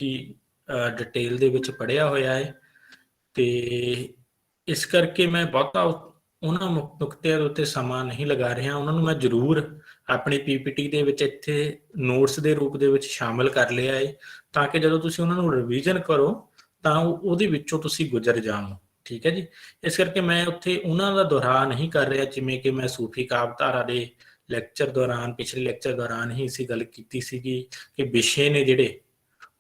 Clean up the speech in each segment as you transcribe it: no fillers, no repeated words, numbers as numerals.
Detail दे विच पढ़िया होया है ते इस करके मैं बहुता उन्हां नुकतिਆਂ ਦੇ ਉੱਤੇ ਸਮਾਂ नहीं लगा रहा। ਉਹਨਾਂ ਨੂੰ मैं जरूर अपनी PPT ਦੇ ਵਿੱਚ ਇੱਥੇ ਨੋਟਸ ਦੇ ਰੂਪ ਦੇ ਵਿੱਚ ਸ਼ਾਮਲ ਕਰ ਲਿਆ ਹੈ ਤਾਂ ਕਿ ਜਦੋਂ ਤੁਸੀਂ ਉਹਨਾਂ ਨੂੰ ਰਿਵੀਜ਼ਨ ਕਰੋ ਤਾਂ ਉਹਦੇ ਵਿੱਚੋਂ ਤੁਸੀਂ ਗੁਜ਼ਰ ਜਾਓ। ਠੀਕ ਹੈ ਜੀ। ਇਸ ਕਰਕੇ ਮੈਂ ਉੱਥੇ ਉਹਨਾਂ ਦਾ ਦੁਹਰਾ ਨਹੀਂ ਕਰ ਰਿਹਾ ਜਿਵੇਂ ਕਿ ਮੈਂ ਸੂਫੀ ਕਾਵਿਧਾਰਾ ਦੇ ਲੈਕਚਰ ਦੌਰਾਨ ਪਿਛਲੇ ਲੈਕਚਰ ਦੌਰਾਨ ਹੀ ਅਸੀਂ ਗੱਲ ਕੀਤੀ ਸੀਗੀ ਕਿ ਵਿਸ਼ੇ ਨੇ ਜਿਹੜੇ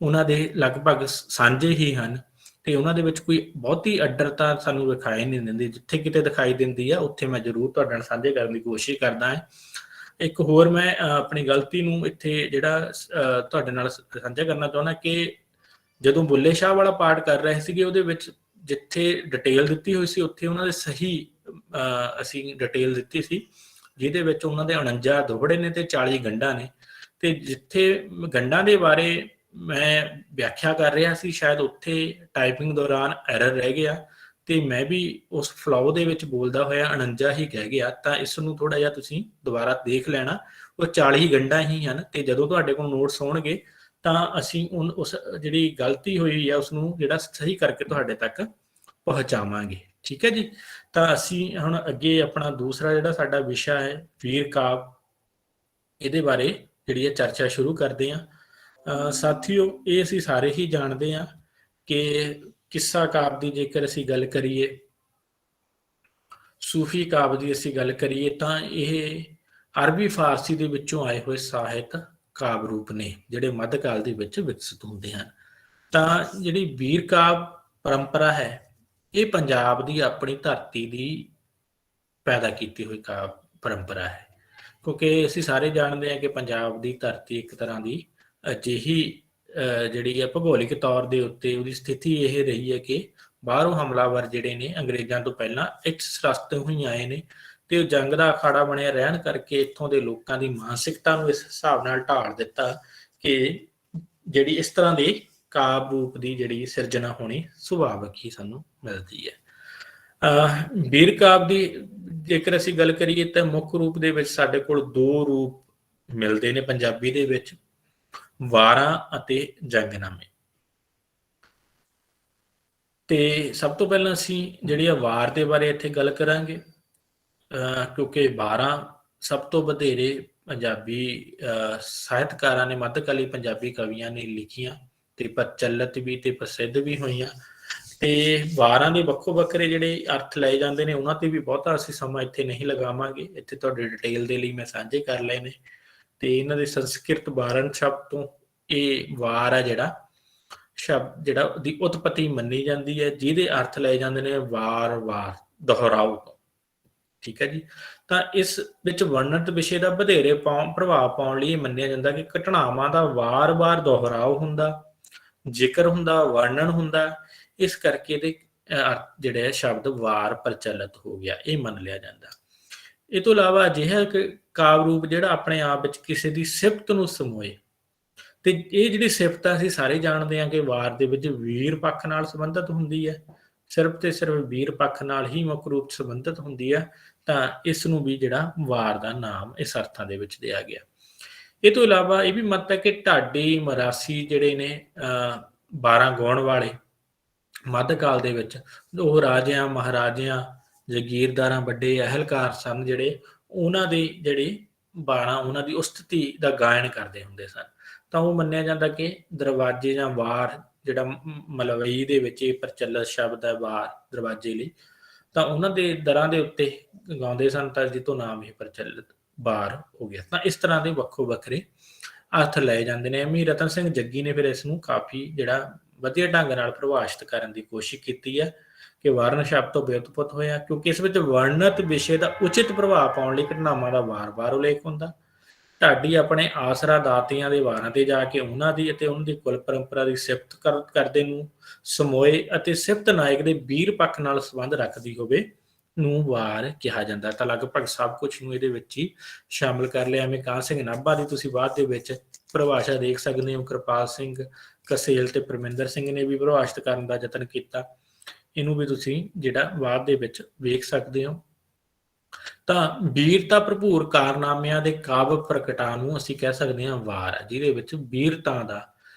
ਉਹਨਾਂ ਦੇ ਲਗਭਗ ਸਾਂਝੇ ਹੀ ਹਨ ਤੇ ਉਹਨਾਂ ਦੇ ਵਿੱਚ ਕੋਈ ਬਹੁਤੀ ਅੱਡਰਤਾ ਸਾਨੂੰ ਵਿਖਾਈ ਨਹੀਂ ਦਿੰਦੀ। ਜਿੱਥੇ ਕਿਤੇ ਦਿਖਾਈ ਦਿੰਦੀ ਆ ਉੱਥੇ ਮੈਂ ਜ਼ਰੂਰ ਤੁਹਾਡੇ ਨਾਲ ਸਾਂਝੇ ਕਰਨ ਦੀ ਕੋਸ਼ਿਸ਼ ਕਰਦਾ ਹਾਂ। ਇੱਕ ਹੋਰ ਮੈਂ ਆਪਣੀ ਗਲਤੀ ਨੂੰ ਇੱਥੇ ਜਿਹੜਾ ਤੁਹਾਡੇ ਨਾਲ ਸਾਂਝਾ ਕਰਨਾ ਚਾਹੁੰਦਾ ਕਿ ਜਦੋਂ ਬੁੱਲੇ ਸ਼ਾਹ ਵਾਲਾ ਪਾਠ ਕਰ ਰਹੇ ਸੀਗੇ ਉਹਦੇ ਵਿੱਚ ਜਿੱਥੇ ਡਿਟੇਲ ਦਿੱਤੀ ਹੋਈ ਸੀ ਉੱਥੇ ਉਹਨਾਂ ਦੇ ਸਹੀ ਅਸੀਂ ਡਿਟੇਲ ਦਿੱਤੀ ਸੀ ਜਿਹਦੇ ਵਿੱਚ ਉਹਨਾਂ ਦੇ 49 ਦੋਹੜੇ ਨੇ ਤੇ 40 ਗੰਢਾਂ ਨੇ ਤੇ ਜਿੱਥੇ ਗੰਢਾਂ ਦੇ ਬਾਰੇ ਮੈਂ ਵਿਆਖਿਆ ਕਰ ਰਿਹਾ ਸੀ ਸ਼ਾਇਦ ਉੱਥੇ ਟਾਈਪਿੰਗ ਦੌਰਾਨ ਐਰਰ ਰਹਿ ਗਿਆ ਤੇ ਮੈਂ ਵੀ ਉਸ ਫਲੋ ਦੇ ਵਿੱਚ ਬੋਲਦਾ ਹੋਇਆ 49 ਹੀ ਕਹਿ ਗਿਆ। ਤਾਂ ਇਸ ਨੂੰ ਥੋੜਾ ਜਿਹਾ ਤੁਸੀਂ ਦੁਬਾਰਾ ਦੇਖ ਲੈਣਾ, ਉਹ 40 ਗੰਢਾਂ ਹੀ ਹਨ ਤੇ ਜਦੋਂ ਤੁਹਾਡੇ ਕੋਲ ਨੋਟਸ ਹੋਣਗੇ ਤਾਂ ਅਸੀਂ ਉਸ ਜਿਹੜੀ ਗਲਤੀ ਹੋਈ ਆ ਉਸ ਨੂੰ ਜਿਹੜਾ ਸਹੀ ਕਰਕੇ ਤੁਹਾਡੇ ਤੱਕ ਪਹੁੰਚਾਵਾਂਗੇ। ਠੀਕ ਹੈ ਜੀ। ਤਾਂ ਅਸੀਂ ਹੁਣ ਅੱਗੇ ਆਪਣਾ ਦੂਸਰਾ ਜਿਹੜਾ ਸਾਡਾ ਵਿਸ਼ਾ ਹੈ ਵੀਰ ਕਾਵਿ, ਇਹਦੇ ਬਾਰੇ ਜਿਹੜੀ ਹੈ ਚਰਚਾ ਸ਼ੁਰੂ ਕਰਦੇ ਹਾਂ। ਸਾਥੀਓ, ਇਹ ਅਸੀਂ ਸਾਰੇ ਹੀ ਜਾਣਦੇ ਹਾਂ ਕਿ ਕਿੱਸਾ ਕਾਵਿ ਦੀ ਜੇਕਰ ਅਸੀਂ ਗੱਲ ਕਰੀਏ, ਸੂਫੀ ਕਾਵਿ ਦੀ ਅਸੀਂ ਗੱਲ ਕਰੀਏ ਤਾਂ ਇਹ ਅਰਬੀ ਫਾਰਸੀ ਦੇ ਵਿੱਚੋਂ ਆਏ ਹੋਏ ਸਾਹਿਤ ਕਾਵਿ ਰੂਪ ਨੇ ਜਿਹੜੇ ਮੱਧਕਾਲ ਦੇ ਵਿੱਚ ਵਿਕਸਿਤ ਹੁੰਦੇ ਹਨ। ਤਾਂ ਜਿਹੜੀ ਵੀਰ ਕਾਵਿ ਪਰੰਪਰਾ ਹੈ ਇਹ ਪੰਜਾਬ ਦੀ ਆਪਣੀ ਧਰਤੀ ਦੀ ਪੈਦਾ ਕੀਤੀ ਹੋਈ ਕਾਵਿ ਪਰੰਪਰਾ ਹੈ ਕਿਉਂਕਿ ਅਸੀਂ ਸਾਰੇ ਜਾਣਦੇ ਹਾਂ ਕਿ ਪੰਜਾਬ ਦੀ ਧਰਤੀ ਇੱਕ ਤਰ੍ਹਾਂ ਦੀ ਅਜਿਹੀ ਜਿਹੜੀ ਹੈ ਭੂਗੋਲਿਕ ਤੌਰ ਦੇ ਉੱਤੇ ਉਹਦੀ ਸਥਿਤੀ ਇਹ ਰਹੀ ਹੈ ਕਿ ਬਾਹਰੋਂ ਹਮਲਾਵਰ ਜਿਹੜੇ ਨੇ ਅੰਗਰੇਜ਼ਾਂ ਤੋਂ ਪਹਿਲਾਂ ਇਸ ਰਸਤੇ ਹੀ ਆਏ ਨੇ ਤੇ ਉਹ ਜੰਗ ਦਾ ਅਖਾੜਾ ਬਣਿਆ ਰਹਿਣ ਕਰਕੇ ਇੱਥੋਂ ਦੇ ਲੋਕਾਂ ਦੀ ਮਾਨਸਿਕਤਾ ਨੂੰ ਇਸ ਹਿਸਾਬ ਨਾਲ ਢਾਲ ਦਿੱਤਾ ਕਿ ਜਿਹੜੀ ਇਸ ਤਰ੍ਹਾਂ ਦੇ ਕਾਵਿ ਰੂਪ ਦੀ ਜਿਹੜੀ ਸਿਰਜਣਾ ਹੋਣੀ ਸੁਭਾਵਿਕ ਹੀ ਸਾਨੂੰ ਮਿਲਦੀ ਹੈ। ਵੀਰ ਕਾਵਿ ਦੀ ਜੇਕਰ ਅਸੀਂ ਗੱਲ ਕਰੀਏ ਤਾਂ ਮੁੱਖ ਰੂਪ ਦੇ ਵਿੱਚ ਸਾਡੇ ਕੋਲ ਦੋ ਰੂਪ ਮਿਲਦੇ ਨੇ ਪੰਜਾਬੀ ਦੇ ਵਿੱਚ, ਵਾਰਾਂ ਅਤੇ ਜੰਗਨਾਮੇ। ਤੇ ਸਭ ਤੋਂ ਪਹਿਲਾਂ ਅਸੀਂ ਜਿਹੜੀ ਆ ਵਾਰ ਦੇ ਬਾਰੇ ਇੱਥੇ ਗੱਲ ਕਰਾਂਗੇ ਕਿਉਂਕਿ ਵਾਰਾਂ ਸਭ ਤੋਂ ਵਧੇਰੇ ਪੰਜਾਬੀ ਸਾਹਿਤਕਾਰਾਂ ਨੇ ਮੱਧਕਾਲੀ ਪੰਜਾਬੀ ਕਵੀਆਂ ਨੇ ਲਿਖੀਆਂ ਤੇ ਪ੍ਰਚਲਿਤ ਵੀ ਤੇ ਪ੍ਰਸਿੱਧ ਵੀ ਹੋਈਆਂ। ਤੇ ਵਾਰਾਂ ਦੇ ਵੱਖੋ ਵੱਖਰੇ ਜਿਹੜੇ ਅਰਥ ਲਏ ਜਾਂਦੇ ਨੇ ਉਹਨਾਂ ਤੇ ਵੀ ਬਹੁਤਾ ਅਸੀਂ ਸਮਾਂ ਇੱਥੇ ਨਹੀਂ ਲਗਾਵਾਂਗੇ, ਇੱਥੇ ਤੁਹਾਡੇ ਡਿਟੇਲ ਦੇ ਲਈ ਮੈਂ ਸਾਂਝੇ ਕਰ ਲਏ ਨੇ। ਤੇ ਇਹਨਾਂ ਦੇ ਸੰਸਕ੍ਰਿਤ ਵਾਰਨ ਸ਼ਬਦ ਤੋਂ ਇਹ ਵਾਰ ਆ ਜਿਹੜਾ ਸ਼ਬਦ ਜਿਹੜਾ ਉਹਦੀ ਉਤਪਤੀ ਮੰਨੀ ਜਾਂਦੀ ਹੈ ਜਿਹਦੇ ਅਰਥ ਲਏ ਜਾਂਦੇ ਨੇ ਵਾਰ ਵਾਰ ਦੁਹਰਾਓ ਤੋਂ। ਠੀਕ ਹੈ ਜੀ। ਤਾਂ ਇਸ ਵਿੱਚ ਵਰਣਿਤ ਵਿਸ਼ੇ ਦਾ ਵਧੇਰੇ ਪ੍ਰਭਾਵ ਪਾਉਣ ਲਈ ਮੰਨਿਆ ਜਾਂਦਾ ਕਿ ਘਟਨਾਵਾਂ ਦਾ ਵਾਰ-ਵਾਰ ਦੁਹਰਾਓ ਹੁੰਦਾ, ਜ਼ਿਕਰ ਹੁੰਦਾ, ਵਰਣਨ ਹੁੰਦਾ, ਇਸ ਕਰਕੇ ਇਹਦੇ ਜਿਹੜੇ ਸ਼ਬਦ ਵਾਰ ਪ੍ਰਚਲਿਤ ਹੋ ਗਿਆ ਇਹ ਮੰਨ ਲਿਆ ਜਾਂਦਾ। ਇਹ ਤੋਂ ਇਲਾਵਾ ਅਜਿਹਾ ਕਾਵਿ ਰੂਪ ਜਿਹੜਾ ਆਪਣੇ ਆਪ ਵਿੱਚ ਕਿਸੇ ਦੀ ਸਿਫਤ ਨੂੰ ਸਮੋਏ ਤੇ ਇਹ ਜਿਹੜੀ ਸਿਫਤ ਆ ਅਸੀਂ ਸਾਰੇ ਜਾਣਦੇ ਹਾਂ ਕਿ ਵਾਰ ਦੇ ਵਿੱਚ ਵੀਰ ਪੱਖ ਨਾਲ ਸੰਬੰਧਿਤ ਹੁੰਦੀ ਹੈ, ਸਿਰਫ ਤੇ ਸਿਰਫ ਵੀਰ ਪੱਖ ਨਾਲ ਹੀ ਮੁੱਖ ਰੂਪ ਸੰਬੰਧਿਤ ਹੁੰਦੀ ਹੈ। ਤਾਂ ਇਸ ਨੂੰ ਵੀ ਜਿਹੜਾ ਵਾਰ ਦਾ ਨਾਮ ਇਸ ਅਰਥਾਂ ਦੇ ਵਿੱਚ ਦਿਆ ਗਿਆ। ਇਹ ਤੋਂ ਇਲਾਵਾ ਇਹ ਵੀ ਮਤ ਹੈ ਕਿ ਢਾਡੀ ਮਰਾਸੀ ਜਿਹੜੇ ਨੇ 12 ਗਾਉਣ ਵਾਲੇ ਮੱਧਕਾਲ ਦੇ ਵਿੱਚ ਉਹ ਰਾਜਿਆਂ ਮਹਾਰਾਜਿਆਂ ਜਗੀਰਦਾਰਾਂ ਵੱਡੇ ਅਹਿਲਕਾਰ ਸਨ ਜਿਹੜੇ ਉਹਨਾਂ ਦੇ ਜਿਹੜੇ 12 ਉਹਨਾਂ ਦੀ ਉਸਤਤੀ ਦਾ ਗਾਇਨ ਕਰਦੇ ਹੁੰਦੇ ਸਨ। ਤਾਂ ਉਹ ਮੰਨਿਆ ਜਾਂਦਾ ਕਿ ਦਰਵਾਜ਼ੇ ਜਾਂ ਵਾਰ ਜਿਹੜਾ ਮਲਵਈ ਦੇ ਵਿੱਚ ਇਹ ਪ੍ਰਚਲਿਤ ਸ਼ਬਦ ਹੈ ਵਾਰ ਦਰਵਾਜ਼ੇ ਲਈ, ਤਾਂ ਉਹਨਾਂ ਦੇ ਦਰਾਂ ਦੇ ਉੱਤੇ ਗਾਉਂਦੇ ਸਨ ਤਾਂ ਜਿੱਤੋਂ ਨਾਮ ਇਹ ਪ੍ਰਚਲਿਤ ਵਾਰ ਹੋ ਗਿਆ। ਤਾਂ ਇਸ ਤਰ੍ਹਾਂ ਦੇ ਵੱਖੋ ਵੱਖਰੇ ਅਰਥ ਲਏ ਜਾਂਦੇ ਨੇ। ਐਮੀ ਰਤਨ ਸਿੰਘ ਜੱਗੀ ਨੇ ਫਿਰ ਇਸ ਨੂੰ ਕਾਫੀ ਜਿਹੜਾ ਵਧੀਆ ਢੰਗ ਨਾਲ ਪਰਿਭਾਸ਼ਿਤ ਕਰਨ ਦੀ ਕੋਸ਼ਿਸ਼ ਕੀਤੀ ਹੈ ਕਿ ਵਰਨ ਸ਼ਬਦ ਤੋਂ ਵਿਉਤਪਤ ਹੋਇਆ ਕਿਉਂਕਿ ਇਸ ਵਿੱਚ ਵਰਣਿਤ ਵਿਸ਼ੇ ਦਾ ਉਚਿਤ ਪ੍ਰਭਾਵ ਪਾਉਣ ਲਈ ਘਟਨਾਵਾਂ ਦਾ ਵਾਰ-ਵਾਰ ਉਲੇਖ ਹੁੰਦਾ। ਢਾਡੀ ਆਪਣੇ ਆਸਰਾ ਦਾਤੀਆਂ ਦੇ ਵਾਰਾਂ ਤੇ ਜਾ ਕੇ ਉਹਨਾਂ ਦੀ ਅਤੇ ਉਹਨਾਂ ਦੀ ਕੁਲ ਪਰੰਪਰਾ ਦੀ ਸਿਫਤ ਕਰਦੇ ਨੂੰ ਸਮੋਏ ਅਤੇ ਸਿਫਤ ਨਾਇਕ ਦੇ ਵੀਰ ਪੱਖ ਨਾਲ ਸੰਬੰਧ ਰੱਖਦੀ ਹੋਵੇ ਨੂੰ ਵਾਰ ਕਿਹਾ ਜਾਂਦਾ। ਤਾਂ ਲਗਭਗ ਸਭ ਕੁਝ ਨੂੰ ਇਹਦੇ ਵਿੱਚ ਹੀ ਸ਼ਾਮਲ ਕਰ ਲਿਆ। ਐਵੇਂ ਕਾਹਨ ਸਿੰਘ ਨਾਭਾ ਦੀ ਤੁਸੀਂ ਬਾਅਦ ਦੇ ਵਿੱਚ ਪਰਿਭਾਸ਼ਾ ਦੇਖ ਸਕਦੇ ਹੋ। ਕਿਰਪਾਲ ਸਿੰਘ ਕਸੇਲ ਤੇ ਪਰਮਿੰਦਰ ਸਿੰਘ ਨੇ ਵੀ ਪਰਿਭਾਸ਼ਿਤ ਕਰਨ ਦਾ ਯਤਨ ਕੀਤਾ, ਇਹਨੂੰ ਵੀ ਤੁਸੀਂ ਜਿਹੜਾ ਬਾਅਦ ਦੇ ਵਿੱਚ ਵੇਖ ਸਕਦੇ ਹੋ। ਤਾਂ ਵੀਰਤਾ ਭਰਪੂਰ ਕਾਰਨਾਮਿਆਂ ਦੇ ਕਾਵਿ ਪ੍ਰਗਟਾ ਨੂੰ ਅਸੀਂ ਕਹਿ ਸਕਦੇ ਹਾਂ ਵਾਰ, ਜਿਹਦੇ ਵਿੱਚ ਵੀਰਤਾ ਦਾ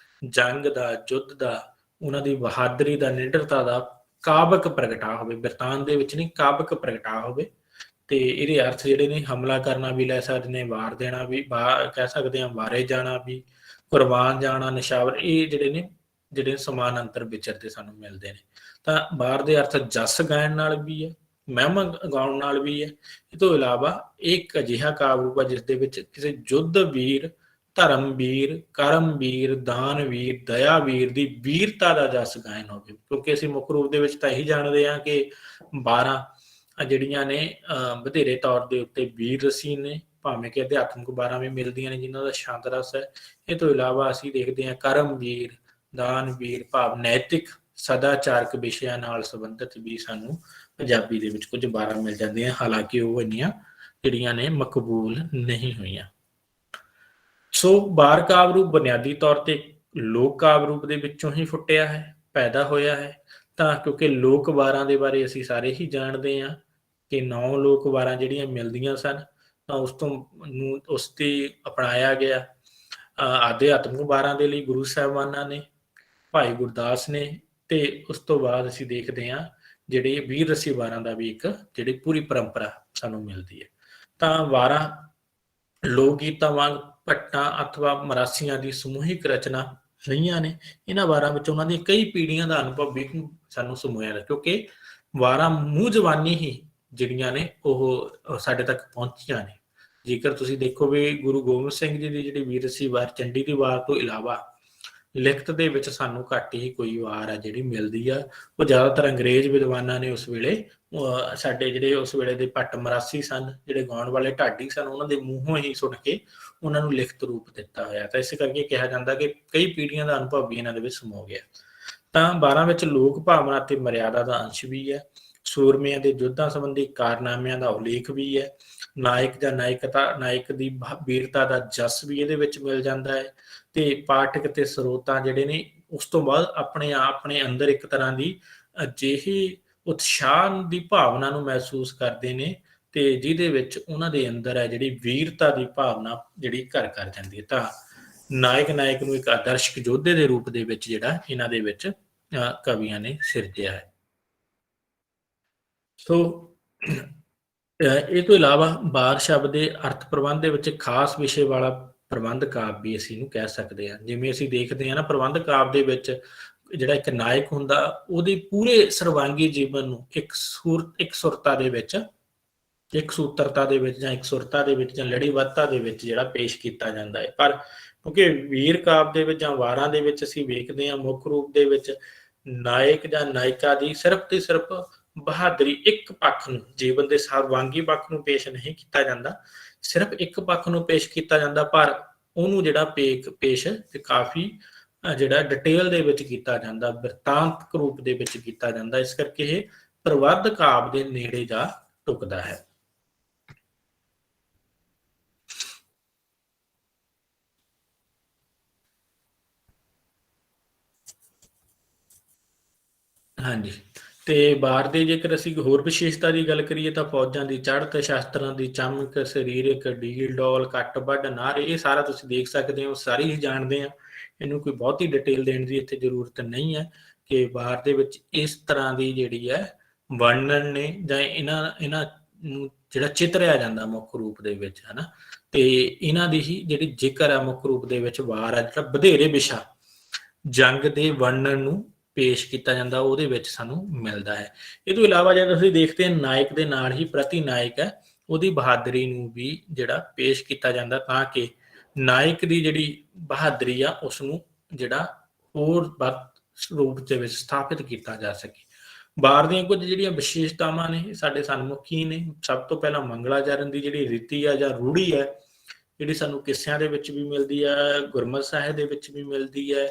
ਜੰਗ ਦਾ, ਯੁੱਧ ਦਾ, ਉਹਨਾਂ ਦੀ ਬਹਾਦਰੀ ਦਾ, ਨਿਡਰਤਾ ਦਾ ਕਾਬਕ ਪ੍ਰਗਟਾ ਹੋਵੇ। ਬਿਰਤਾਂਤ ਦੇ ਵਿੱਚ ਨਹੀਂ, ਕਾਬਕ ਪ੍ਰਗਟਾ ਹੋਵੇ। ਤੇ ਇਹਦੇ ਅਰਥ ਜਿਹੜੇ ਨੇ ਹਮਲਾ ਕਰਨਾ ਵੀ ਲੈ ਸਕਦੇ ਨੇ, ਵਾਰ ਦੇਣਾ ਵੀ, ਕਹਿ ਸਕਦੇ ਹਾਂ ਵਾਰੇ ਜਾਣਾ ਵੀ, ਕੁਰਬਾਨ ਜਾਣਾ, ਨਿਸ਼ਾਵਰ, ਇਹ ਜਿਹੜੇ ਨੇ ਜਿਹੜੇ ਸਮਾਨ ਅੰਤਰ ਵਿਚਰਦੇ ਸਾਨੂੰ ਮਿਲਦੇ ਨੇ। ਤਾਂ ਵਾਰ ਦੇ ਅਰਥ ਜਸ ਗਾਇਣ ਨਾਲ ਵੀ ਹੈ, ਮਹਿਮਾ ਗਾਉਣ ਨਾਲ ਵੀ ਹੈ। ਇਹ ਤੋਂ ਇਲਾਵਾ ਇਹ ਇੱਕ ਅਜਿਹਾ ਕਾਵਿ ਰੂਪ ਹੈ ਜਿਸ ਦੇ ਵਿੱਚ ਕਿਸੇ ਯੁੱਧ ਵੀਰ, ਧਰਮ ਵੀਰ, ਕਰਮ ਵੀਰ, ਦਾਨ ਵੀਰ, ਦਇਆ ਵੀਰ ਦੀ ਵੀਰਤਾ ਦਾ ਜਸ ਗਾਇਨ ਹੋਵੇ। ਕਿਉਂਕਿ ਅਸੀਂ ਮੁੱਖ ਰੂਪ ਦੇ ਵਿੱਚ ਤਾਂ ਇਹੀ ਜਾਣਦੇ ਹਾਂ ਕਿ 12 ਜਿਹੜੀਆਂ ਨੇ ਵਧੇਰੇ ਤੌਰ ਦੇ ਉੱਤੇ ਵੀਰ ਰਸੀ ਨੇ, ਭਾਵੇਂ ਕਿ ਅਧਿਆਤਮਿਕ 12 ਵੀ ਮਿਲਦੀਆਂ ਨੇ ਜਿਨ੍ਹਾਂ ਦਾ ਸ਼ਾਂਤ ਰਸ ਹੈ। ਇਹ ਤੋਂ ਇਲਾਵਾ ਅਸੀਂ ਦੇਖਦੇ ਹਾਂ ਕਰਮ ਵੀਰ, ਦਾਨ ਵੀਰ, ਭਾਵ ਨੈਤਿਕ ਸਦਾਚਾਰਕ ਵਿਸ਼ਿਆਂ ਨਾਲ ਸੰਬੰਧਿਤ ਵੀ ਸਾਨੂੰ ਪੰਜਾਬੀ ਦੇ ਵਿੱਚ ਕੁਝ 12 ਮਿਲ ਜਾਂਦੀਆਂ, ਹਾਲਾਂਕਿ ਉਹ ਇੰਨੀਆਂ ਜਿਹੜੀਆਂ ਨੇ ਮਕਬੂਲ ਨਹੀਂ ਹੋਈਆਂ। ਸੋ ਬਾਰ ਕਾਵਿ ਰੂਪ ਬੁਨਿਆਦੀ ਤੌਰ ਤੇ ਲੋਕ ਕਾਵਿ ਰੂਪ ਦੇ ਵਿੱਚੋਂ ਹੀ ਫੁੱਟਿਆ ਹੈ, ਪੈਦਾ ਹੋਇਆ ਹੈ। ਤਾਂ ਕਿਉਂਕਿ ਲੋਕ ਵਾਰਾਂ ਦੇ ਬਾਰੇ ਅਸੀਂ ਸਾਰੇ ਹੀ ਜਾਣਦੇ ਹਾਂ ਕਿ 9 ਲੋਕ ਵਾਰਾਂ ਜਿਹੜੀਆਂ ਮਿਲਦੀਆਂ ਸਨ, ਤਾਂ ਉਸ ਤੇ ਅਪਣਾਇਆ ਗਿਆ ਅਧਿਆਤਮਿਕ ਵਾਰਾਂ ਦੇ ਲਈ ਗੁਰੂ ਸਾਹਿਬਾਨਾਂ ਨੇ, ਭਾਈ ਗੁਰਦਾਸ ਨੇ, ਤੇ ਉਸ ਤੋਂ ਬਾਅਦ ਅਸੀਂ ਦੇਖਦੇ ਹਾਂ ਜਿਹੜੇ ਵੀਰ ਰਸੀ ਵਾਰਾਂ ਦਾ ਵੀ ਇੱਕ ਜਿਹੜੀ ਪੂਰੀ ਪਰੰਪਰਾ ਸਾਨੂੰ ਮਿਲਦੀ ਹੈ। ਤਾਂ ਵਾਰਾਂ ਲੋਕ ਗੀਤਾਂ ਵਾਂਗ ਭੱਟਾਂ ਅਥਵਾ ਮਰਾਸੀਆਂ ਦੀ ਸਮੂਹਿਕ ਰਚਨਾ ਰਹੀਆਂ ਨੇ। ਇਹਨਾਂ ਵਾਰਾਂ ਵਿੱਚ ਉਹਨਾਂ ਦੀਆਂ ਕਈ ਪੀੜ੍ਹੀਆਂ ਦਾ ਅਨੁਭਵ ਵੀ ਸਾਨੂੰ ਸਮੋਇਆ, ਕਿਉਂਕਿ ਵਾਰਾਂ ਮੂੰਹ ਜ਼ਬਾਨੀ ਹੀ ਜਿਹੜੀਆਂ ਨੇ ਉਹ ਸਾਡੇ ਤੱਕ ਪਹੁੰਚੀਆਂ ਨੇ। ਜੇਕਰ ਤੁਸੀਂ ਦੇਖੋ ਵੀ ਗੁਰੂ ਗੋਬਿੰਦ ਸਿੰਘ ਜੀ ਦੀ ਜਿਹੜੀ ਵੀਰ ਰਸੀ ਵਾਰ, ਚੰਡੀ ਦੀ ਵਾਰ ਤੋਂ ਇਲਾਵਾ ਲਿਖਤ ਦੇ ਵਿੱਚ ਸਾਨੂੰ ਘੱਟ ਹੀ ਕੋਈ ਵਾਰ ਆ ਜਿਹੜੀ ਮਿਲਦੀ ਆ। ਉਹ ਜ਼ਿਆਦਾਤਰ ਅੰਗਰੇਜ਼ ਵਿਦਵਾਨਾਂ ਨੇ ਉਸ ਵੇਲੇ ਸਾਡੇ ਜਿਹੜੇ ਉਸ ਵੇਲੇ ਦੇ ਭੱਟ ਮਰਾਸੀ ਸਨ, ਜਿਹੜੇ ਗਾਉਣ ਵਾਲੇ ਢਾਡੀ ਸਨ, ਉਹਨਾਂ ਦੇ ਮੂੰਹੋਂ ਹੀ ਸੁਣ ਕੇ ਉਹਨਾਂ ਨੂੰ ਲਿਖਤ ਰੂਪ ਦਿੱਤਾ ਹੋਇਆ। ਤਾਂ ਇਸ ਕਰਕੇ ਕਿਹਾ ਜਾਂਦਾ ਕਿ ਕਈ ਪੀੜ੍ਹੀਆਂ ਦਾ ਅਨੁਭਵ ਵੀ ਇਹਨਾਂ ਦੇ ਵਿੱਚ ਸਮੋ ਗਿਆ। ਤਾਂ 12 ਵਿੱਚ ਲੋਕ ਭਾਵਨਾ ਅਤੇ ਮਰਿਆਦਾ ਦਾ ਅੰਸ਼ ਵੀ ਹੈ। ਸੂਰਮਿਆਂ ਦੇ ਯੁੱਧਾਂ ਸੰਬੰਧੀ ਕਾਰਨਾਮਿਆਂ ਦਾ ਉਲੇਖ ਵੀ ਹੈ। ਨਾਇਕ ਜਾਂ ਨਾਇਕ ਦੀ ਵੀਰਤਾ ਦਾ ਜਸ ਵੀ ਇਹਦੇ ਵਿੱਚ ਮਿਲ ਜਾਂਦਾ ਹੈ। ਤੇ ਪਾਠਕ ਤੇ ਸਰੋਤਾ ਜਿਹੜੇ ਨੇ ਉਸ ਤੋਂ ਬਾਅਦ ਆਪਣੇ ਅੰਦਰ ਇੱਕ ਤਰ੍ਹਾਂ ਦੀ ਅਜਿਹੀ ਉਤਸ਼ਾਹ ਦੀ ਭਾਵਨਾ ਨੂੰ ਮਹਿਸੂਸ ਕਰਦੇ ਨੇ, ਤੇ ਜਿਹਦੇ ਵਿੱਚ ਉਹਨਾਂ ਦੇ ਅੰਦਰ ਹੈ ਜਿਹੜੀ ਵੀਰਤਾ ਦੀ ਭਾਵਨਾ ਜਿਹੜੀ ਘਰ ਕਰ ਜਾਂਦੀ ਹੈ। ਤਾਂ ਨਾਇਕ ਨੂੰ ਇੱਕ ਆਦਰਸ਼ਕ ਯੋਧੇ ਦੇ ਰੂਪ ਦੇ ਵਿੱਚ ਜਿਹੜਾ ਇਹਨਾਂ ਦੇ ਵਿੱਚ ਕਵੀਆਂ ਨੇ ਸਿਰਜਿਆ ਹੈ। ਸੋ ਇਹ ਤੋਂ ਇਲਾਵਾ ਵਾਰ ਸ਼ਬਦ ਦੇ ਅਰਥ ਪ੍ਰਬੰਧ ਦੇ ਵਿੱਚ ਖਾਸ ਵਿਸ਼ੇ ਵਾਲਾ ਪ੍ਰਬੰਧ ਕਾਵਿ ਵੀ ਅਸੀਂ ਇਹਨੂੰ ਕਹਿ ਸਕਦੇ ਹਾਂ। ਜਿਵੇਂ ਅਸੀਂ ਦੇਖਦੇ ਹਾਂ ਨਾ, ਪ੍ਰਬੰਧ ਕਾਵਿ ਦੇ ਵਿੱਚ ਜਿਹੜਾ ਇੱਕ ਨਾਇਕ ਹੁੰਦਾ, ਉਹਦੇ ਪੂਰੇ ਸਰਵਾਂਗੀ ਜੀਵਨ ਨੂੰ ਇੱਕ ਸੁਰਤਾ ਦੇ ਵਿੱਚ, ਇੱਕ ਸੂਤਰਤਾ ਦੇ ਵਿੱਚ, ਜਾਂ ਇੱਕ ਸੁਰਤਾ ਦੇ ਵਿੱਚ, ਜਾਂ ਲੜੀਬੱਧਤਾ ਦੇ ਵਿੱਚ ਜਿਹੜਾ ਪੇਸ਼ ਕੀਤਾ ਜਾਂਦਾ ਹੈ। ਪਰ ਕਿਉਂਕਿ ਵੀਰ ਕਾਵਿ ਦੇ ਵਿੱਚ ਜਾਂ ਵਾਰਾਂ ਦੇ ਵਿੱਚ ਅਸੀਂ ਵੇਖਦੇ ਹਾਂ ਮੁੱਖ ਰੂਪ ਦੇ ਵਿੱਚ ਨਾਇਕ ਜਾਂ ਨਾਇਕਾ ਦੀ ਸਿਰਫ ਤੇ ਸਿਰਫ ਬਹਾਦਰੀ ਇੱਕ ਪੱਖ ਨੂੰ, ਜੀਵਨ ਦੇ ਸਰਵਾਂਗੀ ਪੱਖ ਨੂੰ ਪੇਸ਼ ਨਹੀਂ ਕੀਤਾ ਜਾਂਦਾ, ਸਿਰਫ ਇੱਕ ਪੱਖ ਨੂੰ ਪੇਸ਼ ਕੀਤਾ ਜਾਂਦਾ। ਪਰ ਉਹਨੂੰ ਜਿਹੜਾ ਪੇਸ਼ ਕਾਫੀ ਜਿਹੜਾ ਡਿਟੇਲ ਦੇ ਵਿੱਚ ਕੀਤਾ ਜਾਂਦਾ, ਬਿਰਤਾਂਤਕ ਰੂਪ ਦੇ ਵਿੱਚ ਕੀਤਾ ਜਾਂਦਾ। ਇਸ ਕਰਕੇ ਇਹ ਪ੍ਰਬੰਧ ਕਾਵਿ ਦੇ ਨੇੜੇ ਜਾ ਟੁਕਦਾ ਹੈ। ਹਾਂਜੀ, ਤੇ ਵਾਰ ਦੇ ਜੇਕਰ ਅਸੀਂ ਹੋਰ ਵਿਸ਼ੇਸ਼ਤਾ ਦੀ ਗੱਲ ਕਰੀਏ ਤਾਂ ਫੌਜਾਂ ਦੀ ਚੜ੍ਹਤ, ਸ਼ਾਸਤਰਾਂ ਦੀ ਚਮਕ, ਸਰੀਰਕ ਡੀਲ ਡੋਲ, ਕੱਟ ਵੱਢ, ਨਾਰੇ, ਇਹ ਸਾਰਾ ਤੁਸੀਂ ਦੇਖ ਸਕਦੇ ਹੋ, ਸਾਰੇ ਹੀ ਜਾਣਦੇ ਆ। ਇਹਨੂੰ ਕੋਈ ਬਹੁਤੀ ਡਿਟੇਲ ਦੇਣ ਦੀ ਇੱਥੇ ਜ਼ਰੂਰਤ ਨਹੀਂ ਹੈ ਕਿ ਵਾਰ ਦੇ ਵਿੱਚ ਇਸ ਤਰ੍ਹਾਂ ਦੀ ਜਿਹੜੀ ਹੈ ਵਰਣਨ ਨੇ, ਜਾਂ ਇਹਨਾਂ ਨੂੰ ਜਿਹੜਾ ਚਿਤਰਿਆ ਜਾਂਦਾ ਮੁੱਖ ਰੂਪ ਦੇ ਵਿੱਚ, ਹੈ ਨਾ। ਤੇ ਇਹਨਾਂ ਦੀ ਹੀ ਜਿਹੜੀ ਜ਼ਿਕਰ ਹੈ ਮੁੱਖ ਰੂਪ ਦੇ ਵਿੱਚ ਵਾਰ ਹੈ, ਜਿਹੜਾ ਵਧੇਰੇ ਵਿਸ਼ਾ ਜੰਗ ਦੇ ਵਰਣਨ ਨੂੰ ਪੇਸ਼ ਕੀਤਾ ਜਾਂਦਾ, ਉਹਦੇ ਵਿੱਚ ਸਾਨੂੰ ਮਿਲਦਾ ਹੈ। ਇਹ ਤੋਂ ਇਲਾਵਾ ਜਦੋਂ ਅਸੀਂ ਦੇਖਦੇ ਹਾਂ ਨਾਇਕ ਦੇ ਨਾਲ ਹੀ ਪ੍ਰਤੀ ਨਾਇਕ ਹੈ, ਉਹਦੀ ਬਹਾਦਰੀ ਨੂੰ ਵੀ ਜਿਹੜਾ ਪੇਸ਼ ਕੀਤਾ ਜਾਂਦਾ, ਤਾਂ ਕਿ ਨਾਇਕ ਦੀ ਜਿਹੜੀ ਬਹਾਦਰੀ ਆ ਉਸਨੂੰ ਜਿਹੜਾ ਹੋਰ ਵੱਧ ਰੂਪ ਦੇ ਵਿੱਚ ਸਥਾਪਿਤ ਕੀਤਾ ਜਾ ਸਕੇ। ਵਾਰ ਦੀਆਂ ਕੁਝ ਜਿਹੜੀਆਂ ਵਿਸ਼ੇਸ਼ਤਾਵਾਂ ਨੇ ਸਾਡੇ ਸਨਮੁਖੀ ਨੇ। ਸਭ ਤੋਂ ਪਹਿਲਾਂ ਮੰਗਲਾਚਰਨ ਦੀ ਜਿਹੜੀ ਰੀਤੀ ਆ ਜਾਂ ਰੂੜੀ ਹੈ, ਜਿਹੜੀ ਸਾਨੂੰ ਕਿੱਸਿਆਂ ਦੇ ਵਿੱਚ ਵੀ ਮਿਲਦੀ ਹੈ, ਗੁਰਮਤਿ ਸਾਹਿਤ ਦੇ ਵਿੱਚ ਵੀ ਮਿਲਦੀ ਹੈ,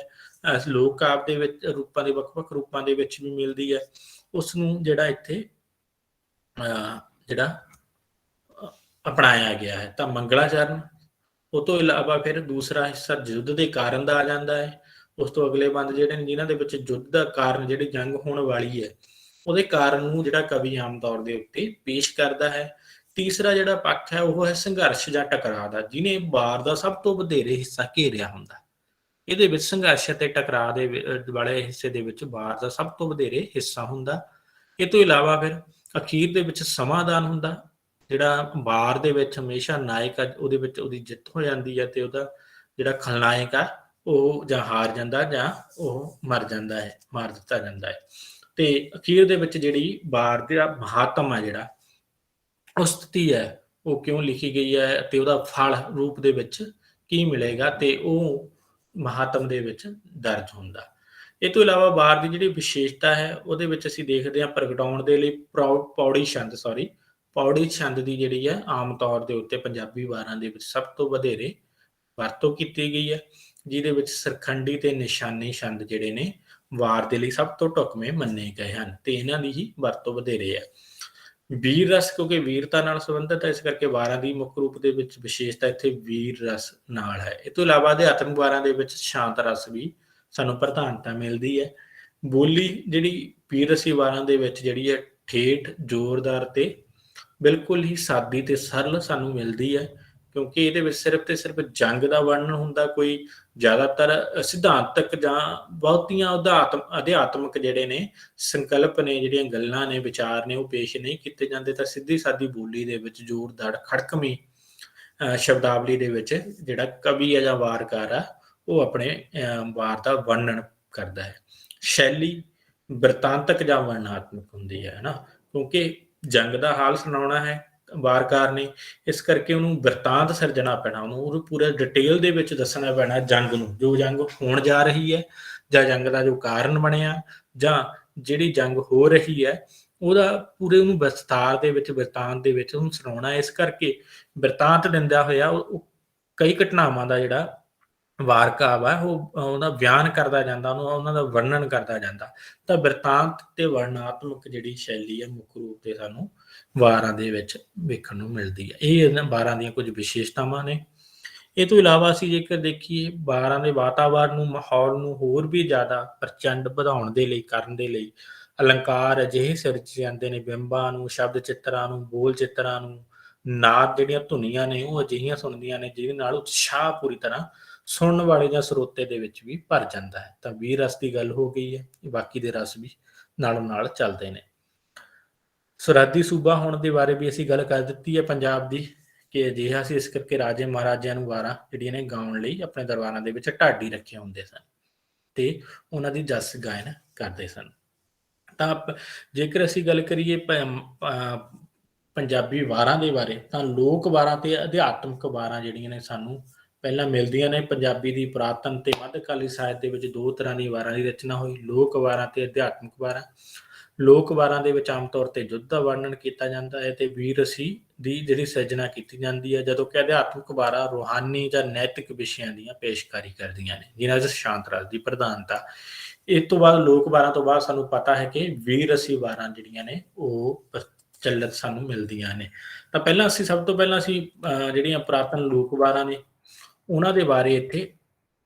ਲੋਕ ਕਾਵਿ ਦੇ ਵਿੱਚ ਰੂਪਾਂ ਦੇ ਵੱਖ-ਵੱਖ ਰੂਪਾਂ ਦੇ ਵਿੱਚ ਵੀ ਮਿਲਦੀ ਹੈ। ਉਸ ਨੂੰ ਜਿਹੜਾ ਇੱਥੇ ਜਿਹੜਾ ਅਪਣਾਇਆ ਗਿਆ ਹੈ। ਤਾਂ ਮੰਗਲਾਚਰਨ, ਉਹ ਤੋਂ ਇਲਾਵਾ ਫਿਰ ਦੂਸਰਾ ਹਿੱਸਾ ਯੁੱਧ ਦੇ ਕਾਰਨ ਦਾ ਆ ਜਾਂਦਾ ਹੈ। ਉਸ ਤੋਂ ਅਗਲੇ ਬੰਦ ਜਿਹੜੇ ਨੇ ਜਿਨ੍ਹਾਂ ਦੇ ਵਿੱਚ ਯੁੱਧ ਦਾ ਕਾਰਨ, ਜਿਹੜੀ ਜੰਗ ਹੋਣ ਵਾਲੀ ਹੈ, ਉਹਦੇ ਕਾਰਨ ਨੂੰ ਜਿਹੜਾ ਕਵੀ ਆਮ ਤੌਰ ਦੇ ਉੱਤੇ ਪੇਸ਼ ਕਰਦਾ ਹੈ। ਤੀਸਰਾ ਜਿਹੜਾ ਪੱਖ ਹੈ ਉਹ ਹੈ ਸੰਘਰਸ਼ ਜਾਂ ਟਕਰਾਅ ਦਾ, ਜਿਹਨੇ ਵਾਰ ਦਾ ਸਭ ਤੋਂ ਵਧੇਰੇ ਹਿੱਸਾ ਘੇਰਿਆ ਹੁੰਦਾ। ਇਹਦੇ ਵਿੱਚ ਸੰਘਰਸ਼ ਅਤੇ ਟਕਰਾਅ ਵਾਲੇ ਹਿੱਸੇ ਦੇ ਵਿੱਚ ਵਾਰ ਦਾ ਸਭ ਤੋਂ ਵਧੇਰੇ ਹਿੱਸਾ ਹੁੰਦਾ। ਇਹ ਤੋਂ ਇਲਾਵਾ ਫਿਰ ਅਖੀਰ ਦੇ ਵਿੱਚ ਸਮਾਧਾਨ ਹੁੰਦਾ, ਜਿਹੜਾ ਵਾਰ ਦੇ ਵਿੱਚ ਹਮੇਸ਼ਾ ਨਾਇਕ ਆ ਉਹਦੇ ਵਿੱਚ ਉਹਦੀ ਜਿੱਤ ਹੋ ਜਾਂਦੀ ਹੈ ਤੇ ਉਹਦਾ ਜਿਹੜਾ ਖਲਨਾਇਕ ਆ ਉਹ ਜਾਂ ਹਾਰ ਜਾਂਦਾ ਜਾਂ ਉਹ ਮਰ ਜਾਂਦਾ ਹੈ, ਮਾਰ ਦਿੱਤਾ ਜਾਂਦਾ ਹੈ। ਤੇ ਅਖੀਰ ਦੇ ਵਿੱਚ ਜਿਹੜੀ ਵਾਰ ਦਾ ਮਹਾਤਮ ਆ ਜਿਹੜਾ ਉਹ ਸਥਿਤੀ ਹੈ ਉਹ ਕਿਉਂ ਲਿਖੀ ਗਈ ਹੈ ਤੇ ਉਹਦਾ ਫਲ ਰੂਪ ਦੇ ਵਿੱਚ ਕੀ ਮਿਲੇਗਾ ਤੇ ਉਹ ਮਹਾਤਮ ਦੇ ਵਿੱਚ ਦਰਜ ਹੁੰਦਾ। ਇਹ ਤੋਂ ਇਲਾਵਾ ਵਾਰ ਦੀ ਜਿਹੜੀ ਵਿਸ਼ੇਸ਼ਤਾ ਹੈ ਉਹਦੇ ਵਿੱਚ ਅਸੀਂ ਦੇਖਦੇ ਹਾਂ ਪ੍ਰਗਟਾਉਣ ਦੇ ਲਈ ਪੌੜੀ ਛੰਦ ਦੀ ਜਿਹੜੀ ਹੈ ਆਮ ਤੌਰ ਦੇ ਉੱਤੇ ਪੰਜਾਬੀ ਵਾਰਾਂ ਦੇ ਵਿੱਚ ਸਭ ਤੋਂ ਵਧੇਰੇ ਵਰਤੋਂ ਕੀਤੀ ਗਈ ਹੈ, ਜਿਹਦੇ ਵਿੱਚ ਸਰਖੰਡੀ ਤੇ ਨਿਸ਼ਾਨੀ ਛੰਦ ਜਿਹੜੇ ਨੇ ਵਾਰ ਦੇ ਲਈ ਸਭ ਤੋਂ ਢੁਕਵੇਂ ਮੰਨੇ ਗਏ ਹਨ ਤੇ ਇਹਨਾਂ ਦੀ ਹੀ ਵਰਤੋਂ ਵਧੇਰੇ ਹੈ। ਵੀਰ ਰਸ ਕਿਉਂਕਿ ਵੀਰਤਾ ਨਾਲ ਸੰਬੰਧਿਤ ਹੈ, ਇਸ ਕਰਕੇ ਵਾਰਾਂ ਦੀ ਮੁੱਖ ਰੂਪ ਦੇ ਵਿੱਚ ਵਿਸ਼ੇਸ਼ਤਾ ਇੱਥੇ ਵੀਰ ਰਸ ਨਾਲ ਹੈ। ਇਹ ਤੋਂ ਇਲਾਵਾ ਅਧਿਆਤਮਿਕ ਵਾਰਾਂ ਦੇ ਵਿੱਚ ਸ਼ਾਂਤ ਰਸ ਵੀ ਸਾਨੂੰ ਪ੍ਰਧਾਨਤਾ ਮਿਲਦੀ ਹੈ। ਬੋਲੀ ਜਿਹੜੀ ਵੀਰ ਰਸੀ ਵਾਰਾਂ ਦੇ ਵਿੱਚ ਜਿਹੜੀ ਹੈ ਠੇਠ, ਜ਼ੋਰਦਾਰ ਤੇ ਬਿਲਕੁਲ ਹੀ ਸਾਦੀ ਤੇ ਸਰਲ ਸਾਨੂੰ ਮਿਲਦੀ ਹੈ, ਕਿਉਂਕਿ ਇਹਦੇ ਵਿੱਚ ਸਿਰਫ ਤੇ ਸਿਰਫ ਜੰਗ ਦਾ ਵਰਣਨ ਹੁੰਦਾ, ਕੋਈ ਜ਼ਿਆਦਾਤਰ ਸਿਧਾਂਤਕ ਜਾਂ ਬਹੁਤੀਆਂ ਅਧਿਆਤਮਕ ਜਿਹੜੇ ਨੇ ਸੰਕਲਪ ਨੇ, ਜਿਹੜੀਆਂ ਗੱਲਾਂ ਨੇ, ਵਿਚਾਰ ਨੇ ਉਹ ਪੇਸ਼ ਨਹੀਂ ਕੀਤੇ ਜਾਂਦੇ। ਤਾਂ ਸਿੱਧੀ ਸਾਦੀ ਬੋਲੀ ਦੇ ਵਿੱਚ ਜ਼ੋਰਦਾਰ ਖੜਕਵੀਂ ਸ਼ਬਦਾਵਲੀ ਦੇ ਵਿੱਚ ਜਿਹੜਾ ਕਵੀ ਹੈ ਜਾਂ ਵਾਰਕਾਰ ਆ ਉਹ ਆਪਣੇ ਵਾਰ ਦਾ ਵਰਣਨ ਕਰਦਾ ਹੈ। ਸ਼ੈਲੀ ਬਿਰਤਾਂਤਕ ਜਾਂ ਵਰਣਨਾਤਮਕ ਹੁੰਦੀ ਹੈ ਨਾ, ਕਿਉਂਕਿ ਜੰਗ ਦਾ ਹਾਲ ਸੁਣਾਉਣਾ ਹੈ ਵਾਰਕਾਰ ਨੇ, ਇਸ ਕਰਕੇ ਉਹਨੂੰ ਬਿਰਤਾਂਤ ਸਿਰਜਣਾ ਪੈਣਾ, ਉਹਨੂੰ ਪੂਰਾ ਡਿਟੇਲ ਦੇ ਵਿੱਚ ਦੱਸਣਾ ਪੈਣਾ ਜੰਗ ਨੂੰ, ਜੋ ਜੰਗ ਹੋਣ ਜਾ ਰਹੀ ਹੈ ਜਾਂ ਜੰਗ ਦਾ ਜੋ ਕਾਰਨ ਬਣਿਆ ਜਾਂ ਜਿਹੜੀ ਜੰਗ ਹੋ ਰਹੀ ਹੈ ਉਹਦਾ ਪੂਰੇ ਉਹਨੂੰ ਵਿਸਥਾਰ ਦੇ ਵਿੱਚ ਬਿਰਤਾਂਤ ਦੇ ਵਿੱਚ ਉਹਨੂੰ ਸੁਣਾਉਣਾ। ਇਸ ਕਰਕੇ ਬਿਰਤਾਂਤ ਦਿੰਦਾ ਹੋਇਆ ਉਹ ਕਈ ਘਟਨਾਵਾਂ ਦਾ ਜਿਹੜਾ ਵਾਰਕਾਵ ਹੈ ਉਹ ਉਹਦਾ ਬਿਆਨ ਕਰਦਾ ਜਾਂਦਾ, ਉਹਨਾਂ ਦਾ ਵਰਣਨ ਕਰਦਾ ਜਾਂਦਾ। ਤਾਂ ਬਿਰਤਾਂਤ ਤੇ ਵਰਣਨਾਤਮਕ ਜਿਹੜੀ ਸ਼ੈਲੀ ਹੈ ਮੁੱਖ ਰੂਪ ਤੇ ਸਾਨੂੰ ਵਾਰਾਂ ਦੇ ਵਿੱਚ ਵੇਖਣ ਨੂੰ ਮਿਲਦੀ ਹੈ। ਇਹ ਇਹਨਾਂ ਵਾਰਾਂ ਦੀਆਂ ਕੁਝ ਵਿਸ਼ੇਸ਼ਤਾਵਾਂ ਨੇ। ਇਹ ਤੋਂ ਇਲਾਵਾ ਅਸੀਂ ਜੇਕਰ ਦੇਖੀਏ ਵਾਰਾਂ ਦੇ ਵਾਤਾਵਰਨ ਨੂੰ, ਮਾਹੌਲ ਨੂੰ ਹੋਰ ਵੀ ਜ਼ਿਆਦਾ ਪ੍ਰਚੰਡ ਵਧਾਉਣ ਦੇ ਲਈ, ਕਰਨ ਦੇ ਲਈ ਅਲੰਕਾਰ ਅਜਿਹੇ ਸਿਰਜੇ ਜਾਂਦੇ ਨੇ, ਬਿੰਬਾਂ ਨੂੰ, ਸ਼ਬਦ ਚਿੱਤਰਾਂ ਨੂੰ, ਬੋਲ ਚਿੱਤਰਾਂ ਨੂੰ, ਨਾਦ ਜਿਹੜੀਆਂ ਧੁਨੀਆਂ ਨੇ ਉਹ ਅਜਿਹੀਆਂ ਸੁਣਦੀਆਂ ਨੇ ਜਿਹਦੇ ਨਾਲ ਉਤਸ਼ਾਹ ਪੂਰੀ ਤਰ੍ਹਾਂ ਸੁਣਨ ਵਾਲੇ ਜਾਂ ਸਰੋਤੇ ਦੇ ਵਿੱਚ ਵੀ ਭਰ ਜਾਂਦਾ ਹੈ। ਤਾਂ ਵੀਰ ਰਸ ਦੀ ਗੱਲ ਹੋ ਗਈ ਹੈ, ਬਾਕੀ ਦੇ ਰਸ ਵੀ ਨਾਲੋਂ ਨਾਲ ਚੱਲਦੇ ਨੇ। ਸਰਹੱਦੀ ਸੂਬਾ ਹੋਣ ਦੇ ਬਾਰੇ ਵੀ ਅਸੀਂ ਗੱਲ ਕਰ ਦਿੱਤੀ ਹੈ ਪੰਜਾਬ ਦੀ, ਕਿ ਅਜਿਹਾ ਸੀ ਇਸ ਕਰਕੇ ਰਾਜੇ ਮਹਾਰਾਜਿਆਂ ਨੂੰ ਵਾਰਾਂ ਜਿਹੜੀਆਂ ਨੇ ਗਾਉਣ ਲਈ ਆਪਣੇ ਦਰਬਾਰਾਂ ਦੇ ਵਿੱਚ ਢਾਡੀ ਰੱਖੇ ਹੁੰਦੇ ਸਨ ਤੇ ਉਹਨਾਂ ਦੀ ਜਸ ਗਾਇਨ ਕਰਦੇ ਸਨ। ਤਾਂ ਜੇਕਰ ਅਸੀਂ ਗੱਲ ਕਰੀਏ ਪੰਜਾਬੀ ਵਾਰਾਂ ਦੇ ਬਾਰੇ, ਤਾਂ ਲੋਕ ਵਾਰਾਂ ਤੇ ਅਧਿਆਤਮਕ ਵਾਰਾਂ ਜਿਹੜੀਆਂ ਨੇ ਸਾਨੂੰ ਪਹਿਲਾਂ ਮਿਲਦੀਆਂ ਨੇ। ਪੰਜਾਬੀ ਦੀ ਪੁਰਾਤਨ ਤੇ ਮੱਧਕਾਲੀ ਸਾਹਿਤ ਦੇ ਵਿੱਚ ਦੋ ਤਰ੍ਹਾਂ ਦੀ ਵਾਰਾਂ ਦੀ ਰਚਨਾ ਹੋਈ, ਲੋਕ ਵਾਰਾਂ ਤੇ ਅਧਿਆਤਮਕ ਵਾਰਾਂ। ਲੋਕ ਵਾਰਾਂ ਦੇ ਵਿੱਚ ਆਮ ਤੌਰ ਤੇ ਯੁੱਧ ਦਾ ਵਰਣਨ ਕੀਤਾ ਜਾਂਦਾ ਹੈ ਤੇ ਵੀਰ ਰਸੀ ਦੀ ਜਿਹੜੀ ਸਿਰਜਣਾ ਕੀਤੀ ਜਾਂਦੀ ਹੈ, ਜਦੋਂ ਕਿ ਅਧਿਆਤਮਕ ਵਾਰਾਂ ਰੂਹਾਨੀ ਜਾਂ ਨੈਤਿਕ ਵਿਸ਼ਿਆਂ ਦੀਆਂ ਪੇਸ਼ਕਾਰੀ ਕਰਦੀਆਂ ਨੇ, ਜਿਨ੍ਹਾਂ ਵਿੱਚ ਸ਼ਾਂਤ ਰਸ ਦੀ ਪ੍ਰਧਾਨਤਾ। ਇਸ ਤੋਂ ਬਾਅਦ ਲੋਕ ਵਾਰਾਂ ਤੋਂ ਬਾਅਦ ਸਾਨੂੰ ਪਤਾ ਹੈ ਕਿ ਵੀਰ ਰਸੀ ਵਾਰਾਂ ਜਿਹੜੀਆਂ ਨੇ ਉਹ ਪ੍ਰਚਲਿਤ ਸਾਨੂੰ ਮਿਲਦੀਆਂ ਨੇ। ਤਾਂ ਪਹਿਲਾਂ ਅਸੀਂ ਸਭ ਤੋਂ ਪਹਿਲਾਂ ਅਸੀਂ ਜਿਹੜੀਆਂ ਪੁਰਾਤਨ ਲੋਕ ਵਾਰਾਂ ਨੇ ਉਹਨਾਂ ਦੇ ਬਾਰੇ ਇੱਥੇ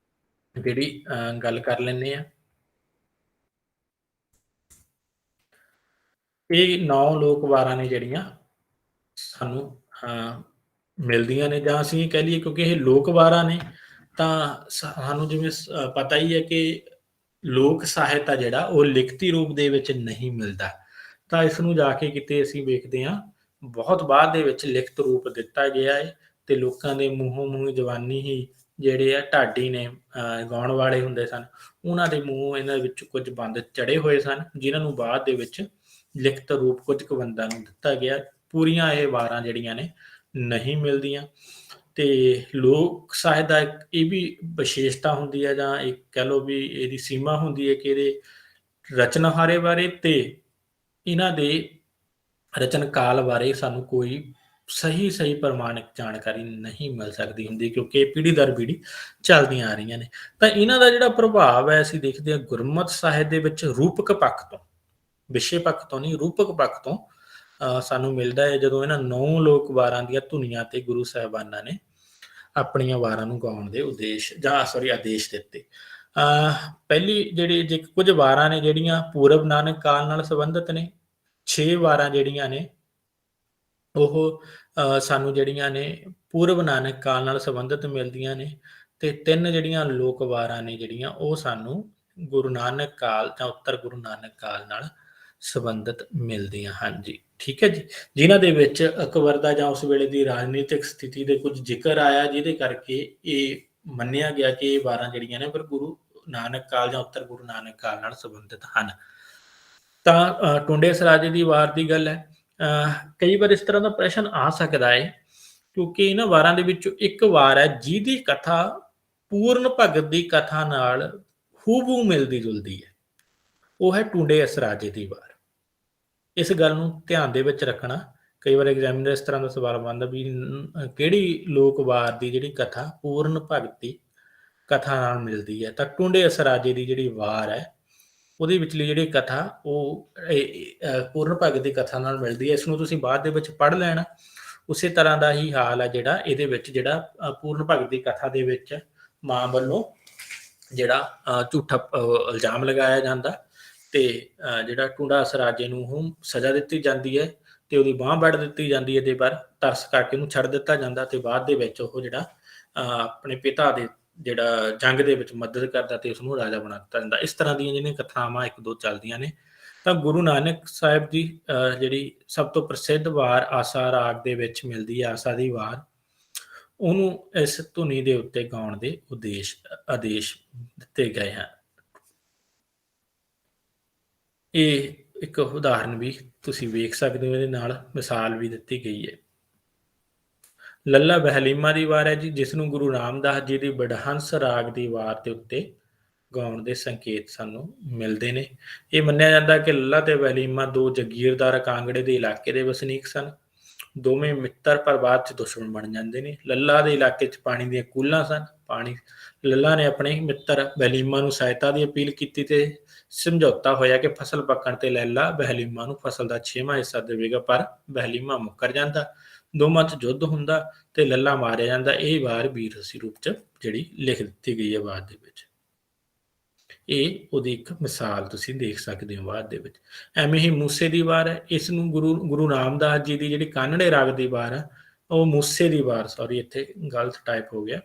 ਜਿਹੜੀ ਗੱਲ ਕਰ ਲੈਂਦੇ ਹਾਂ। ਇਹ 9 ਲੋਕ ਵਾਰਾਂ ਨੇ ਜਿਹੜੀਆਂ ਸਾਨੂੰ ਮਿਲਦੀਆਂ ਨੇ, ਜਾਂ ਅਸੀਂ ਕਹਿ ਲਈਏ ਕਿਉਂਕਿ ਇਹ ਲੋਕ ਵਾਰਾਂ ਨੇ ਤਾਂ ਸਾਨੂੰ ਜਿਵੇਂ ਪਤਾ ਹੀ ਹੈ ਕਿ ਲੋਕ ਸਾਹਿਤ ਆ ਜਿਹੜਾ ਉਹ ਲਿਖਤੀ ਰੂਪ ਦੇ ਵਿੱਚ ਨਹੀਂ ਮਿਲਦਾ, ਤਾਂ ਇਸ ਨੂੰ ਜਾ ਕੇ ਕਿਤੇ ਅਸੀਂ ਵੇਖਦੇ ਹਾਂ ਬਹੁਤ ਬਾਅਦ ਦੇ ਵਿੱਚ ਲਿਖਤ ਰੂਪ ਦਿੱਤਾ ਗਿਆ ਹੈ ਤੇ ਲੋਕਾਂ ਦੇ ਮੂੰਹੋਂ ਮੂੰਹ ਜ਼ਬਾਨੀ ਹੀ ਜਿਹੜੇ ਆ ਢਾਡੀ ਨੇ ਗਾਉਣ ਵਾਲੇ ਹੁੰਦੇ ਸਨ, ਉਹਨਾਂ ਦੇ ਮੂੰਹ ਇਹਨਾਂ ਵਿੱਚ ਕੁਝ ਬੰਦ ਚੜੇ ਹੋਏ ਸਨ, ਜਿਨ੍ਹਾਂ ਨੂੰ ਬਾਅਦ ਦੇ ਵਿੱਚ ਲਿਖਤ ਰੂਪ ਕੁਝ ਕੁ ਬੰਦਾਂ ਨੂੰ ਦਿੱਤਾ ਗਿਆ। ਪੂਰੀਆਂ ਇਹ ਵਾਰਾਂ ਜਿਹੜੀਆਂ ਨੇ ਨਹੀਂ ਮਿਲਦੀਆਂ। ਤੇ ਲੋਕ ਸਾਹਿਤ ਦਾ ਇਹ ਵੀ ਵਿਸ਼ੇਸ਼ਤਾ ਹੁੰਦੀ ਹੈ, ਜਾਂ ਇੱਕ ਕਹਿ ਲਓ ਵੀ ਇਹਦੀ ਸੀਮਾ ਹੁੰਦੀ ਹੈ ਕਿ ਇਹਦੇ ਰਚਨਹਾਰੇ ਬਾਰੇ ਤੇ ਇਹਨਾਂ ਦੇ ਰਚਨ ਕਾਲ ਬਾਰੇ ਸਾਨੂੰ ਕੋਈ ਸਹੀ ਪ੍ਰਮਾਣਿਕ ਜਾਣਕਾਰੀ ਨਹੀਂ ਮਿਲ ਸਕਦੀ ਹੁੰਦੀ, ਕਿਉਂਕਿ ਇਹ ਪੀੜ੍ਹੀ ਦਰ ਪੀੜ੍ਹੀ ਚੱਲਦੀਆਂ ਆ ਰਹੀਆਂ ਨੇ। ਤਾਂ ਇਹਨਾਂ ਦਾ ਜਿਹੜਾ ਪ੍ਰਭਾਵ ਹੈ ਅਸੀਂ ਦੇਖਦੇ ਹਾਂ ਗੁਰਮਤਿ ਸਾਹਿਤ ਦੇ ਵਿੱਚ ਰੂਪਕ ਪੱਖ ਤੋਂ, ਵਿਸ਼ੇ ਪੱਖ ਤੋਂ ਨਹੀਂ, ਰੂਪਕ ਪੱਖ ਤੋਂ ਸਾਨੂੰ ਮਿਲਦਾ ਹੈ, ਜਦੋਂ ਇਹਨਾਂ 9 ਲੋਕ ਵਾਰਾਂ ਦੀਆਂ ਧੁਨੀਆਂ ਤੇ ਗੁਰੂ ਸਾਹਿਬਾਨਾਂ ਨੇ ਆਪਣੀਆਂ ਵਾਰਾਂ ਨੂੰ ਗਾਉਣ ਦੇ ਆਦੇਸ਼ ਦਿੱਤੇ। ਪਹਿਲੀ ਜਿਹੜੀ ਜੇ ਕੁਝ ਵਾਰਾਂ ਨੇ ਜਿਹੜੀਆਂ ਪੂਰਬ ਨਾਨਕ ਕਾਲ ਨਾਲ ਸੰਬੰਧਿਤ ਨੇ, 6 ਵਾਰਾਂ ਜਿਹੜੀਆਂ ਨੇ ਉਹ ਸਾਨੂੰ ਜਿਹੜੀਆਂ ਨੇ ਪੂਰਬ ਨਾਨਕ ਕਾਲ ਨਾਲ ਸੰਬੰਧਿਤ ਮਿਲਦੀਆਂ ਨੇ। ਤੇ 3 ਜਿਹੜੀਆਂ ਲੋਕ ਵਾਰਾਂ ਨੇ ਜਿਹੜੀਆਂ ਉਹ ਸਾਨੂੰ ਗੁਰੂ ਨਾਨਕ ਕਾਲ ਜਾਂ ਉੱਤਰ ਗੁਰੂ ਨਾਨਕ ਕਾਲ ਨਾਲ ਸੰਬੰਧਿਤ ਮਿਲਦੀਆਂ ਹਨ ਜੀ। ਠੀਕ ਹੈ ਜੀ। ਜਿਨ੍ਹਾਂ ਦੇ ਵਿੱਚ ਅਕਬਰ ਦਾ ਜਾਂ ਉਸ ਵੇਲੇ ਦੀ ਰਾਜਨੀਤਿਕ ਸਥਿਤੀ ਦੇ ਕੁਝ ਜ਼ਿਕਰ ਆਇਆ, ਜਿਹਦੇ ਕਰਕੇ ਇਹ ਮੰਨਿਆ ਗਿਆ ਕਿ ਇਹ ਵਾਰਾਂ ਜਿਹੜੀਆਂ ਨੇ ਫਿਰ ਗੁਰੂ ਨਾਨਕ ਕਾਲ ਜਾਂ ਉੱਤਰ ਗੁਰੂ ਨਾਨਕ ਕਾਲ ਨਾਲ ਸੰਬੰਧਿਤ ਹਨ। ਤਾਂ ਟੁੰਡੇ ਸਰਾਜੇ ਦੀ ਵਾਰ ਦੀ ਗੱਲ ਹੈ। ਕਈ ਵਾਰ ਇਸ ਤਰ੍ਹਾਂ ਦਾ ਪ੍ਰਸ਼ਨ ਆ ਸਕਦਾ ਹੈ, ਕਿਉਂਕਿ ਇਹਨਾਂ ਵਾਰਾਂ ਦੇ ਵਿੱਚੋਂ ਇੱਕ ਵਾਰ ਹੈ ਜਿਹਦੀ ਕਥਾ ਪੂਰਨ ਭਗਤ ਦੀ ਕਥਾ ਨਾਲ ਹੂਬਹੂ ਮਿਲਦੀ ਜੁਲਦੀ ਹੈ। ਉਹ ਹੈ ਟੁੰਡੇ ਅਸਰਾਜੇ ਦੀ ਵਾਰ। ਇਸ ਗੱਲ ਨੂੰ ਧਿਆਨ ਦੇ ਵਿੱਚ ਰੱਖਣਾ। ਕਈ ਵਾਰ ਐਗਜ਼ਾਮੀਨਰ ਇਸ ਤਰ੍ਹਾਂ ਦਾ ਸਵਾਲ ਪਾਉਂਦਾ ਵੀ ਕਿਹੜੀ ਲੋਕ ਵਾਰ ਦੀ ਜਿਹੜੀ ਕਥਾ ਪੂਰਨ ਭਗਤ ਦੀ ਕਥਾ ਨਾਲ ਮਿਲਦੀ ਹੈ, ਤਾਂ ਟੁੰਡੇ ਅਸਰਾਜੇ ਦੀ ਜਿਹੜੀ ਵਾਰ ਹੈ ਉਹਦੇ ਵਿਚਲੀ ਜਿਹੜੀ ਕਥਾ ਉਹ ਪੂਰਨ ਭਗਤ ਦੀ ਕਥਾ ਨਾਲ ਮਿਲਦੀ ਹੈ। ਇਸ ਨੂੰ ਤੁਸੀਂ ਬਾਅਦ ਦੇ ਵਿੱਚ ਪੜ੍ਹ ਲੈਣਾ। ਉਸੇ ਤਰ੍ਹਾਂ ਦਾ ਹੀ ਹਾਲ ਹੈ ਜਿਹੜਾ ਇਹਦੇ ਵਿੱਚ, ਜਿਹੜਾ ਪੂਰਨ ਭਗਤ ਦੀ ਕਥਾ ਦੇ ਵਿੱਚ ਮਾਂ ਵੱਲੋਂ ਜਿਹੜਾ ਝੂਠਾ ਇਲਜ਼ਾਮ ਲਗਾਇਆ ਜਾਂਦਾ ਤੇ ਜਿਹੜਾ ਟੁੰਡਾ ਅਸਰਾਜੇ ਨੂੰ ਉਹ ਸਜ਼ਾ ਦਿੱਤੀ ਜਾਂਦੀ ਹੈ ਤੇ ਉਹਦੀ ਬਾਂਹ ਵੱਢ ਦਿੱਤੀ ਜਾਂਦੀ ਹੈ, ਤੇ ਪਰ ਤਰਸ ਕਰਕੇ ਉਹਨੂੰ ਛੱਡ ਦਿੱਤਾ ਜਾਂਦਾ ਤੇ ਬਾਅਦ ਦੇ ਵਿੱਚ ਉਹ ਜਿਹੜਾ ਆਪਣੇ ਪਿਤਾ ਦੇ ਜਿਹੜਾ ਜੰਗ ਦੇ ਵਿੱਚ ਮਦਦ ਕਰਦਾ ਤੇ ਉਸਨੂੰ ਰਾਜਾ ਬਣਾ ਦਿੱਤਾ ਜਾਂਦਾ। ਇਸ ਤਰ੍ਹਾਂ ਦੀਆਂ ਜਿਹੜੀਆਂ ਕਥਾਵਾਂ ਇੱਕ ਦੋ ਚੱਲਦੀਆਂ ਨੇ। ਤਾਂ ਗੁਰੂ ਨਾਨਕ ਸਾਹਿਬ ਦੀ ਜਿਹੜੀ ਸਭ ਤੋਂ ਪ੍ਰਸਿੱਧ ਵਾਰ ਆਸਾ ਰਾਗ ਦੇ ਵਿੱਚ ਮਿਲਦੀ ਹੈ, ਆਸਾ ਦੀ ਵਾਰ, ਉਹਨੂੰ ਇਸ ਧੁਨੀ ਦੇ ਉੱਤੇ ਗਾਉਣ ਦੇ ਆਦੇਸ਼ ਦਿੱਤੇ ਗਏ ਹਨ। ਇਹ ਇੱਕ ਉਦਾਹਰਨ ਵੀ ਤੁਸੀਂ ਵੇਖ ਸਕਦੇ ਹੋ, ਇਹਦੇ ਨਾਲ ਮਿਸਾਲ ਵੀ ਦਿੱਤੀ ਗਈ ਹੈ। ਲੱਲਾ ਬਹਿਲੀਮਾ ਦੀ ਵਾਰ ਹੈ ਜੀ, ਜਿਸ ਨੂੰ ਗੁਰੂ ਰਾਮਦਾਸ ਜੀ ਦੀ ਬਡਹੰਸ ਰਾਗ ਦੀ ਵਾਰ ਦੇ ਉੱਤੇ ਗਾਉਣ ਦੇ ਸੰਕੇਤ ਸਾਨੂੰ ਮਿਲਦੇ ਨੇ। ਇਹ ਮੰਨਿਆ ਜਾਂਦਾ ਕਿ ਲੱਲਾ ਤੇ ਬਹਿਲੀਮਾ ਦੋ ਜਾਗੀਰਦਾਰ ਕਾਂਗੜੇ ਦੇ ਇਲਾਕੇ ਦੇ ਵਸਨੀਕ ਸਨ। ਦੋਵੇਂ ਮਿੱਤਰ ਪਰ ਬਾਅਦ ਚ ਦੁਸ਼ਮਣ ਬਣ ਜਾਂਦੇ ਨੇ। ਲੱਲਾ ਦੇ ਇਲਾਕੇ ਚ ਪਾਣੀ ਦੀਆਂ ਕੂਲਾਂ ਸਨ। ਲੱਲਾ ਨੇ ਆਪਣੇ ਮਿੱਤਰ ਬਹਿਲੀਮਾ ਨੂੰ ਸਹਾਇਤਾ ਦੀ ਅਪੀਲ ਕੀਤੀ ਤੇ ਸਮਝੌਤਾ ਹੋਇਆ ਕਿ ਫਸਲ ਪੱਕਣ ਤੇ ਲੱਲਾ ਬਹਿਲੀਮਾ ਨੂੰ ਫਸਲ ਦਾ 6ਵਾਂ ਹਿੱਸਾ ਦੇਵੇਗਾ, ਪਰ ਬਹਿਲੀਮਾ ਮੁੱਕਰ ਜਾਂਦਾ। ਦੋਵਾਂ ਚ ਯੁੱਧ ਹੁੰਦਾ ਤੇ ਲੱਲਾ ਮਾਰਿਆ ਜਾਂਦਾ। ਇਹ ਵਾਰ ਵੀਰਸੀ ਰੂਪ ਚ ਜਿਹੜੀ ਲਿਖ ਦਿੱਤੀ ਗਈ ਹੈ ਬਾਅਦ ਦੇ ਵਿੱਚ। ਇਹ ਉਹਦੀ ਇੱਕ ਮਿਸਾਲ ਤੁਸੀਂ ਦੇਖ ਸਕਦੇ ਹੋ ਬਾਅਦ ਦੇ ਵਿੱਚ। ਐਵੇਂ ਹੀ ਮੂਸੇ ਦੀ ਵਾਰ ਹੈ। ਇਸ ਨੂੰ ਗੁਰੂ ਰਾਮਦਾਸ ਜੀ ਦੀ ਜਿਹੜੀ ਕਾਨੜੇ ਰਾਗ ਦੀ ਵਾਰ ਹੈ, ਉਹ ਮੂਸੇ ਦੀ ਵਾਰ, ਸੌਰੀ ਇੱਥੇ ਗਲਤ ਟਾਈਪ ਹੋ ਗਿਆ,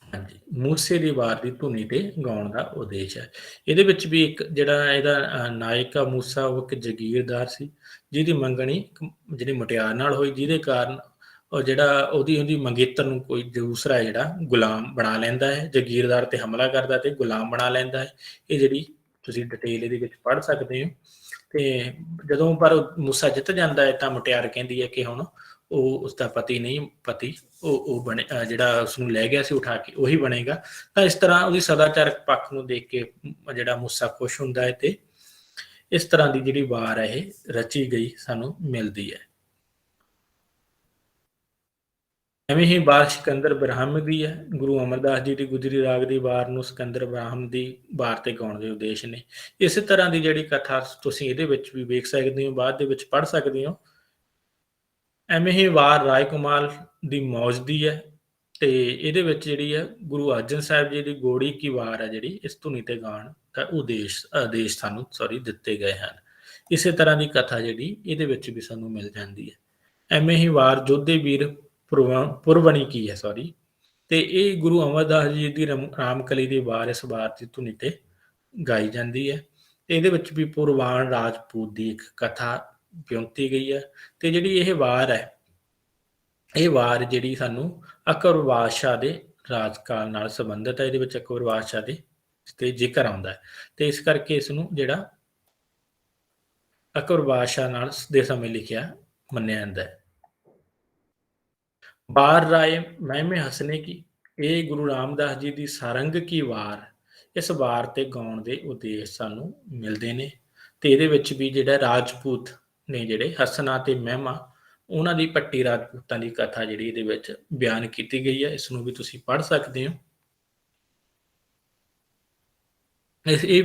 ਹਾਂਜੀ, ਮੂਸੇ ਦੀ ਵਾਰ ਦੀ ਧੁਨੀ ਤੇ ਗਾਉਣ ਦਾ ਉਦੇਸ਼ ਹੈ। ਇਹਦੇ ਵਿੱਚ ਵੀ ਇੱਕ ਜਿਹੜਾ ਇਹਦਾ ਨਾਇਕ ਆ ਮੂਸਾ, ਉਹ ਇੱਕ ਜਾਗੀਰਦਾਰ ਸੀ ਜਿਹਦੀ ਮੰਗਣੀ ਜਿਹੜੀ ਮੁਟਿਆਰ ਨਾਲ ਹੋਈ, ਜਿਹਦੇ ਕਾਰਨ ਉਹ ਜਿਹੜਾ ਉਹਦੀ ਮੰਗੇਤਰ ਨੂੰ ਕੋਈ ਦੂਸਰਾ ਜਿਹੜਾ ਗੁਲਾਮ ਬਣਾ ਲੈਂਦਾ ਹੈ, ਜਾਗੀਰਦਾਰ ਤੇ ਹਮਲਾ ਕਰਦਾ ਤੇ ਗੁਲਾਮ ਬਣਾ ਲੈਂਦਾ ਹੈ। ਇਹ ਜਿਹੜੀ ਤੁਸੀਂ ਡਿਟੇਲ ਇਹਦੇ ਵਿੱਚ ਪੜ੍ਹ ਸਕਦੇ ਹੋ। ਤੇ ਜਦੋਂ ਪਰ ਮੂਸਾ ਜਿੱਤ ਜਾਂਦਾ ਹੈ ਤਾਂ ਮੁਟਿਆਰ ਕਹਿੰਦੀ ਹੈ ਕਿ ਹੁਣ ਉਹ ਉਸਦਾ ਪਤੀ ਨਹੀਂ, ਪਤੀ ਉਹ ਬਣੇ, ਜਿਹੜਾ ਉਸਨੂੰ ਲੈ ਗਿਆ ਸੀ ਉਠਾ ਕੇ, ਉਹੀ ਬਣੇਗਾ। ਤਾਂ ਇਸ ਤਰ੍ਹਾਂ ਉਹਦੀ ਸਦਾਚਾਰਕ ਪੱਖ ਨੂੰ ਦੇਖ ਕੇ ਜਿਹੜਾ ਮੂਸਾ ਖੁਸ਼ ਹੁੰਦਾ ਹੈ ਤੇ ਇਸ ਤਰ੍ਹਾਂ ਦੀ ਜਿਹੜੀ ਵਾਰ ਹੈ ਇਹ ਰਚੀ ਗਈ ਸਾਨੂੰ ਮਿਲਦੀ ਹੈ। ਐਵੇਂ ਹੀ ਵਾਰ ਸਿਕੰਦਰ ਬ੍ਰਾਹਮ ਦੀ ਹੈ। ਗੁਰੂ ਅਮਰਦਾਸ ਜੀ ਦੀ ਗੁਜਰੀ ਰਾਗ ਦੀ ਵਾਰ ਨੂੰ ਸਿਕੰਦਰ ਬ੍ਰਾਹਮ ਦੀ ਵਾਰ ਤੇ ਗਾਉਣ ਦੇ ਉਦੇਸ਼ ਨੇ। ਇਸੇ ਤਰ੍ਹਾਂ ਦੀ ਜਿਹੜੀ ਕਥਾ ਤੁਸੀਂ ਇਹਦੇ ਵਿੱਚ ਵੀ ਵੇਖ ਸਕਦੇ ਹੋ, ਬਾਅਦ ਦੇ ਵਿੱਚ ਪੜ੍ਹ ਸਕਦੇ ਹੋ। ਐਵੇਂ ਹੀ ਵਾਰ ਰਾਏ ਕੁਮਾਰ ਦੀ ਮੌਜ ਦੀ ਹੈ ਤੇ ਇਹਦੇ ਵਿੱਚ ਜਿਹੜੀ ਹੈ ਗੁਰੂ ਅਰਜਨ ਸਾਹਿਬ ਜੀ ਦੀ ਗੋੜੀ ਕੀ ਵਾਰ ਹੈ ਜਿਹੜੀ, ਇਸ ਧੁਨੀ ਤੇ ਗਾਉਣ ਦਾ ਆਦੇਸ਼ ਸਾਨੂੰ ਦਿੱਤੇ ਗਏ ਹਨ। ਇਸੇ ਤਰ੍ਹਾਂ ਦੀ ਕਥਾ ਜਿਹੜੀ ਇਹਦੇ ਵਿੱਚ ਵੀ ਸਾਨੂੰ ਮਿਲ ਜਾਂਦੀ ਹੈ। ਐਵੇਂ ਹੀ ਵਾਰ ਜੋਧੇ ਵੀਰ ਪੁਰਬਣੀ ਕੀ ਹੈ, ਤੇ ਇਹ ਗੁਰੂ ਅਮਰਦਾਸ ਜੀ ਦੀ ਰਾਮਕਲੀ ਦੀ ਵਾਰ ਇਸ ਵਾਰ ਦੀ ਧੁਨੀ ਤੇ ਗਾਈ ਜਾਂਦੀ ਹੈ। ਤੇ ਇਹਦੇ ਵਿੱਚ ਵੀ ਪੁਰਵਾਨ ਰਾਜਪੂਤ ਦੀ ਇੱਕ ਕਥਾ ਵਿਉਂਤੀ ਗਈ ਹੈ। ਤੇ ਜਿਹੜੀ ਇਹ ਵਾਰ ਹੈ, ਇਹ ਵਾਰ ਜਿਹੜੀ ਸਾਨੂੰ ਅਕਬਰ ਬਾਦਸ਼ਾਹ ਦੇ ਰਾਜਕਾਲ ਨਾਲ ਸੰਬੰਧਿਤ ਹੈ। ਇਹਦੇ ਵਿੱਚ ਅਕਬਰ ਬਾਦਸ਼ਾਹ ਦੇ ਜ਼ਿਕਰ ਆਉਂਦਾ ਹੈ ਤੇ ਇਸ ਕਰਕੇ ਇਸ ਨੂੰ ਜਿਹੜਾ ਅਕਬਰ ਬਾਦਸ਼ਾਹ ਨਾਲ ਦੇ ਸਮੇਂ ਲਿਖਿਆ ਮੰਨਿਆ ਜਾਂਦਾ ਹੈ। ਬਾਰ ਰਾਏ ਮਹਿਮੇ ਹਸਨੇ ਕੀ, ਇਹ ਗੁਰੂ ਰਾਮਦਾਸ ਜੀ ਦੀ ਸਾਰੰਗ ਕੀ ਵਾਰ, ਇਸ ਵਾਰ ਤੇ ਗਾਉਣ ਦੇ ਉਦੇਸ਼ ਸਾਨੂੰ ਮਿਲਦੇ ਨੇ। ਤੇ ਇਹਦੇ ਵਿੱਚ ਵੀ ਜਿਹੜਾ ਰਾਜਪੂਤ ਨੇ ਜਿਹੜੇ ਹਸਨਾ ਤੇ ਮਹਿਮਾ, ਉਹਨਾਂ ਦੀ ਪੱਟੀ ਰਾਜਪੂਤਾਂ ਦੀ ਕਥਾ ਜਿਹੜੀ ਇਹਦੇ ਵਿੱਚ ਬਿਆਨ ਕੀਤੀ ਗਈ ਹੈ। ਇਸ ਨੂੰ ਵੀ ਤੁਸੀਂ ਪੜ੍ਹ ਸਕਦੇ ਹੋ।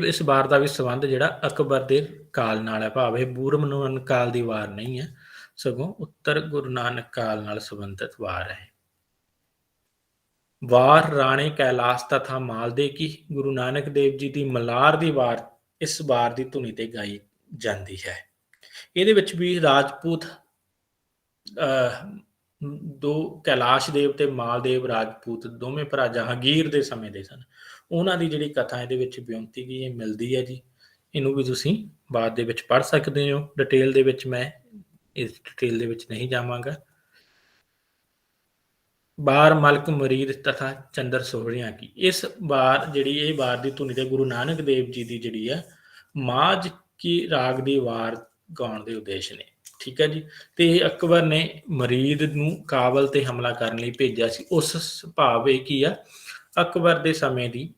ਇਸ ਵਾਰ ਦਾ ਵੀ ਸੰਬੰਧ ਜਿਹੜਾ ਅਕਬਰ ਦੇ ਕਾਲ ਨਾਲ ਹੈ, ਭਾਵੇਂ ਬੂਰਮਨ ਕਾਲ ਦੀ ਵਾਰ ਨਹੀਂ ਹੈ, ਸਗੋਂ ਉੱਤਰ ਗੁਰੂ ਨਾਨਕ ਕਾਲ ਨਾਲ ਸੰਬੰਧਿਤ ਵਾਰ ਹੈ। ਵਾਰ ਰਾਣੇ ਕੈਲਾਸ਼ ਤਥਾ ਮਾਲਦੇ ਕੀ, ਗੁਰੂ ਨਾਨਕ ਦੇਵ ਜੀ ਦੀ ਮਲਾਰ ਦੀ ਵਾਰ ਇਸ ਵਾਰ ਦੀ ਧੁਨੀ ਤੇ ਗਾਈ ਜਾਂਦੀ ਹੈ। ਇਹਦੇ ਵਿੱਚ ਵੀ ਰਾਜਪੂਤ ਦੋ ਕੈਲਾਸ਼ ਦੇਵ ਤੇ ਮਾਲਦੇਵ ਰਾਜਪੂਤ ਦੋਵੇਂ ਭਰਾ ਜਹਾਂਗੀਰ ਦੇ ਸਮੇਂ ਦੇ ਸਨ। ਉਹਨਾਂ ਦੀ ਜਿਹੜੀ ਕਥਾ ਇਹਦੇ ਵਿੱਚ ਬਿਉਂਤੀ ਗਈ ਮਿਲਦੀ ਹੈ ਜੀ। ਇਹਨੂੰ ਵੀ ਤੁਸੀਂ ਬਾਅਦ ਦੇ ਵਿੱਚ ਪੜ੍ਹ ਸਕਦੇ ਹੋ ਡਿਟੇਲ ਦੇ ਵਿੱਚ, ਮੈਂ ਇਸ ਡਿਟੇਲ ਦੇ ਵਿੱਚ ਨਹੀਂ ਜਾਵਾਂਗਾ। ਬਾਰ ਮਲਕ ਮੁਰੀਦ ਤਥਾ ਚੰਦਰ ਸੋਹਣਿਆਂ ਕੀ, ਇਸ ਬਾਰ ਜਿਹੜੀ ਇਹ ਬਾਰ ਦੀ ਧੁਨੀ ਤੇ ਗੁਰੂ ਨਾਨਕ ਦੇਵ ਜੀ ਦੀ ਜਿਹੜੀ ਆ ਮਾਝ ਕੀ ਰਾਗ ਦੀ ਵਾਰ ਗਾਉਣ ਦੇ ਉਦੇਸ਼ ਨੇ। ਠੀਕ ਹੈ ਜੀ। ਤੇ ਅਕਬਰ ਨੇ ਮਰੀਦ ਨੂੰ ਕਾਬਲ ਤੇ ਹਮਲਾ ਕਰਨ ਲਈ ਭੇਜਿਆ ਸੀ। ਉਸ ਸੁਭਾਵ ਇਹ ਕੀ ਆ, ਅਕਬਰ ਦੇ ਸਮੇਂ ਦੀ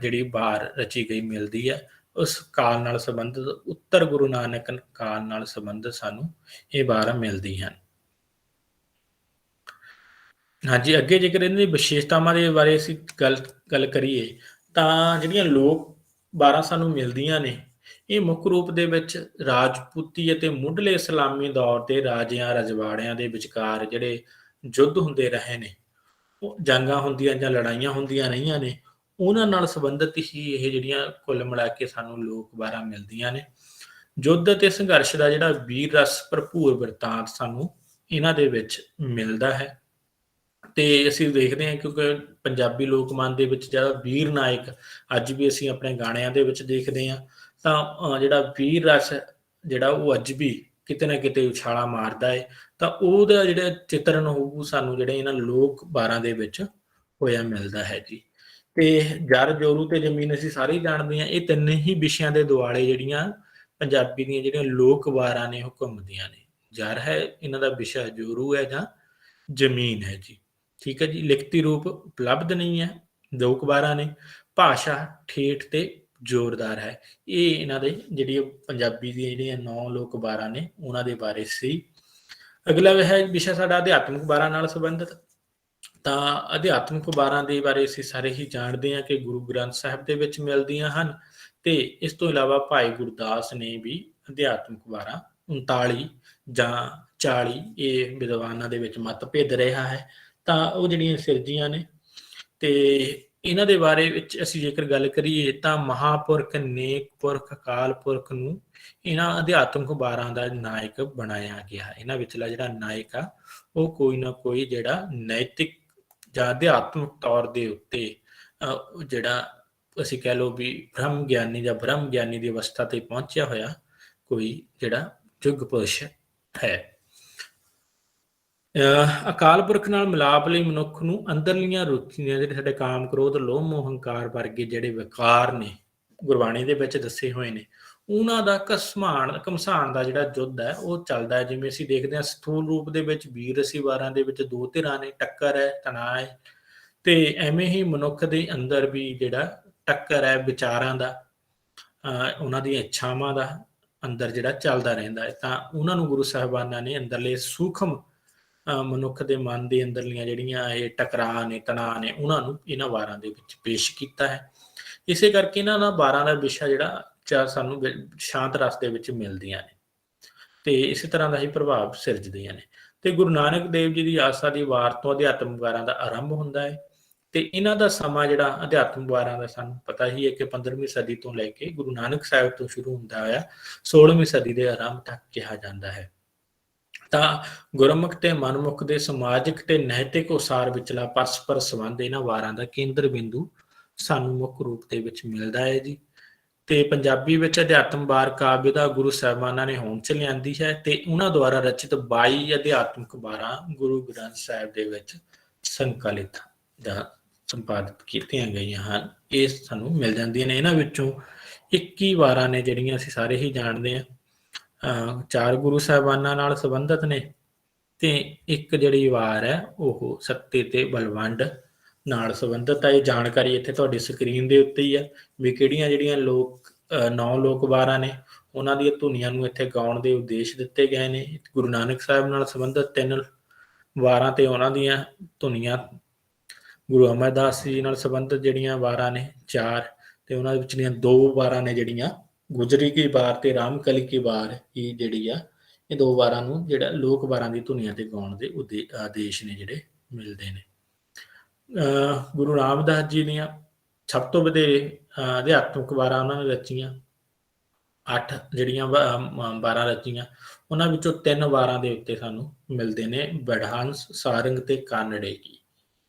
ਜਿਹੜੀ ਵਾਰ ਰਚੀ ਗਈ ਮਿਲਦੀ ਹੈ। ਉਸ ਕਾਲ ਨਾਲ ਸੰਬੰਧਿਤ ਉੱਤਰ ਗੁਰੂ ਨਾਨਕ ਕਾਲ ਨਾਲ ਸੰਬੰਧਿਤ ਸਾਨੂੰ ਇਹ ਵਾਰਾਂ ਮਿਲਦੀ ਹਨ। ਹਾਂਜੀ, ਅੱਗੇ ਜੇਕਰ ਇਹਨਾਂ ਦੀ ਵਿਸ਼ੇਸ਼ਤਾਵਾਂ ਦੇ ਬਾਰੇ ਅਸੀਂ ਗੱਲ ਕਰੀਏ ਤਾਂ ਜਿਹੜੀਆਂ ਲੋਕ ਵਾਰਾਂ ਸਾਨੂੰ ਮਿਲਦੀਆਂ ਨੇ, ਇਹ ਮੁੱਖ ਰੂਪ ਦੇ ਵਿੱਚ ਰਾਜਪੂਤੀ ਅਤੇ ਮੁੱਢਲੇ ਇਸਲਾਮੀ ਦੌਰ ਤੇ ਰਾਜਿਆਂ ਰਜਵਾੜਿਆਂ ਦੇ ਵਿਚਕਾਰ ਜਿਹੜੇ ਯੁੱਧ ਹੁੰਦੇ ਰਹੇ ਨੇ, ਉਹ ਜੰਗਾਂ ਹੁੰਦੀਆਂ ਜਾਂ ਲੜਾਈਆਂ ਹੁੰਦੀਆਂ ਰਹੀਆਂ ਨੇ, ਉਹਨਾਂ ਨਾਲ ਸੰਬੰਧਿਤ ਹੀ ਇਹ ਜਿਹੜੀਆਂ ਕੁੱਲ ਮਿਲਾ ਕੇ ਸਾਨੂੰ ਲੋਕ ਵਾਰਾਂ ਮਿਲਦੀਆਂ ਨੇ। ਯੁੱਧ ਅਤੇ ਸੰਘਰਸ਼ ਦਾ ਜਿਹੜਾ ਵੀਰ ਰਸ ਭਰਪੂਰ ਬਿਰਤਾਂਤ ਸਾਨੂੰ ਇਹਨਾਂ ਦੇ ਵਿੱਚ ਮਿਲਦਾ ਹੈ। ਤੇ ਅਸੀਂ ਦੇਖਦੇ ਹਾਂ ਕਿਉਂਕਿ ਪੰਜਾਬੀ ਲੋਕ ਮਨ ਦੇ ਵਿੱਚ ਜਿਹੜਾ ਵੀਰ ਨਾਇਕ ਅੱਜ ਵੀ ਅਸੀਂ ਆਪਣੇ ਗਾਣਿਆਂ ਦੇ ਵਿੱਚ ਦੇਖਦੇ ਹਾਂ, ਤਾਂ ਜਿਹੜਾ ਵੀਰ ਰਸ ਜਿਹੜਾ ਉਹ ਅੱਜ ਵੀ ਕਿਤੇ ਨਾ ਕਿਤੇ ਉਛਾਲਾ ਮਾਰਦਾ ਹੈ। ਤਾਂ ਉਹਦਾ ਜਿਹੜਾ ਚਿੱਤਰਨ ਹੋਊ ਸਾਨੂੰ ਜਿਹੜੇ ਇਹਨਾਂ ਲੋਕ ਵਾਰਾਂ ਦੇ ਵਿੱਚ ਹੋਇਆ ਮਿਲਦਾ ਹੈ ਜੀ। ਤੇ ਜਰ ਜੋਰੂ ਤੇ ਜ਼ਮੀਨ ਅਸੀਂ ਸਾਰੇ ਹੀ ਜਾਣਦੇ ਹਾਂ, ਇਹ ਤਿੰਨੇ ਹੀ ਵਿਸ਼ਿਆਂ ਦੇ ਦੁਆਲੇ ਜਿਹੜੀਆਂ ਪੰਜਾਬੀ ਦੀਆਂ ਜਿਹੜੀਆਂ ਲੋਕ ਵਾਰਾਂ ਨੇ ਉਹ ਘੁੰਮਦੀਆਂ ਨੇ। ਜਰ ਹੈ ਇਹਨਾਂ ਦਾ ਵਿਸ਼ਾ, ਜੋਰੂ ਹੈ ਜਾਂ ਜ਼ਮੀਨ ਹੈ ਜੀ। ਠੀਕ ਹੈ ਜੀ। ਲਿਖਤੀ ਰੂਪ ਉਪਲਬਧ ਨਹੀਂ ਹੈ, ਲੋਕ ਵਾਰਾਂ ਨੇ। ਭਾਸ਼ਾ ਠੇਠ ਤੇ ਜ਼ੋਰਦਾਰ ਹੈ। ਇਹ ਇਹਨਾਂ ਦੇ ਜਿਹੜੀ ਪੰਜਾਬੀ ਦੀਆਂ ਜਿਹੜੀਆਂ 9 ਲੋਕ ਵਾਰਾਂ ਨੇ ਉਹਨਾਂ ਦੇ ਬਾਰੇ ਸੀ। ਅਗਲਾ ਹੈ ਵਿਸ਼ਾ ਸਾਡਾ ਅਧਿਆਤਮਿਕ ਵਾਰਾਂ ਨਾਲ ਸੰਬੰਧਿਤ। ਤਾਂ ਅਧਿਆਤਮਿਕ ਵਾਰਾਂ ਦੇ ਬਾਰੇ ਅਸੀਂ ਸਾਰੇ ਹੀ ਜਾਣਦੇ ਹਾਂ ਕਿ ਗੁਰੂ ਗ੍ਰੰਥ ਸਾਹਿਬ ਦੇ ਵਿੱਚ ਮਿਲਦੀਆਂ ਹਨ। ਤੇ ਇਸ ਤੋਂ ਇਲਾਵਾ ਭਾਈ ਗੁਰਦਾਸ ਨੇ ਵੀ ਅਧਿਆਤਮਿਕ ਵਾਰਾਂ 39 ਜਾਂ 40, ਇਹ ਵਿਦਵਾਨਾਂ ਦੇ ਵਿੱਚ ਮਤਭੇਦ ਰਿਹਾ ਹੈ, ਤਾਂ ਉਹ ਜਿਹੜੀਆਂ ਸਿਰਜੀਆਂ ਨੇ। ਤੇ ਇਹਨਾਂ ਦੇ ਬਾਰੇ ਵਿੱਚ ਅਸੀਂ ਜੇਕਰ ਗੱਲ ਕਰੀਏ ਤਾਂ ਮਹਾਂਪੁਰਖ, ਨੇਕ ਪੁਰਖ, ਅਕਾਲ ਪੁਰਖ ਨੂੰ ਇਹਨਾਂ ਅਧਿਆਤਮਿਕ ਵਾਰਾਂ ਦਾ ਨਾਇਕ ਬਣਾਇਆ ਗਿਆ। ਇਹਨਾਂ ਵਿਚਲਾ ਜਿਹੜਾ ਨਾਇਕ ਆ ਉਹ ਕੋਈ ਨਾ ਕੋਈ ਜਿਹੜਾ ਨੈਤਿਕ ਜਾਂ ਅਧਿਆਤਮਿਕ ਤੌਰ ਦੇ ਉੱਤੇ ਜਿਹੜਾ ਅਸੀਂ ਕਹਿ ਲਓ ਵੀ ਬ੍ਰਹਮ ਗਿਆਨੀ ਜਾਂ ਬ੍ਰਹਮ ਗਿਆਨੀ ਦੀ ਅਵਸਥਾ ਤੇ ਪਹੁੰਚਿਆ ਹੋਇਆ ਕੋਈ ਜਿਹੜਾ ਯੁੱਗ ਪੁਰਸ਼ ਹੈ। ਅਕਾਲ ਪੁਰਖ ਨਾਲ ਮਿਲਾਪ ਲਈ ਮਨੁੱਖ ਨੂੰ ਅੰਦਰਲੀਆਂ ਰੁਚੀਆਂ, ਜਿਹੜੇ ਸਾਡੇ ਕਾਮ, ਕ੍ਰੋਧ, ਲੋਭ, ਮੋਹ, ਹੰਕਾਰ ਵਰਗੇ ਜਿਹੜੇ ਵਿਕਾਰ ਨੇ ਗੁਰਬਾਣੀ ਦੇ ਵਿੱਚ ਦੱਸੇ ਹੋਏ ਨੇ, ਉਹਨਾਂ ਦਾ ਘਮਸਾਣ ਦਾ ਜਿਹੜਾ ਯੁੱਧ ਹੈ ਉਹ ਚੱਲਦਾ ਹੈ। ਜਿਵੇਂ ਅਸੀਂ ਦੇਖਦੇ ਹਾਂ ਸਥੂਲ ਰੂਪ ਦੇ ਵਿੱਚ ਵੀਰ ਅਸੀਂ ਵਾਰਾਂ ਦੇ ਵਿੱਚ 2 ਧਿਰਾਂ ਨੇ, ਟੱਕਰ ਹੈ, ਤਣਾਅ ਹੈ। ਤੇ ਐਵੇਂ ਹੀ ਮਨੁੱਖ ਦੇ ਅੰਦਰ ਵੀ ਜਿਹੜਾ ਟੱਕਰ ਹੈ ਵਿਚਾਰਾਂ ਦਾ, ਉਹਨਾਂ ਦੀਆਂ ਇੱਛਾਵਾਂ ਦਾ ਅੰਦਰ ਜਿਹੜਾ ਚੱਲਦਾ ਰਹਿੰਦਾ ਹੈ। ਤਾਂ ਉਹਨਾਂ ਨੂੰ ਗੁਰੂ ਸਾਹਿਬਾਨਾਂ ਨੇ ਅੰਦਰਲੇ ਸੂਖਮ ਮਨੁੱਖ ਦੇ ਮਨ ਦੇ ਅੰਦਰਲੀਆਂ ਜਿਹੜੀਆਂ ਇਹ ਟਕਰਾਅ ਨੇ, ਤਣਾਅ ਨੇ, ਉਹਨਾਂ ਨੂੰ ਇਹਨਾਂ ਵਾਰਾਂ ਦੇ ਵਿੱਚ ਪੇਸ਼ ਕੀਤਾ ਹੈ। ਇਸੇ ਕਰਕੇ ਇਹਨਾਂ ਦਾ ਵਾਰਾਂ ਦਾ ਵਿਸ਼ਾ ਜਿਹੜਾ ਸਾਨੂੰ ਸ਼ਾਂਤ ਰਸ ਦੇ ਵਿੱਚ ਮਿਲਦੀਆਂ ਨੇ ਤੇ ਇਸੇ ਤਰ੍ਹਾਂ ਦਾ ਹੀ ਪ੍ਰਭਾਵ ਸਿਰਜਦੀਆਂ ਨੇ। ਤੇ ਗੁਰੂ ਨਾਨਕ ਦੇਵ ਜੀ ਦੀ ਆਸਾ ਦੀ ਵਾਰ ਤੋਂ ਅਧਿਆਤਮਿਕ ਵਾਰਾਂ ਦਾ ਆਰੰਭ ਹੁੰਦਾ ਹੈ। ਤੇ ਇਹਨਾਂ ਦਾ ਸਮਾਂ ਜਿਹੜਾ ਅਧਿਆਤਮਿਕ ਵਾਰਾਂ ਦਾ ਸਾਨੂੰ ਪਤਾ ਹੀ ਹੈ ਕਿ 15ਵੀਂ ਸਦੀ ਤੋਂ ਲੈ ਕੇ ਗੁਰੂ ਨਾਨਕ ਸਾਹਿਬ ਤੋਂ ਸ਼ੁਰੂ ਹੁੰਦਾ ਹੋਇਆ 16ਵੀਂ ਸਦੀ ਦੇ ਆਰੰਭ ਤੱਕ ਕਿਹਾ ਜਾਂਦਾ ਹੈ। ਤਾਂ ਗੁਰਮੁਖ ਤੇ ਮਨਮੁਖ ਦੇ ਸਮਾਜਿਕ ਤੇ ਨੈਤਿਕ ਉਸਾਰ ਵਿਚਲਾ ਪਰਸਪਰ ਸੰਬੰਧ ਇਹਨਾਂ ਵਾਰਾਂ ਦਾ ਕੇਂਦਰ ਬਿੰਦੂ ਸਾਨੂੰ ਮੁੱਖ ਰੂਪ ਦੇ ਵਿੱਚ ਮਿਲਦਾ ਹੈ ਜੀ। ਤੇ ਪੰਜਾਬੀ ਵਿੱਚ ਅਧਿਆਤਮ ਵਾਰ ਕਾਵਿ ਦਾ ਗੁਰੂ ਸਾਹਿਬਾਨਾਂ ਨੇ ਹੋਂਦ 'ਚ ਲਿਆਂਦੀ ਹੈ ਤੇ ਉਹਨਾਂ ਦੁਆਰਾ ਰਚਿਤ 22 ਅਧਿਆਤਮਿਕ ਵਾਰਾਂ ਗੁਰੂ ਗ੍ਰੰਥ ਸਾਹਿਬ ਦੇ ਵਿੱਚ ਸੰਕਲਿਤ ਜਾਂ ਸੰਪਾਦਿਤ ਕੀਤੀਆਂ ਗਈਆਂ ਹਨ। ਇਹ ਸਾਨੂੰ ਮਿਲ ਜਾਂਦੀਆਂ ਨੇ। ਇਹਨਾਂ ਵਿੱਚੋਂ 21 ਵਾਰਾਂ ਨੇ ਜਿਹੜੀਆਂ ਅਸੀਂ ਸਾਰੇ ਹੀ ਜਾਣਦੇ ਹਾਂ, 4 ਗੁਰੂ ਸਾਹਿਬਾਨਾਂ ਨਾਲ ਸੰਬੰਧਿਤ ਨੇ ਤੇ ਇੱਕ ਜਿਹੜੀ ਵਾਰ ਹੈ ਉਹ ਸੱਤੇ ਤੇ ਬਲਵੰਡ ਨਾਲ ਸੰਬੰਧਿਤ ਹੈ। ਇਹ ਜਾਣਕਾਰੀ ਇੱਥੇ ਤੁਹਾਡੀ ਸਕਰੀਨ ਦੇ ਉੱਤੇ ਹੀ ਹੈ ਵੀ ਕਿਹੜੀਆਂ ਜਿਹੜੀਆਂ 9 ਲੋਕ ਵਾਰਾਂ ਨੇ ਉਹਨਾਂ ਦੀਆਂ ਧੁਨੀਆਂ ਨੂੰ ਇੱਥੇ ਗਾਉਣ ਦੇ ਉਦੇਸ਼ ਦਿੱਤੇ ਗਏ ਨੇ। ਗੁਰੂ ਨਾਨਕ ਸਾਹਿਬ ਨਾਲ ਸੰਬੰਧਿਤ 3 ਵਾਰਾਂ ਤੇ ਉਹਨਾਂ ਦੀਆਂ ਧੁਨੀਆਂ, ਗੁਰੂ ਅਮਰਦਾਸ ਜੀ ਨਾਲ ਸੰਬੰਧਿਤ ਜਿਹੜੀਆਂ ਵਾਰਾਂ ਨੇ 4, ਤੇ ਉਹਨਾਂ ਵਿੱਚ 2 ਵਾਰਾਂ ਨੇ ਜਿਹੜੀਆਂ ਗੁਜਰੀ ਕੀ ਵਾਰ ਤੇ ਰਾਮਕਲੀ ਕੀ ਵਾਰ, ਇਹ ਜਿਹੜੀ ਆ ਇਹ 2 ਵਾਰਾਂ ਨੂੰ ਜਿਹੜਾ ਲੋਕ ਵਾਰਾਂ ਦੀ ਧੁਨੀਆਂ ਤੇ ਗਾਉਣ ਦੇ ਆਦੇਸ਼ ਨੇ ਜਿਹੜੇ ਮਿਲਦੇ ਨੇ। ਗੁਰੂ ਰਾਮਦਾਸ ਜੀ ਦੀਆਂ ਸਭ ਤੋਂ ਵਧੇਰੇ ਅਧਿਆਤਮਿਕ ਵਾਰਾਂ ਉਹਨਾਂ ਨੇ ਰਚੀਆਂ। 8 ਜਿਹੜੀਆਂ 12 ਰਚੀਆਂ, ਉਹਨਾਂ ਵਿੱਚੋਂ 3 ਵਾਰਾਂ ਦੇ ਉੱਤੇ ਸਾਨੂੰ ਮਿਲਦੇ ਨੇ ਬਿਡਹੰਸ, ਸਾਰੰਗ ਤੇ ਕਾਨੜੇ ਕੀ।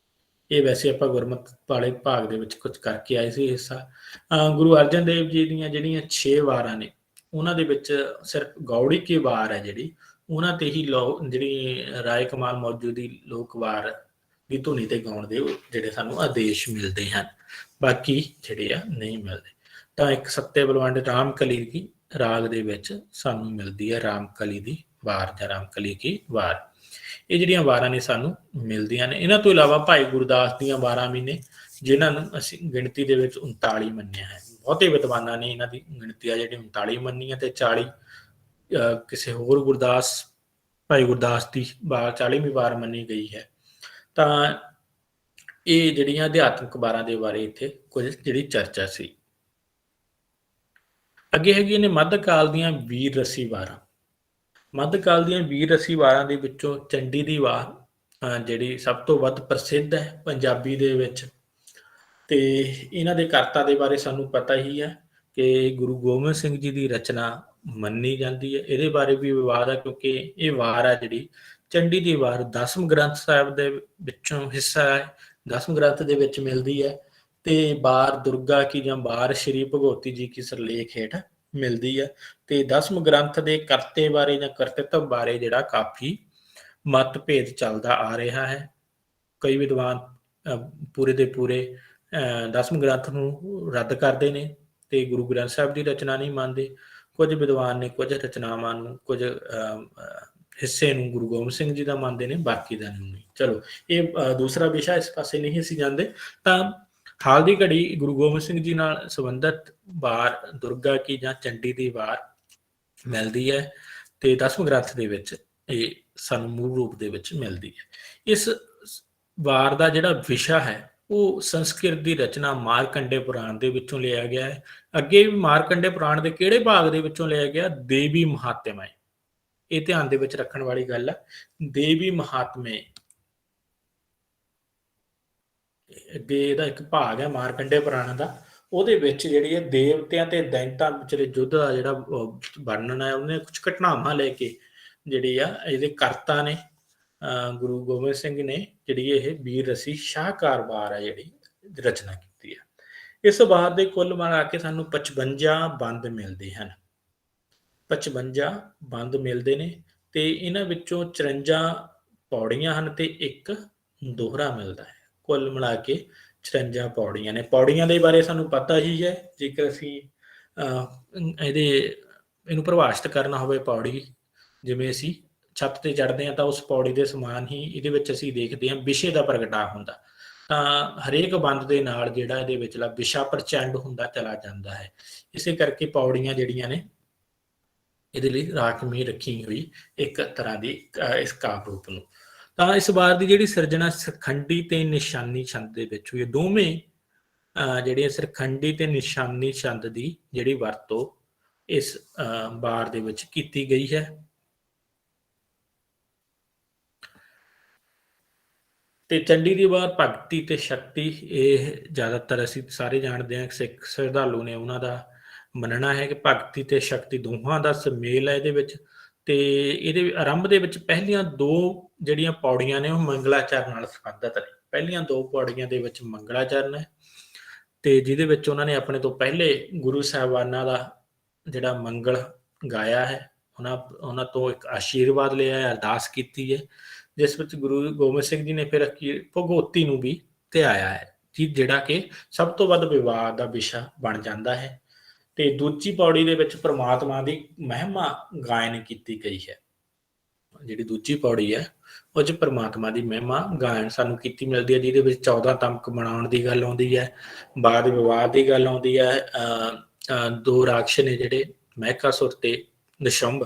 ਇਹ ਵੈਸੇ ਆਪਾਂ ਗੁਰਮਤਿ ਵਾਲੇ ਭਾਗ ਦੇ ਵਿੱਚ ਕੁਝ ਕਰਕੇ ਆਏ ਸੀ ਹਿੱਸਾ। ਗੁਰੂ ਅਰਜਨ ਦੇਵ ਜੀ ਦੀਆਂ ਜਿਹੜੀਆਂ 6 ਵਾਰਾਂ ਨੇ, ਉਹਨਾਂ ਦੇ ਵਿੱਚ ਸਿਰਫ ਗੌੜੀ ਕੀ ਵਾਰ ਹੈ ਜਿਹੜੀ, ਉਹਨਾਂ ਤੇ ਹੀ ਜਿਹੜੀ ਰਾਏ ਕਮਾਲ ਮੌਜੂਦੀ ਲੋਕ ਵਾਰ ਦੀ ਧੁਨੀ ਤੇ ਗਾਉਣ ਦੇ ਜਿਹੜੇ ਸਾਨੂੰ ਆਦੇਸ਼ ਮਿਲਦੇ ਹਨ, ਬਾਕੀ ਜਿਹੜੇ ਆ ਨਹੀਂ ਮਿਲਦੇ। ਤਾਂ ਇੱਕ ਸੱਤੇ ਬਲਵੰਡ ਰਾਮਕਲੀ ਦੀ ਰਾਗ ਦੇ ਵਿੱਚ ਸਾਨੂੰ ਮਿਲਦੀ ਹੈ ਰਾਮਕਲੀ ਦੀ ਵਾਰ ਜਾਂ ਰਾਮਕਲੀ ਕੀ ਵਾਰ। ਇਹ ਜਿਹੜੀਆਂ ਵਾਰਾਂ ਨੇ ਸਾਨੂੰ ਮਿਲਦੀਆਂ ਨੇ। ਇਹਨਾਂ ਤੋਂ ਇਲਾਵਾ ਭਾਈ ਗੁਰਦਾਸ ਦੀਆਂ ਵਾਰਾਂ ਵੀ ਨੇ, ਜਿਨ੍ਹਾਂ ਨੂੰ ਅਸੀਂ ਗਿਣਤੀ ਦੇ ਵਿੱਚ 39 ਮੰਨਿਆ ਹੈ। ਬਹੁਤੇ ਵਿਦਵਾਨਾਂ ਨੇ ਇਹਨਾਂ ਦੀ ਗਿਣਤੀ ਆ ਜਿਹੜੀ 39 ਮੰਨੀ ਹੈ, ਤੇ 40 ਕਿਸੇ ਹੋਰ ਗੁਰਦਾਸ, ਭਾਈ ਗੁਰਦਾਸ ਦੀ ਵਾਰ 40ਵੀਂ ਵਾਰ ਮੰਨੀ ਗਈ ਹੈ। ਤਾਂ ਇਹ ਜਿਹੜੀਆਂ ਅਧਿਆਤਮਿਕ ਵਾਰਾਂ ਦੇ ਬਾਰੇ ਇੱਥੇ ਕੁਝ ਜਿਹੜੀ ਚਰਚਾ ਸੀ। ਅੱਗੇ ਹੈਗੀਆਂ ਨੇ ਮੱਧਕਾਲ ਦੀਆਂ ਵੀਰ ਰਸੀ ਵਾਰਾਂ। ਮੱਧਕਾਲ ਦੀਆਂ ਵੀਰ ਰਸੀ ਵਾਰਾਂ ਦੇ ਵਿੱਚੋਂ ਚੰਡੀ ਦੀ ਵਾਰ ਜਿਹੜੀ ਸਭ ਤੋਂ ਵੱਧ ਪ੍ਰਸਿੱਧ ਹੈ ਪੰਜਾਬੀ ਦੇ ਵਿੱਚ, ਤੇ ਇਹਨਾਂ ਦੇ ਕਰਤਾ ਦੇ ਬਾਰੇ ਸਾਨੂੰ ਪਤਾ ਹੀ ਹੈ ਕਿ ਗੁਰੂ ਗੋਬਿੰਦ ਸਿੰਘ ਜੀ ਦੀ ਰਚਨਾ ਮੰਨੀ ਜਾਂਦੀ ਹੈ। ਇਹਦੇ ਬਾਰੇ ਵੀ ਵਿਵਾਦ ਹੈ, ਕਿਉਂਕਿ ਇਹ ਵਾਰ ਹੈ ਜਿਹੜੀ ਚੰਡੀ ਦੀ ਵਾਰ 10ਵੇਂ ਗ੍ਰੰਥ ਸਾਹਿਬ ਦੇ ਵਿੱਚੋਂ ਹਿੱਸਾ ਹੈ, 10ਵੇਂ ਗ੍ਰੰਥ ਦੇ ਵਿੱਚ ਮਿਲਦੀ ਹੈ, ਤੇ ਵਾਰ ਦੁਰਗਾ ਕੀ ਜਾਂ ਵਾਰ ਸ਼੍ਰੀ ਭਗਵਤੀ ਜੀ ਕੀ ਸਿਰਲੇਖ ਹੇਠ ਮਿਲਦੀ ਹੈ। ਤੇ 10ਵੇਂ ਗ੍ਰੰਥ ਦੇ ਕਰਤੇ ਬਾਰੇ ਜਾਂ ਕਰਤੱਵ ਬਾਰੇ ਜਿਹੜਾ ਕਾਫੀ ਮਤਭੇਦ ਚੱਲਦਾ ਆ ਰਿਹਾ ਹੈ। ਕਈ ਵਿਦਵਾਨ ਪੂਰੇ ਦੇ ਪੂਰੇ 10ਵੇਂ ਗ੍ਰੰਥ ਨੂੰ ਰੱਦ ਕਰਦੇ ਨੇ ਤੇ ਗੁਰੂ ਗ੍ਰੰਥ ਸਾਹਿਬ ਦੀ ਰਚਨਾ ਨਹੀਂ ਮੰਨਦੇ। ਕੁਝ ਵਿਦਵਾਨ ਨੇ ਕੁਝ ਰਚਨਾਵਾਂ ਨੂੰ, ਕੁਝ ਹਿੱਸੇ ਨੂੰ ਗੁਰੂ ਗੋਬਿੰਦ ਸਿੰਘ ਜੀ ਦਾ ਮੰਨਦੇ ਨੇ, ਬਾਕੀ ਦਾ ਨਹੀਂ। ਚਲੋ ਇਹ ਦੂਸਰਾ ਵਿਸ਼ਾ, ਇਸ ਪਾਸੇ ਨਹੀਂ ਅਸੀਂ ਜਾਂਦੇ। ਤਾਂ ਹਾਲ ਦੀ ਘੜੀ ਗੁਰੂ ਗੋਬਿੰਦ ਸਿੰਘ ਜੀ ਨਾਲ ਸੰਬੰਧਿਤ ਵਾਰ ਦੁਰਗਾ ਕੀ ਜਾਂ ਚੰਡੀ ਦੀ ਵਾਰ ਮਿਲਦੀ ਹੈ, ਤੇ 10ਵੇਂ ਗ੍ਰੰਥ ਦੇ ਵਿੱਚ ਇਹ ਸਾਨੂੰ ਮੂਲ ਰੂਪ ਦੇ ਵਿੱਚ ਮਿਲਦੀ ਹੈ। ਇਸ ਵਾਰ ਦਾ ਜਿਹੜਾ ਵਿਸ਼ਾ ਹੈ ਉਹ ਸੰਸਕ੍ਰਿਤ ਦੀ ਰਚਨਾ ਮਾਰਕੰਡੇ ਪੁਰਾਣ ਦੇ ਵਿੱਚੋਂ ਲਿਆ ਗਿਆ ਹੈ। ਅੱਗੇ ਵੀ ਮਾਰਕੰਡੇ ਪੁਰਾਣ ਦੇ ਕਿਹੜੇ ਭਾਗ ਦੇ ਵਿੱਚੋਂ ਲਿਆ ਗਿਆ? ਦੇਵੀ ਮਹਾਤਮਯ। ਇਹ ਧਿਆਨ ਦੇ ਵਿੱਚ ਰੱਖਣ ਵਾਲੀ ਗੱਲ ਹੈ। ਦੇਵੀ ਮਹਾਤਮਯ ਅੱਗੇ ਇਹਦਾ ਇੱਕ ਭਾਗ ਹੈ ਮਾਰਕੰਡੇ ਪੁਰਾਣ ਦਾ, ਉਹਦੇ ਵਿੱਚ ਜਿਹੜੀ ਹੈ ਦੇਵਤਿਆਂ ਤੇ ਦੈਂਤਾਂ ਵਿਚਲੇ ਯੁੱਧ ਦਾ ਜਿਹੜਾ ਵਰਣਨ ਹੈ, ਉਹਨੇ ਕੁਝ ਘਟਨਾਵਾਂ ਲੈ ਕੇ ਜਿਹੜੀ ਆ ਇਹਦੇ ਕਰਤਾ ਨੇ ਗੁਰੂ ਗੋਬਿੰਦ ਸਿੰਘ ਨੇ ਜਿਹੜੀ ਇਹ ਵੀਰ ਰਸੀ ਸ਼ਾਹਕਾਰ ਵਾਰ ਹੈ ਜਿਹੜੀ ਰਚਨਾ ਕੀਤੀ ਹੈ। ਇਸ ਵਾਰ ਦੇ ਕੁੱਲ ਮਿਲਾ ਕੇ ਸਾਨੂੰ 55 ਬੰਦ ਮਿਲਦੇ ਹਨ। 55 ਬੰਦ ਮਿਲਦੇ ਨੇ, ਤੇ ਇਹਨਾਂ ਵਿੱਚੋਂ 54 ਪੌੜੀਆਂ ਹਨ ਤੇ ਇੱਕ ਦੋਹਰਾ ਮਿਲਦਾ ਹੈ। ਕੁੱਲ ਮਿਲਾ ਕੇ 54 ਪੌੜੀਆਂ ਨੇ। ਪੌੜੀਆਂ ਦੇ ਬਾਰੇ ਸਾਨੂੰ ਪਤਾ ਹੀ ਹੈ। ਜੇਕਰ ਅਸੀਂ ਇਹਨੂੰ ਪਰਿਭਾਸ਼ਿਤ ਕਰਨਾ ਹੋਵੇ, ਪੌੜੀ ਜਿਵੇਂ ਅਸੀਂ ਛੱਤ ਤੇ ਚੜ੍ਹਦੇ ਹਾਂ ਤਾਂ ਉਸ ਪੌੜੀ ਦੇ ਸਮਾਨ ਹੀ ਇਹਦੇ ਵਿੱਚ ਅਸੀਂ ਦੇਖਦੇ ਹਾਂ ਵਿਸ਼ੇ ਦਾ ਪ੍ਰਗਟਾ ਹੁੰਦਾ। ਤਾਂ ਹਰੇਕ ਬੰਦ ਦੇ ਨਾਲ ਜਿਹੜਾ ਇਹਦੇ ਵਿਚਲਾ ਵਿਸ਼ਾ ਪ੍ਰਚੰਡ ਹੁੰਦਾ ਚਲਾ ਜਾਂਦਾ ਹੈ। ਇਸੇ ਕਰਕੇ ਪੌੜੀਆਂ ਜਿਹੜੀਆਂ ਨੇ ਇਹਦੇ ਲਈ ਰਾਖਵੀਂ ਰੱਖੀ ਹੋਈ ਇੱਕ ਤਰ੍ਹਾਂ ਦੀ ਇਸ ਕਾਵਿ ਰੂਪ ਨੂੰ। ਤਾਂ ਇਸ ਵਾਰ ਦੀ ਜਿਹੜੀ ਸਿਰਜਣਾ ਸਰਖੰਡੀ ਤੇ ਨਿਸ਼ਾਨੀ ਛੰਦ ਦੇ ਵਿੱਚ ਹੋਈ। ਦੋਵੇਂ ਜਿਹੜੀਆਂ ਸਰਖੰਡੀ ਤੇ ਨਿਸ਼ਾਨੀ ਛੰਦ ਦੀ ਜਿਹੜੀ ਵਰਤੋਂ ਇਸ ਵਾਰ ਦੇ ਵਿੱਚ ਕੀਤੀ ਗਈ ਹੈ। ਤੇ ਚੰਡੀ ਦੀ ਵਾਰ ਭਗਤੀ ਤੇ ਸ਼ਕਤੀ, ਇਹ ਜ਼ਿਆਦਾਤਰ ਅਸੀਂ ਸਾਰੇ ਜਾਣਦੇ ਹਾਂ, ਸਿੱਖ ਸ਼ਰਧਾਲੂ ਨੇ ਉਹਨਾਂ ਦਾ ਮੰਨਣਾ ਹੈ ਕਿ ਭਗਤੀ ਤੇ ਸ਼ਕਤੀ ਦੋਹਾਂ ਦਾ ਸੁਮੇਲ ਹੈ ਇਹਦੇ ਵਿੱਚ। ਤੇ ਇਹਦੇ ਆਰੰਭ ਦੇ ਵਿੱਚ ਪਹਿਲੀਆਂ 2 ਜਿਹੜੀਆਂ ਪੌੜੀਆਂ ਨੇ ਉਹ ਮੰਗਲਾਚਰਨ ਨਾਲ ਸੰਬੰਧਿਤ ਨੇ। ਪਹਿਲੀਆਂ 2 ਪੌੜੀਆਂ ਦੇ ਵਿੱਚ ਮੰਗਲਾਚਰਨ ਹੈ, ਤੇ ਜਿਹਦੇ ਵਿੱਚ ਉਹਨਾਂ ਨੇ ਆਪਣੇ ਤੋਂ ਪਹਿਲੇ ਗੁਰੂ ਸਾਹਿਬਾਨਾਂ ਦਾ ਜਿਹੜਾ ਮੰਗਲ ਗਾਇਆ ਹੈ, ਉਹਨਾਂ ਤੋਂ ਇੱਕ ਆਸ਼ੀਰਵਾਦ ਲਿਆ ਹੈ, ਅਰਦਾਸ ਕੀਤੀ ਹੈ, ਜਿਸ ਵਿੱਚ ਗੁਰੂ ਗੋਬਿੰਦ ਸਿੰਘ ਜੀ ਨੇ ਫਿਰ ਭਗਉਤੀ ਨੂੰ ਵੀ ਧਿਆਇਆ ਹੈ, ਜਿਹੜਾ ਕਿ ਸਭ ਤੋਂ ਵੱਧ ਵਿਵਾਦ ਦਾ ਵਿਸ਼ਾ ਬਣ ਜਾਂਦਾ ਹੈ। ਤੇ ਦੂਜੀ ਪੌੜੀ ਦੇ ਵਿੱਚ ਪ੍ਰਮਾਤਮਾ ਦੀ ਮਹਿਮਾ ਗਾਇਨ ਕੀਤੀ ਗਈ ਹੈ। ਜਿਹੜੀ ਦੂਜੀ ਪੌੜੀ ਹੈ ਉਹ 'ਚ ਪ੍ਰਮਾਤਮਾ ਦੀ ਮਹਿਮਾ ਗਾਇਨ ਸਾਨੂੰ ਕੀਤੀ ਮਿਲਦੀ ਹੈ, ਜਿਹਦੇ ਵਿੱਚ 14 ਤਮਕ ਮਨਾਉਣ ਦੀ ਗੱਲ ਆਉਂਦੀ ਹੈ, ਵਾਦ ਵਿਵਾਦ ਦੀ ਗੱਲ ਆਉਂਦੀ ਹੈ। 2 ਰਾਕਸ਼ ਨੇ ਜਿਹੜੇ ਮਹਿਕਾਸੁਰ ਤੇ ਨਿਸ਼ੰਭ,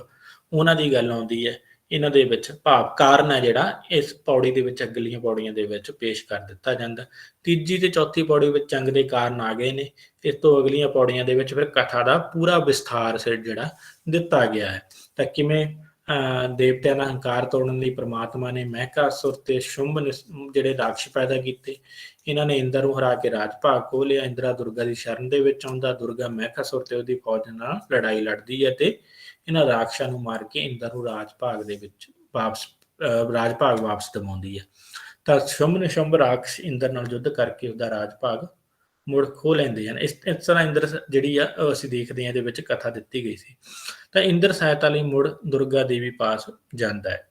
ਉਹਨਾਂ ਦੀ ਗੱਲ ਆਉਂਦੀ ਹੈ। ਇਹਨਾਂ ਦੇ ਵਿੱਚ ਭਾਵ ਕਾਰਨ ਹੈ ਜਿਹੜਾ ਇਸ ਪੌੜੀ ਦੇ ਵਿੱਚ ਅਗਲੀਆਂ ਪੌੜੀਆਂ ਦੇ ਵਿੱਚ ਪੇਸ਼ ਕਰ ਦਿੱਤਾ ਜਾਂਦਾ। ਤੀਜੀ ਤੇ ਚੌਥੀ ਪੌੜੀ ਵਿੱਚ ਜੰਗ ਦੇ ਕਾਰਨ ਆ ਗਏ ਨੇ। ਇਸ ਤੋਂ ਅਗਲੀਆਂ ਪੌੜੀਆਂ ਦੇ ਵਿੱਚ ਫਿਰ ਕਥਾ ਦਾ ਪੂਰਾ ਵਿਸਥਾਰ ਜਿਹੜਾ ਦਿੱਤਾ ਗਿਆ ਹੈ। ਤਾਂ ਕਿਵੇਂ ਦੇਵਤਿਆਂ ਦਾ ਹੰਕਾਰ ਤੋੜਨ ਲਈ ਪ੍ਰਮਾਤਮਾ ਨੇ ਮਹਿਕਾਸੁਰ ਤੇ ਸ਼ੁੰਭ ਜਿਹੜੇ ਰਾਖਸ਼ ਪੈਦਾ ਕੀਤੇ। ਇਹਨਾਂ ਨੇ ਇੰਦਰ ਨੂੰ ਹਰਾ ਕੇ ਰਾਜ ਭਾਗ ਖੋਹ ਲਿਆ। ਇੰਦਰਾ ਦੁਰਗਾ ਦੀ ਸ਼ਰਨ ਦੇ ਵਿੱਚ ਆਉਂਦਾ। ਦੁਰਗਾ ਮਹਿਕਾਸੁਰ ਤੇ ਉਹਦੀ ਫੌਜ ਨਾਲ ਲੜਾਈ ਲੜਦੀ ਹੈ ਤੇ ਇਹਨਾਂ ਰਾਖਸ਼ਾਂ ਨੂੰ ਮਾਰ ਕੇ ਇੰਦਰ ਨੂੰ ਰਾਜ ਭਾਗ ਦੇ ਵਿੱਚ ਰਾਜ ਭਾਗ ਵਾਪਸ ਦਿਵਾਉਂਦੀ ਹੈ। ਤਾਂ ਸ਼ੁੰਭ ਨਿਸ਼ੁੰਭ ਰਾਖਸ਼ ਇੰਦਰ ਨਾਲ ਯੁੱਧ ਕਰਕੇ ਉਹਦਾ ਰਾਜ ਭਾਗ ਮੁੜ ਖੋਹ ਲੈਂਦੇ ਹਨ। ਇਸ ਤਰ੍ਹਾਂ ਇੰਦਰ ਜਿਹੜੀ ਆ ਅਸੀਂ ਦੇਖਦੇ ਹਾਂ ਇਹਦੇ ਵਿੱਚ ਕਥਾ ਦਿੱਤੀ ਗਈ ਸੀ। ਤਾਂ ਇੰਦਰ ਸਹਾਇਤਾ ਲਈ ਮੁੜ ਦੁਰਗਾ ਦੇਵੀ ਪਾਸ ਜਾਂਦਾ ਹੈ।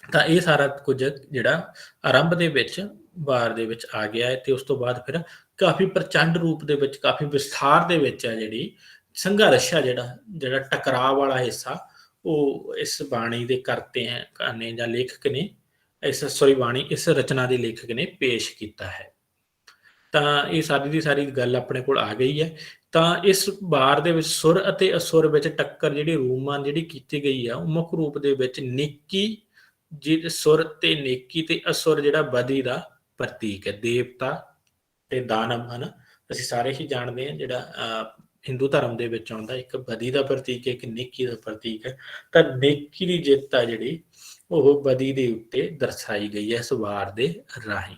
ਤਾਂ ਇਹ ਸਾਰਾ ਕੁਝ ਜਿਹੜਾ ਆਰੰਭ ਦੇ ਵਿੱਚ ਵਾਰ ਦੇ ਵਿੱਚ ਆ ਗਿਆ ਹੈ ਤੇ ਉਸ ਤੋਂ ਬਾਅਦ ਫਿਰ ਕਾਫੀ ਪ੍ਰਚੰਡ ਰੂਪ ਦੇ ਵਿੱਚ ਕਾਫੀ ਵਿਸਥਾਰ ਦੇ ਵਿੱਚ ਹੈ ਜਿਹੜੀ ਸੰਘਰਸ਼ ਆ ਜਿਹੜਾ ਟਕਰਾਅ ਵਾਲਾ ਹਿੱਸਾ ਉਹ ਇਸ ਬਾਣੀ ਦੇ ਕਰਤੇ ਨੇ ਜਾਂ ਲੇਖਕ ਨੇ ਇਸ ਰਚਨਾ ਦੇ ਲੇਖਕ ਨੇ ਪੇਸ਼ ਕੀਤਾ ਹੈ। ਤਾਂ ਇਹ ਸਾਰੀ ਦੀ ਸਾਰੀ ਗੱਲ ਆਪਣੇ ਕੋਲ ਆ ਗਈ ਹੈ। ਤਾਂ ਇਸ ਵਾਰ ਦੇ ਵਿੱਚ ਸੁਰ ਅਤੇ ਅਸੁਰ ਵਿੱਚ ਟੱਕਰ ਜਿਹੜੀ ਰੂਪਮਾਨ ਜਿਹੜੀ ਕੀਤੀ ਗਈ ਆ ਉਹ ਮੁੱਖ ਰੂਪ ਦੇ ਵਿੱਚ ਨੇਕੀ ਸੁਰ ਤੇ ਨੇਕੀ ਤੇ ਅਸੁਰ ਜਿਹੜਾ ਬਦੀ ਦਾ ਪ੍ਰਤੀਕ ਹੈ। ਦੇਵਤਾ ਤੇ ਦਾਨਵ ਹਨ, ਅਸੀਂ ਸਾਰੇ ਹੀ ਜਾਣਦੇ ਹਾਂ ਜਿਹੜਾ ਹਿੰਦੂ ਧਰਮ ਦੇ ਵਿੱਚ ਆਉਂਦਾ, ਇੱਕ ਬਦੀ ਦਾ ਪ੍ਰਤੀਕ ਹੈ, ਇੱਕ ਨੇਕੀ ਦਾ ਪ੍ਰਤੀਕ ਹੈ। ਤਾਂ ਨੇਕੀ ਦੀ ਜਿੱਤ ਆ ਜਿਹੜੀ ਉਹ ਬਦੀ ਦੇ ਉੱਤੇ ਦਰਸਾਈ ਗਈ ਹੈ ਇਸ ਵਾਰ ਦੇ ਰਾਹੀਂ।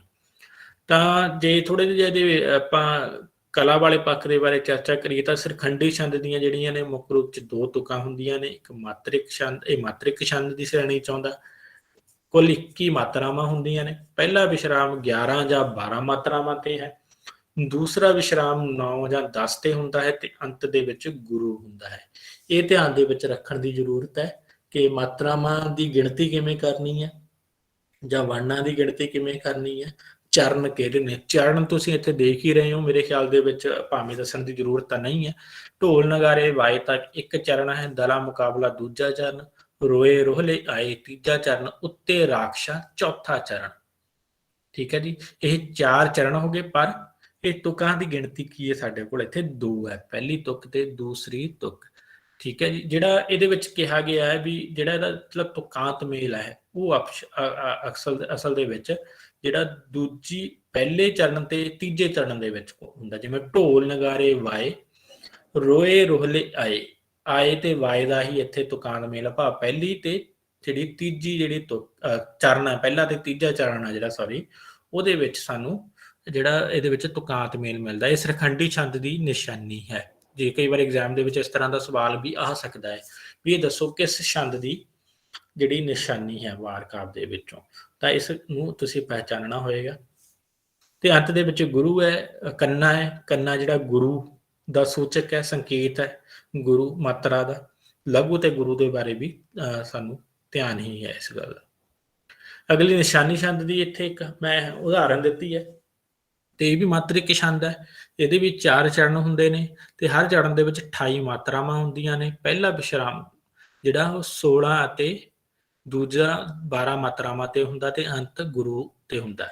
ਤਾਂ ਜੇ ਥੋੜੇ ਜਿਹੇ ਆਪਾਂ ਕਲਾ ਵਾਲੇ ਪੱਖ ਦੇ ਬਾਰੇ ਚਰਚਾ ਕਰੀਏ ਤਾਂ ਸਿਰਖੰਡੀ ਛੰਦ ਦੀਆਂ ਜਿਹੜੀਆਂ ਨੇ ਮੁੱਖ ਰੂਪ ਚ 2 ਤੁਕਾਂ ਹੁੰਦੀਆਂ ਨੇ। ਇੱਕ ਮਾਤ੍ਰਿਕ ਛੰਦ, ਇਹ ਮਾਤ੍ਰਿਕ ਛੰਦ ਦੀ ਸ਼੍ਰੇਣੀ ਚ ਆਉਂਦਾ। ਕੁੱਲ 21 ਮਾਤਰਾਵਾਂ ਹੁੰਦੀਆਂ ਨੇ। ਪਹਿਲਾ ਵਿਸ਼ਰਾਮ 11 ਜਾਂ 12 ਮਾਤਰਾਵਾਂ ਤੇ ਹੈ। ਦੂਸਰਾ ਵਿਸ਼ਰਾਮ 9 ਜਾਂ 10 ਤੇ ਹੁੰਦਾ ਹੈ ਤੇ ਅੰਤ ਦੇ ਵਿੱਚ ਗੁਰੂ ਹੁੰਦਾ ਹੈ। ਇਹ ਧਿਆਨ ਦੇ ਵਿੱਚ ਰੱਖਣ ਦੀ ਜ਼ਰੂਰਤ ਹੈ ਕਿ ਮਾਤਰਾਵਾਂ ਦੀ ਗਿਣਤੀ ਕਿਵੇਂ ਕਰਨੀ ਹੈ ਜਾਂ ਵਰਣਾਂ ਦੀ ਗਿਣਤੀ ਕਿਵੇਂ ਕਰਨੀ ਹੈ। ਚਰਨ ਕਿਹੜੇ ਨੇ? ਚਰਨ ਤੁਸੀਂ ਇੱਥੇ ਦੇਖ ਹੀ ਰਹੇ ਹੋ, ਮੇਰੇ ਖਿਆਲ ਦੇ ਵਿੱਚ ਭਾਵੇਂ ਦੱਸਣ ਦੀ ਜ਼ਰੂਰਤ ਤਾਂ ਨਹੀਂ ਹੈ। ਢੋਲ ਨਗਾਰੇ ਵਾਏ ਤੱਕ ਇੱਕ ਚਰਨ ਹੈ। ਦਲਾ ਮੁਕਾਬਲਾ ਦੂਜਾ ਚਰਨ। ਰੋਏ ਰੋਹਲੇ ਆਏ ਤੀਜਾ ਚਰਨ। ਉੱਤੇ ਰਾਖਸ਼ਾ ਚੌਥਾ ਚਰਨ। ਠੀਕ ਹੈ ਜੀ, ਇਹ 4 ਚਰਨ ਹੋ ਗਏ। ਪਰ ਇਹ ਤੁਕਾਂ ਦੀ ਗਿਣਤੀ ਕੀ ਹੈ ਸਾਡੇ ਕੋਲ? ਇੱਥੇ 2 ਹੈ, ਪਹਿਲੀ ਤੁਕ ਤੇ ਦੂਸਰੀ ਤੁਕ। ਠੀਕ ਹੈ ਜੀ, ਜਿਹੜਾ ਇਹਦੇ ਵਿੱਚ ਕਿਹਾ ਗਿਆ ਹੈ ਵੀ ਜਿਹੜਾ ਇਹਦਾ ਮਤਲਬ ਤੁਕਾਂਤ ਮੇਲ ਹੈ ਉਹ ਅਸਲ ਦੇ ਵਿੱਚ ਜਿਹੜਾ ਦੂਜੀ ਪਹਿਲੇ ਚਰਨ ਤੇ ਤੀਜੇ ਚਰਨ ਦੇ ਵਿੱਚ ਹੁੰਦਾ। ਜਿਵੇਂ ਢੋਲ ਨਗਾਰੇ ਵਾਏ, ਰੋਏ ਰੋਹਲੇ ਆਏ। ਆਏ ਤੇ ਵਾਏ ਦਾ ਹੀ ਇੱਥੇ ਤੁਕਾਂਤ ਮੇਲ ਭਾਵ ਪਹਿਲੀ ਤੇ ਜਿਹੜੀ ਤੀਜੀ ਜਿਹੜੀ ਚਰਨ ਹੈ, ਪਹਿਲਾ ਤੇ ਤੀਜਾ ਚਰਨ ਹੈ ਜਿਹੜਾ ਉਹਦੇ ਵਿੱਚ ਸਾਨੂੰ ਜਿਹੜਾ ਇਹਦੇ ਵਿੱਚ ਤੁਕਾਂਤ ਮੇਲ ਮਿਲਦਾ। ਇਹ ਸਿਰਖੰਡੀ ਛੰਦ ਦੀ ਨਿਸ਼ਾਨੀ ਹੈ। ਜੇ ਕਈ ਵਾਰ ਐਗਜ਼ਾਮ ਦੇ ਵਿੱਚ ਇਸ ਤਰ੍ਹਾਂ ਦਾ ਸਵਾਲ ਵੀ ਆ ਸਕਦਾ ਹੈ ਵੀ ਇਹ ਦੱਸੋ ਕਿਸ ਛੰਦ ਦੀ ਜਿਹੜੀ ਨਿਸ਼ਾਨੀ ਹੈ ਵਾਰ ਕਾਵਿ ਦੇ ਵਿੱਚੋਂ, ਤਾਂ ਇਸ ਨੂੰ ਤੁਸੀਂ ਪਹਿਚਾਨਣਾ ਹੋਏਗਾ। ਤੇ ਅੰਤ ਦੇ ਵਿੱਚ ਗੁਰੂ ਹੈ, ਕੰਨਾ ਹੈ। ਕੰਨਾ ਜਿਹੜਾ ਗੁਰੂ ਦਾ ਸੂਚਕ ਹੈ, ਸੰਕੇਤ ਹੈ ਗੁਰੂ ਮਾਤਰਾ ਦਾ। ਲਘੂ ਤੇ ਗੁਰੂ ਦੇ ਬਾਰੇ ਵੀ ਸਾਨੂੰ ਧਿਆਨ ਹੀ ਹੈ ਇਸ ਗੱਲ ਦਾ। ਅਗਲੀ ਨਿਸ਼ਾਨੀ ਛੰਦ ਦੀ ਇੱਥੇ ਇੱਕ ਮੈਂ ਉਦਾਹਰਨ ਦਿੱਤੀ ਹੈ ਤੇ ਇਹ ਵੀ ਮਾਤ੍ਰਿਕ ਛੰਦ ਹੈ। ਇਹਦੇ ਵਿੱਚ 4 ਚਰਨ ਹੁੰਦੇ ਨੇ ਤੇ ਹਰ ਚਰਨ ਦੇ ਵਿੱਚ 28 ਮਾਤਰਾਵਾਂ ਹੁੰਦੀਆਂ ਨੇ। ਪਹਿਲਾ ਵਿਸ਼ਰਾਮ ਜਿਹੜਾ ਉਹ 16 ਅਤੇ ਦੂਜਾ 12 ਮਾਤਰਾਵਾਂ ਤੇ ਹੁੰਦਾ ਤੇ ਅੰਤ ਗੁਰੂ ਤੇ ਹੁੰਦਾ।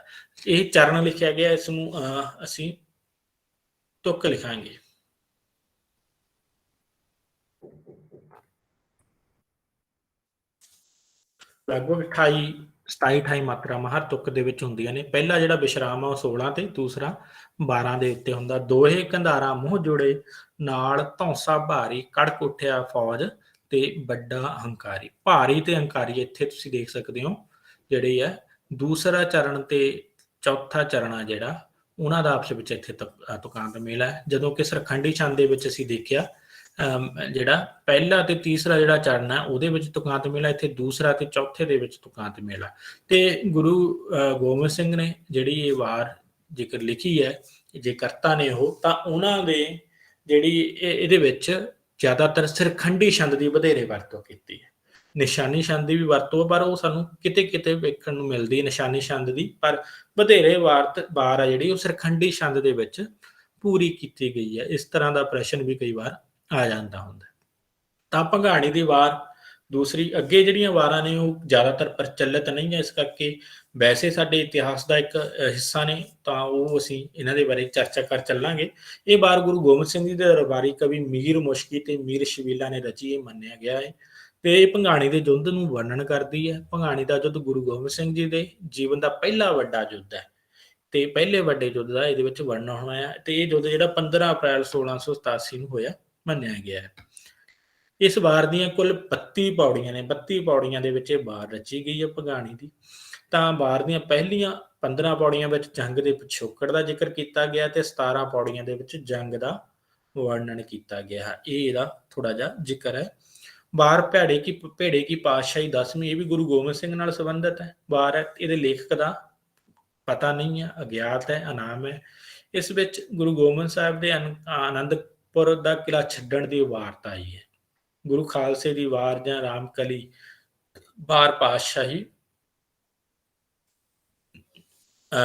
ਇਹ ਚਰਨ ਲਿਖਿਆ ਗਿਆ, ਇਸ ਨੂੰ ਅਸੀਂ ਤੁਕ ਲਿਖਾਂਗੇ। ਲਗਭਗ 27-28 ਮਾਤਰਾਵਾਂ ਹਰ ਤੁਕ ਦੇ ਵਿੱਚ ਹੁੰਦੀਆਂ ਨੇ। ਪਹਿਲਾ ਜਿਹੜਾ ਵਿਸ਼ਰਾਮ ਆ ਉਹ 16 ਤੇ ਦੂਸਰਾ 12 ਦੇ ਉੱਤੇ ਹੁੰਦਾ। ਦੋਹੇ ਕੰਧਾਰਾ ਮੂੰਹ ਜੁੜੇ ਨਾਲ ਧੌਂਸਾ ਭਾਰੀ ਕੜਕ ਉੱਠਿਆ ਫੌਜ ਤੇ ਵੱਡਾ ਹੰਕਾਰੀ। ਭਾਰੀ ਤੇ ਹੰਕਾਰੀ ਇੱਥੇ ਤੁਸੀਂ ਦੇਖ ਸਕਦੇ ਹੋ ਜਿਹੜੇ ਆ ਦੂਸਰਾ ਚਰਨ ਤੇ ਚੌਥਾ ਚਰਨ ਆ ਜਿਹੜਾ ਉਹਨਾਂ ਦਾ ਆਪਸ ਵਿੱਚ ਇੱਥੇ ਤੁਕਾਂਤ ਮੇਲ ਹੈ। ਜਦੋਂ ਕਿ ਸਿਰਖੰਡੀ ਛੰਦ ਦੇ ਵਿੱਚ ਅਸੀਂ ਦੇਖਿਆ ਜਿਹੜਾ ਪਹਿਲਾ ਤੇ ਤੀਸਰਾ ਜਿਹੜਾ ਚਰਨ ਹੈ ਉਹਦੇ ਵਿੱਚ ਤੁਕਾਂਤ ਮੇਲ ਹੈ। ਇੱਥੇ ਦੂਸਰਾ ਤੇ ਚੌਥੇ ਦੇ ਵਿੱਚ ਤੁਕਾਂਤ ਮੇਲ ਹੈ। ਤੇ ਗੁਰੂ ਗੋਬਿੰਦ ਸਿੰਘ ਨੇ ਜਿਹੜੀ ਇਹ ਵਾਰ ਜੇਕਰ ਲਿਖੀ ਹੈ, ਜੇ ਕਰਤਾ ਨੇ ਉਹ, ਤਾਂ ਉਹਨਾਂ ਦੇ ਜਿਹੜੀ ਇਹਦੇ ਵਿੱਚ ਜ਼ਿਆਦਾਤਰ ਸਿਰਖੰਡੀ ਛੰਦ ਦੀ ਵਧੇਰੇ ਵਰਤੋਂ ਕੀਤੀ ਹੈ। ਨਿਸ਼ਾਨੀ ਛੰਦ ਦੀ ਵੀ ਵਰਤੋਂ, ਪਰ ਉਹ ਸਾਨੂੰ ਕਿਤੇ ਕਿਤੇ ਵੇਖਣ ਨੂੰ ਮਿਲਦੀ ਹੈ ਨਿਸ਼ਾਨੀ ਛੰਦ ਦੀ, ਪਰ ਵਧੇਰੇ ਵਾਰ ਆ ਜਿਹੜੀ ਉਹ ਸਿਰਖੰਡੀ ਛੰਦ ਦੇ ਵਿੱਚ ਪੂਰੀ ਕੀਤੀ ਗਈ ਹੈ। ਇਸ ਤਰ੍ਹਾਂ ਦਾ ਪ੍ਰਸ਼ਨ ਵੀ ਕਈ ਵਾਰ ਆ ਜਾਂਦਾ ਹੁੰਦਾ। ਤਾਂ ਭੰਗਾਣੀ ਦੀ ਵਾਰ ਦੂਸਰੀ, ਅੱਗੇ ਜਿਹੜੀਆਂ ਵਾਰਾਂ ਨੇ ਉਹ ਜ਼ਿਆਦਾਤਰ ਪ੍ਰਚਲਿਤ ਨਹੀਂ ਹੈ, ਇਸ ਕਰਕੇ ਵੈਸੇ ਸਾਡੇ ਇਤਿਹਾਸ ਦਾ ਇੱਕ ਹਿੱਸਾ ਨੇ, ਤਾਂ ਉਹ ਅਸੀਂ ਇਹਨਾਂ ਦੇ ਬਾਰੇ ਚਰਚਾ ਕਰ ਚੱਲਾਂਗੇ। ਇਹ ਵਾਰ ਗੁਰੂ ਗੋਬਿੰਦ ਸਿੰਘ ਜੀ ਦੇ ਦਰਬਾਰੀ ਕਵੀ ਮੀਰ ਮੁਸ਼ਕੀ ਤੇ ਮੀਰ ਸ਼ਬੀਲਾ ਨੇ ਰਚੀ ਇਹ ਮੰਨਿਆ ਗਿਆ ਹੈ। ਤੇ ਇਹ ਭੰਗਾਣੀ ਦੇ ਯੁੱਧ ਨੂੰ ਵਰਣਨ ਕਰਦੀ ਹੈ। ਭੰਗਾਣੀ ਦਾ ਯੁੱਧ ਗੁਰੂ ਗੋਬਿੰਦ ਸਿੰਘ ਜੀ ਦੇ ਜੀਵਨ ਦਾ ਪਹਿਲਾ ਵੱਡਾ ਯੁੱਧ ਹੈ ਤੇ ਪਹਿਲੇ ਵੱਡੇ ਯੁੱਧ ਦਾ ਇਹਦੇ ਵਿੱਚ ਵਰਣਨ ਹੋਇਆ। ਤੇ ਇਹ ਯੁੱਧ ਜਿਹੜਾ 15 ਅਪ੍ਰੈਲ 1687 ਨੂੰ ਹੋਇਆ ਮੰਨਿਆ ਗਿਆ ਹੈ। ਇਸ ਵਾਰ ਦੀਆਂ ਕੁੱਲ 32 ਪੌੜੀਆਂ ਨੇ। 32 ਪੌੜੀਆਂ ਦੇ ਵਿੱਚ ਇਹ ਵਾਰ ਰਚੀ ਗਈ ਹੈ ਭਗਾਣੀ ਦੀ। ਤਾਂ ਵਾਰ ਦੀਆਂ ਪਹਿਲੀਆਂ 15 ਪੌੜੀਆਂ ਵਿੱਚ ਜੰਗ ਦੇ ਪਿਛੋਕੜ ਦਾ ਜ਼ਿਕਰ ਕੀਤਾ ਗਿਆ ਤੇ 17 ਪੌੜੀਆਂ ਦੇ ਵਿੱਚ ਜੰਗ ਦਾ ਵਰਣਨ ਕੀਤਾ ਗਿਆ ਹੈ। ਇਹ ਇਹਦਾ ਥੋੜਾ ਜਿਹਾ ਜ਼ਿਕਰ ਹੈ। ਵਾਰ ਭੇੜੇ ਕੀ ਪਾਤਸ਼ਾਹੀ 10ਵੀਂ, ਇਹ ਵੀ ਗੁਰੂ ਗੋਬਿੰਦ ਸਿੰਘ ਨਾਲ ਸੰਬੰਧਿਤ ਹੈ ਵਾਰ ਹੈ। ਇਹਦੇ ਲੇਖਕ ਦਾ ਪਤਾ ਨਹੀਂ ਹੈ, ਅਗਿਆਤ ਹੈ, ਅਨਾਮ ਹੈ। ਇਸ ਵਿੱਚ ਗੁਰੂ ਗੋਬਿੰਦ ਸਾਹਿਬ ਦੇ ਆਨੰਦਪੁਰ ਦਾ ਕਿਲਾ ਛੱਡਣ ਦੀ ਵਾਰਤਾ ਆਈ ਹੈ। ਗੁਰੂ ਖਾਲਸੇ ਦੀ ਵਾਰ ਜਾਂ ਰਾਮਕਲੀ ਵਾਰ ਪਾਤਸ਼ਾਹੀ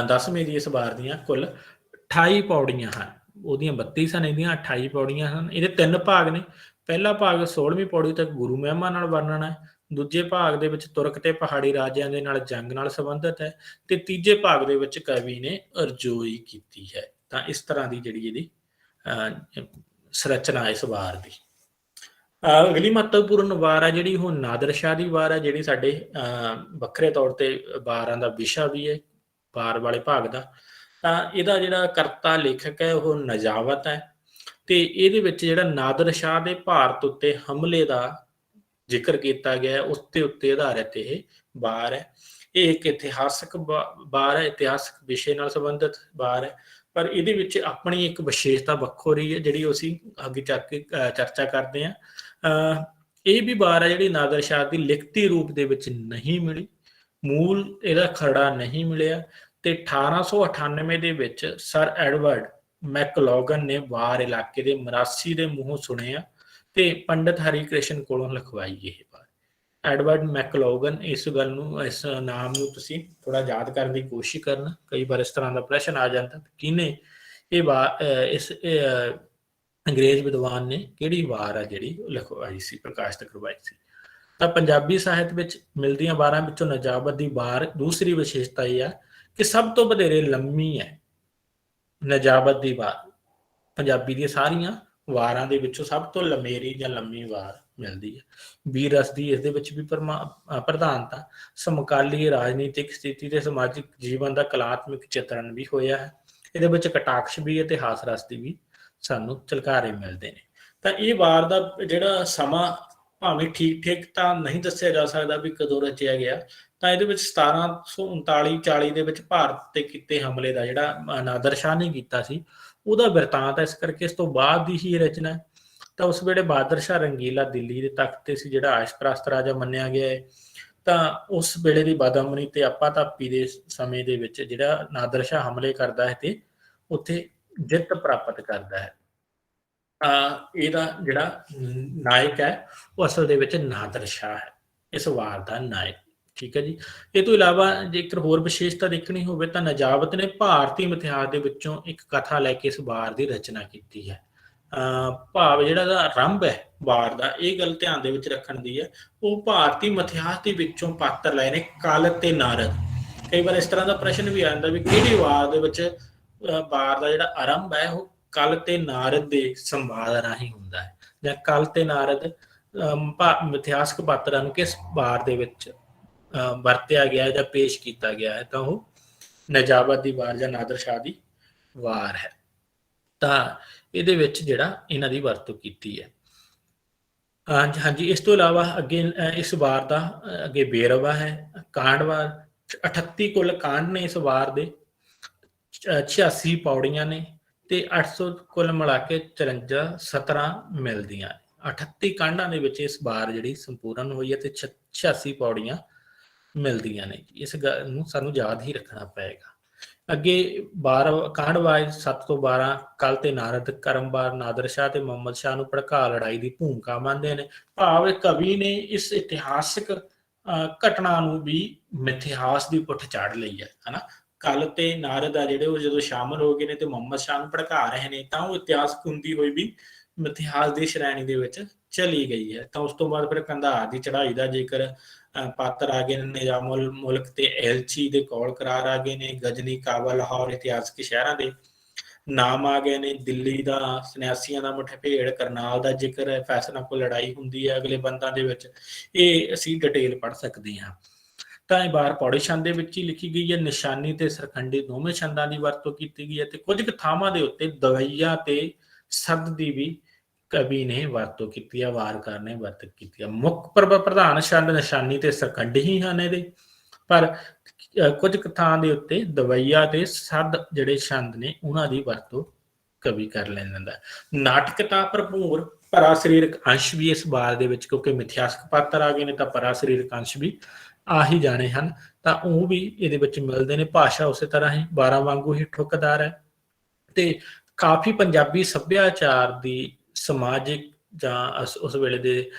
10ਵੀਂ ਦੀ ਇਸ ਵਾਰ ਦੀਆਂ ਕੁੱਲ 28 ਪੌੜੀਆਂ ਹਨ। ਉਹਦੀਆਂ 32 ਸਨ, ਇਹਦੀਆਂ 28 ਪੌੜੀਆਂ ਹਨ। ਇਹਦੇ 3 ਭਾਗ ਨੇ। ਪਹਿਲਾ ਭਾਗ 16ਵੀਂ ਪੌੜੀ ਤੱਕ ਗੁਰੂ ਮਹਿਮਾ ਨਾਲ ਵਰਣਨ ਹੈ। ਦੂਜੇ ਭਾਗ ਦੇ ਵਿੱਚ ਤੁਰਕ ਤੇ ਪਹਾੜੀ ਰਾਜਿਆਂ ਦੇ ਨਾਲ ਜੰਗ ਨਾਲ ਸੰਬੰਧਿਤ ਹੈ ਤੇ ਤੀਜੇ ਭਾਗ ਦੇ ਵਿੱਚ ਕਵੀ ਨੇ ਅਰਜ਼ੋਈ ਕੀਤੀ ਹੈ। ਤਾਂ ਇਸ ਤਰ੍ਹਾਂ ਦੀ ਜਿਹੜੀ ਇਹਦੀ ਸੰਰਚਨਾ ਇਸ ਵਾਰ ਦੀ। ਅਗਲੀ ਮਹੱਤਵਪੂਰਨ ਵਾਰ ਹੈ ਜਿਹੜੀ ਉਹ ਨਾਦਰ ਸ਼ਾਹ ਦੀ ਵਾਰ ਹੈ, ਜਿਹੜੀ ਸਾਡੇ ਵੱਖਰੇ ਤੌਰ ਤੇ ਵਾਰਾਂ ਦਾ ਵਿਸ਼ਾ ਵੀ ਹੈ ਵਾਰ ਵਾਲੇ ਭਾਗ ਦਾ। ਤਾਂ ਇਹਦਾ ਜਿਹੜਾ ਕਰਤਾ ਲੇਖਕ ਹੈ ਉਹ ਨਜਾਵਤ ਹੈ ਤੇ ਇਹਦੇ ਵਿੱਚ ਜਿਹੜਾ ਨਾਦਰ ਸ਼ਾਹ ਦੇ ਭਾਰਤ ਉੱਤੇ ਹਮਲੇ ਦਾ ਜ਼ਿਕਰ ਕੀਤਾ ਗਿਆ ਉਸ ਦੇ ਉੱਤੇ ਆਧਾਰਿਤ ਇਹ ਵਾਰ ਹੈ। ਇਹ ਇੱਕ ਇਤਿਹਾਸਕ ਵਾਰ ਹੈ, ਇਤਿਹਾਸਕ ਵਿਸ਼ੇ ਨਾਲ ਸੰਬੰਧਿਤ ਵਾਰ ਹੈ, ਪਰ ਇਹਦੇ ਵਿੱਚ ਆਪਣੀ ਇੱਕ ਵਿਸ਼ੇਸ਼ਤਾ ਵੱਖੋ ਰਹੀ ਹੈ ਜਿਹੜੀ ਅਸੀਂ ਅੱਗੇ ਚਰਚਾ ਕਰਦੇ ਹਾਂ। ਇਹ ਵੀ ਵਾਰ ਹੈ ਜਿਹੜੀ ਨਾਦਰ ਸ਼ਾਹ ਦੀ ਲਿਖਤੀ ਰੂਪ ਦੇ ਵਿੱਚ ਨਹੀਂ ਮਿਲੀ, ਮੂਲ ਇਹਦਾ ਖਰੜਾ ਨਹੀਂ ਮਿਲਿਆ ਤੇ 1898 ਦੇ ਵਿੱਚ ਸਰ ਐਡਵਰਡ ਮੈਕਲੋਗਨ ਨੇ ਵਾਰ ਇਲਾਕੇ ਦੇ ਮਰਾਸੀ ਦੇ ਮੂੰਹੋਂ ਸੁਣਿਆ ਤੇ ਪੰਡਿਤ ਹਰੀ ਕ੍ਰਿਸ਼ਨ ਕੋਲੋਂ ਲਿਖਵਾਈ ਇਹ ਵਾਰ। ਐਡਵਰਡ ਮੈਕਲੋਗਨ, ਇਸ ਗੱਲ ਨੂੰ, ਇਸ ਨਾਮ ਨੂੰ ਤੁਸੀਂ ਥੋੜਾ ਯਾਦ ਕਰਨ ਦੀ ਕੋਸ਼ਿਸ਼ ਕਰਨਾ, ਕਈ ਵਾਰ ਇਸ ਤਰ੍ਹਾਂ ਦਾ ਪ੍ਰਸ਼ਨ ਆ ਜਾਂਦਾ ਕਿਹਨੇ ਇਹ ਵਾਰ, ਇਸ ਅੰਗਰੇਜ਼ ਵਿਦਵਾਨ ਨੇ ਕਿਹੜੀ ਵਾਰ ਆ ਜਿਹੜੀ ਲਿਖਵਾਈ ਸੀ, ਪ੍ਰਕਾਸ਼ਿਤ ਕਰਵਾਈ ਸੀ। ਤਾਂ ਪੰਜਾਬੀ ਸਾਹਿਤ ਵਿੱਚ ਮਿਲਦੀਆਂ ਵਾਰਾਂ ਵਿੱਚੋਂ ਨਜਾਬਤ ਦੀ ਵਾਰ ਦੂਸਰੀ ਵਿਸ਼ੇਸ਼ਤਾ ਇਹ ਆ ਕਿ ਸਭ ਤੋਂ ਵਧੇਰੇ ਲੰਮੀ ਹੈ। ਨਜਾਬਤ ਦੀ ਵਾਰ ਪੰਜਾਬੀ ਦੀਆਂ ਸਾਰੀਆਂ ਵਾਰਾਂ ਦੇ ਵਿੱਚੋਂ ਸਭ ਤੋਂ ਲੰਮੇਰੀ ਜਾਂ ਲੰਮੀ ਵਾਰ ਮਿਲਦੀ ਹੈ। ਵੀਰ ਰਸ ਦੀ ਇਸ ਦੇ ਵਿੱਚ ਵੀ ਪ੍ਰਧਾਨਤਾ, ਸਮਕਾਲੀ ਰਾਜਨੀਤਿਕ ਸਥਿਤੀ ਤੇ ਸਮਾਜਿਕ ਜੀਵਨ ਦਾ ਕਲਾਤਮਿਕ ਚਿਤਰਨ ਵੀ ਹੋਇਆ ਹੈ। ਇਹਦੇ ਵਿੱਚ ਕਟਾਕਸ਼ ਵੀ ਹੈ ਤੇ ਹਾਸ ਰਸ ਦੀ ਵੀ ਸਾਨੂੰ ਝਲਕਾਰੇ ਮਿਲਦੇ ਨੇ। ਤਾਂ ਇਹ ਵਾਰ ਦਾ ਜਿਹੜਾ ਸਮਾਂ ਭਾਵੇਂ ਠੀਕ ਤਾਂ ਨਹੀਂ ਦੱਸਿਆ ਜਾ ਸਕਦਾ ਵੀ ਕਦੋਂ ਰਚਿਆ ਗਿਆ। ਤਾਂ ਇਹਦੇ ਵਿੱਚ 1739-40 ਦੇ ਵਿੱਚ ਭਾਰਤ ਤੇ ਕੀਤੇ ਹਮਲੇ ਦਾ ਜਿਹੜਾ ਨਾਦਰ ਸ਼ਾਹ ਨੇ ਕੀਤਾ ਸੀ ਉਹਦਾ ਬਿਰਤਾਂਤ ਹੈ, ਇਸ ਕਰਕੇ ਇਸ ਤੋਂ ਬਾਅਦ ਦੀ ਹੀ ਰਚਨਾ। ਤਾਂ ਉਸ ਵੇਲੇ ਬਹਾਦਰ ਸ਼ਾਹ ਰੰਗੀਲਾ ਦਿੱਲੀ ਦੇ ਤਖਤ ਤੇ ਸੀ, ਜਿਹੜਾ ਆਇਸ਼ਪ੍ਰਸਤ ਰਾਜਾ ਮੰਨਿਆ ਗਿਆ ਹੈ। ਤਾਂ ਉਸ ਵੇਲੇ ਦੀ ਬਦਅਮਨੀ ਤੇ ਆਪਾਧਾਪੀ ਦੇ ਸਮੇਂ ਦੇ ਵਿੱਚ ਜਿਹੜਾ ਨਾਦਰ ਸ਼ਾਹ ਹਮਲੇ ਕਰਦਾ ਹੈ ਤੇ ਉੱਥੇ ਜਿੱਤ ਪ੍ਰਾਪਤ ਕਰਦਾ ਹੈ। ਇਹਦਾ ਜਿਹੜਾ ਨਾਇਕ ਹੈ ਉਹ ਅਸਲ ਦੇ ਵਿੱਚ ਨਾਦਰ ਸ਼ਾਹ ਹੈ, ਇਸ ਵਾਰ ਦਾ ਨਾਇਕ। ਠੀਕ ਹੈ ਜੀ। ਇਹ ਤੋਂ ਇਲਾਵਾ ਜੇਕਰ ਹੋਰ ਵਿਸ਼ੇਸ਼ਤਾ ਦੇਖਣੀ ਹੋਵੇ ਤਾਂ ਨਜਾਬਤ ਨੇ ਭਾਰਤੀ ਇਤਿਹਾਸ ਦੇ ਵਿੱਚੋਂ ਇੱਕ ਕਥਾ ਲੈ ਕੇ ਇਸ ਵਾਰ ਦੀ ਰਚਨਾ ਕੀਤੀ ਹੈ। ਭਾਵ ਜਿਹੜਾ ਦਾ ਆਰੰਭ ਹੈ ਵਾਰ ਦਾ, ਇਹ ਗੱਲ ਧਿਆਨ ਦੇ ਵਿੱਚ ਰੱਖਣ ਦੀ ਹੈ, ਉਹ ਭਾਰਤੀ ਇਤਿਹਾਸ ਦੇ ਵਿੱਚੋਂ ਪਾਤਰ ਲਏ ਨੇ ਕਲ ਤੇ ਨਾਰਦ। ਕਈ ਵਾਰ ਇਸ ਤਰ੍ਹਾਂ ਦਾ ਪ੍ਰਸ਼ਨ ਵੀ ਆ ਜਾਂਦਾ ਵੀ ਕਿਹੜੀ ਵਾਰ ਦੇ ਵਿੱਚ ਵਾਰ ਦਾ ਜਿਹੜਾ ਆਰੰਭ ਹੈ ਉਹ ਕਲ ਤੇ ਨਾਰਦ ਦੇ ਸੰਵਾਦ ਰਾਹੀਂ ਹੁੰਦਾ ਹੈ, ਜਾਂ ਕਲ ਤੇ ਨਾਰਦ ਇਤਿਹਾਸਕ ਪਾਤਰਾਂ ਨੂੰ ਕਿਸ ਵਾਰ ਦੇ ਵਿੱਚ ਵਰਤਿਆ ਗਿਆ ਜਾਂ ਪੇਸ਼ ਕੀਤਾ ਗਿਆ ਹੈ, ਤਾਂ ਉਹ ਨਜਾਬਤ ਦੀ ਵਾਰ ਜਾਂ ਨਾਦਰ ਸ਼ਾਹ ਦੀ ਵਾਰ ਹੈ। ਤਾਂ ਇਹਦੇ ਵਿੱਚ ਜਿਹੜਾ ਇਹਨਾਂ ਦੀ ਵਰਤੋਂ ਕੀਤੀ ਹੈ। ਹਾਂਜੀ, ਇਸ ਤੋਂ ਇਲਾਵਾ ਅੱਗੇ ਇਸ ਵਾਰ ਦਾ ਅੱਗੇ ਵੇਰਵਾ ਹੈ। ਕਾਂਡਵਾਰ 38 ਕੁੱਲ ਕਾਂਡ ਨੇ ਇਸ ਵਾਰ ਦੇ, 86 ਪੌੜੀਆਂ ਨੇ ਤੇ 800 ਕੁੱਲ ਮਿਲਾ ਕੇ 17 ਮਿਲਦੀਆਂ। 38 ਕਾਂਡਾਂ ਦੇ ਵਿੱਚ ਇਸ ਵਾਰ ਜਿਹੜੀ ਸੰਪੂਰਨ ਹੋਈ ਹੈ ਤੇ 86 ਪੌੜੀਆਂ ਮਿਲਦੀਆਂ ਨੇ। ਇਸ ਗੱਲ ਨੂੰ ਸਾਨੂੰ ਯਾਦ ਹੀ ਰੱਖਣਾ ਪਏਗਾ। ਅੱਗੇ ਕਾਂਡਵਾਜ 7 ਤੋਂ 12 ਕਲ ਤੇ ਨਾਰਦ, ਕਰਮਵਾਰ ਨਾਦਰ ਸ਼ਾਹ ਤੇ ਮੁਹੰਮਦ ਸ਼ਾਹ ਨੂੰ ਭੜਕਾ ਲੜਾਈ ਦੀ ਭੂਮਿਕਾ ਮੰਨਦੇ ਨੇ। ਭਾਵ ਕਵੀ ਨੇ ਇਸ ਇਤਿਹਾਸਕ ਘਟਨਾ ਨੂੰ ਵੀ ਮਿਥਿਹਾਸ ਦੀ ਪੁੱਠ ਚਾੜ ਲਈ ਹੈ, ਹਨਾ। ਕਲ ਤੇ ਨਾਰਦ ਆ ਜਿਹੜੇ ਉਹ ਜਦੋਂ ਸ਼ਾਮਲ ਹੋ ਗਏ ਨੇ ਤੇ ਮੁਹੰਮਦ ਸ਼ਾਹ ਨੂੰ ਭੜਕਾ ਰਹੇ ਨੇ, ਤਾਂ ਉਹ ਇਤਿਹਾਸਕ ਹੁੰਦੀ ਹੋਈ ਵੀ ਮਿਥਿਹਾਸ ਦੀ ਸ਼੍ਰੇਣੀ ਦੇ ਵਿੱਚ ਚਲੀ ਗਈ ਹੈ। ਤਾਂ ਉਸ ਤੋਂ ਬਾਅਦ ਫਿਰ ਕੰਧਾਰ ਦੀ ਚੜ੍ਹਾਈ ਦਾ ਜੇਕਰ ਪਾਤਰ ਆ ਗਏ ਨੇ, ਨਿਜ਼ਾਮੁਲ ਮੁਲਕ ਤੇ ਐਲਚੀ ਦੇ ਕੌਲ ਕਰਾਰ ਆ ਗਏ ਨੇ, ਗਜਨੀ, ਕਾਬਲ, ਲਾਹੌਰ ਇਤਿਹਾਸਕ ਸ਼ਹਿਰਾਂ ਦੇ ਨਾਮ ਆ ਗਏ ਨੇ, ਦਿੱਲੀ ਦਾ ਸੰਨਿਆਸੀਆਂ ਦਾ ਮੁਠਭੇੜ, ਕਰਨਾਲ ਦਾ ਜ਼ਿਕਰ ਹੈ, ਫੈਸਲਾਕੁਲ ਲੜਾਈ ਹੁੰਦੀ ਹੈ ਅਗਲੇ ਬੰਦਾਂ ਦੇ ਵਿੱਚ, ਇਹ ਅਸੀਂ ਡਿਟੇਲ ਪੜ੍ਹ ਸਕਦੇ ਹਾਂ। ਤਾਂ ਇਹ ਵਾਰ ਪੌੜੇ ਛੰਦ ਦੇ ਵਿੱਚ ਹੀ ਲਿਖੀ ਗਈ ਹੈ। ਨਿਸ਼ਾਨੀ ਤੇ ਸਰਖੰਡੀ ਦੋਵੇਂ ਛੰਦਾਂ ਦੀ ਵਰਤੋਂ ਕੀਤੀ ਗਈ ਹੈ ਤੇ ਕੁਝ ਕੁ ਥਾਵਾਂ ਦੇ ਉੱਤੇ ਦਵਈਆ ਤੇ ਸਦ ਦੀ ਵੀ ਕਵੀ ਨੇ ਵਰਤੋਂ ਕੀਤੀ ਆ, ਵਾਰਕਾਰ ਨੇ ਵਰਤੋਂ ਕੀਤੀ ਆ। ਮੁੱਖ ਪ੍ਰਧਾਨ ਛੰਦ ਨਿਸ਼ਾਨੀ ਤੇ ਸਰਕੰਡ ਹੀ ਹਨ ਇਹਦੇ, ਪਰ ਕੁਝ ਥਾਂ ਦੇ ਉੱਤੇ ਦਵਈਆ ਤੇ ਸੱਧ ਜਿਹੜੇ ਛੰਦ ਨੇ ਉਹਨਾਂ ਦੀ ਵਰਤੋਂ ਕਵੀ ਕਰ ਲੈਂਦਾ। ਨਾਟਕਤਾ ਭਰਪੂਰ ਭਰਾ ਸਰੀਰਕ ਅੰਸ਼ ਵੀ ਇਸ ਬਾਰ ਦੇ ਵਿੱਚ, ਕਿਉਂਕਿ ਮਿਥਿਹਾਸਕ ਪਾਤਰ ਆ ਗਏ ਨੇ ਤਾਂ ਭਰਾ ਸਰੀਰਕ ਅੰਸ਼ ਵੀ ਆ ਹੀ ਜਾਣੇ ਹਨ, ਤਾਂ ਉਹ ਵੀ ਇਹਦੇ ਵਿੱਚ ਮਿਲਦੇ ਨੇ। ਭਾਸ਼ਾ ਉਸੇ ਤਰ੍ਹਾਂ ਹੀ 12 ਵਾਂਗੂ ਹੀ ਠੁਕਦਾਰ ਹੈ ਤੇ ਕਾਫੀ ਪੰਜਾਬੀ ਸੱਭਿਆਚਾਰ ਦੀ ਸਮਾਜਿਕ ਜਾਂ ਉਸ ਵੇਲੇ ਦੇ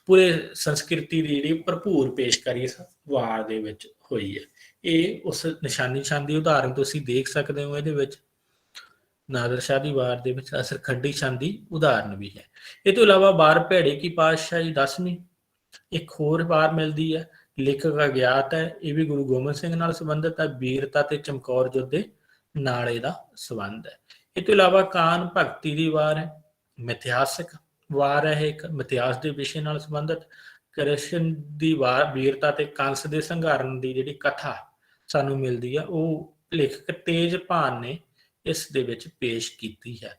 ਪੂਰੇ ਸੰਸਕ੍ਰਿਤੀ ਦੀ ਜਿਹੜੀ ਭਰਪੂਰ ਪੇਸ਼ਕਾਰੀ ਇਸ ਵਾਰ ਦੇ ਵਿੱਚ ਹੋਈ ਹੈ। ਇਹ ਉਸ ਨਿਸ਼ਾਨੀ ਛੰਦ ਦੀ ਉਦਾਹਰਨ ਤੁਸੀਂ ਦੇਖ ਸਕਦੇ ਹੋ। ਇਹਦੇ ਵਿੱਚ ਨਾਦਰ ਸ਼ਾਹ ਦੀ ਵਾਰ ਦੇ ਵਿੱਚ ਸਰਖੰਡੀ ਛੰਦ ਦੀ ਉਦਾਹਰਨ ਵੀ ਹੈ। ਇਹ ਤੋਂ ਇਲਾਵਾ ਵਾਰ ਭੈੜੇ ਕੀ ਪਾਤਸ਼ਾਹੀ 10ਵੀਂ ਇੱਕ ਹੋਰ ਵਾਰ ਮਿਲਦੀ ਹੈ, ਲੇਖਕ ਅਗਿਆਤ ਹੈ। ਇਹ ਵੀ ਗੁਰੂ ਗੋਬਿੰਦ ਸਿੰਘ ਨਾਲ ਸੰਬੰਧਿਤ ਹੈ। ਵੀਰਤਾ ਤੇ ਚਮਕੌਰ ਯੁੱਧ ਦੇ ਨਾਲ ਇਹਦਾ ਸੰਬੰਧ ਹੈ। ਇਹ ਤੋਂ ਇਲਾਵਾ ਕਾਨ ਭਗਤੀ ਦੀ ਵਾਰ ਹੈ, ਮਿਥਿਹਾਸਕ ਵਾਰ ਹੈ, ਇੱਕ ਮਿਥਿਹਾਸ ਦੇ ਵਿਸ਼ੇ ਨਾਲ ਸੰਬੰਧਿਤ। ਕ੍ਰਿਸ਼ਨ ਦੀ ਵਾਰ ਵੀਰਤਾ ਤੇ ਕੰਸ ਦੇ ਸੰਘਾਰਨ ਦੀ ਜਿਹੜੀ ਕਥਾ ਸਾਨੂੰ ਮਿਲਦੀ ਆ, ਉਹ ਲੇਖਕ ਤੇਜਭਾਨ ਨੇ ਇਸ ਦੇ ਵਿੱਚ ਪੇਸ਼ ਕੀਤੀ ਹੈ।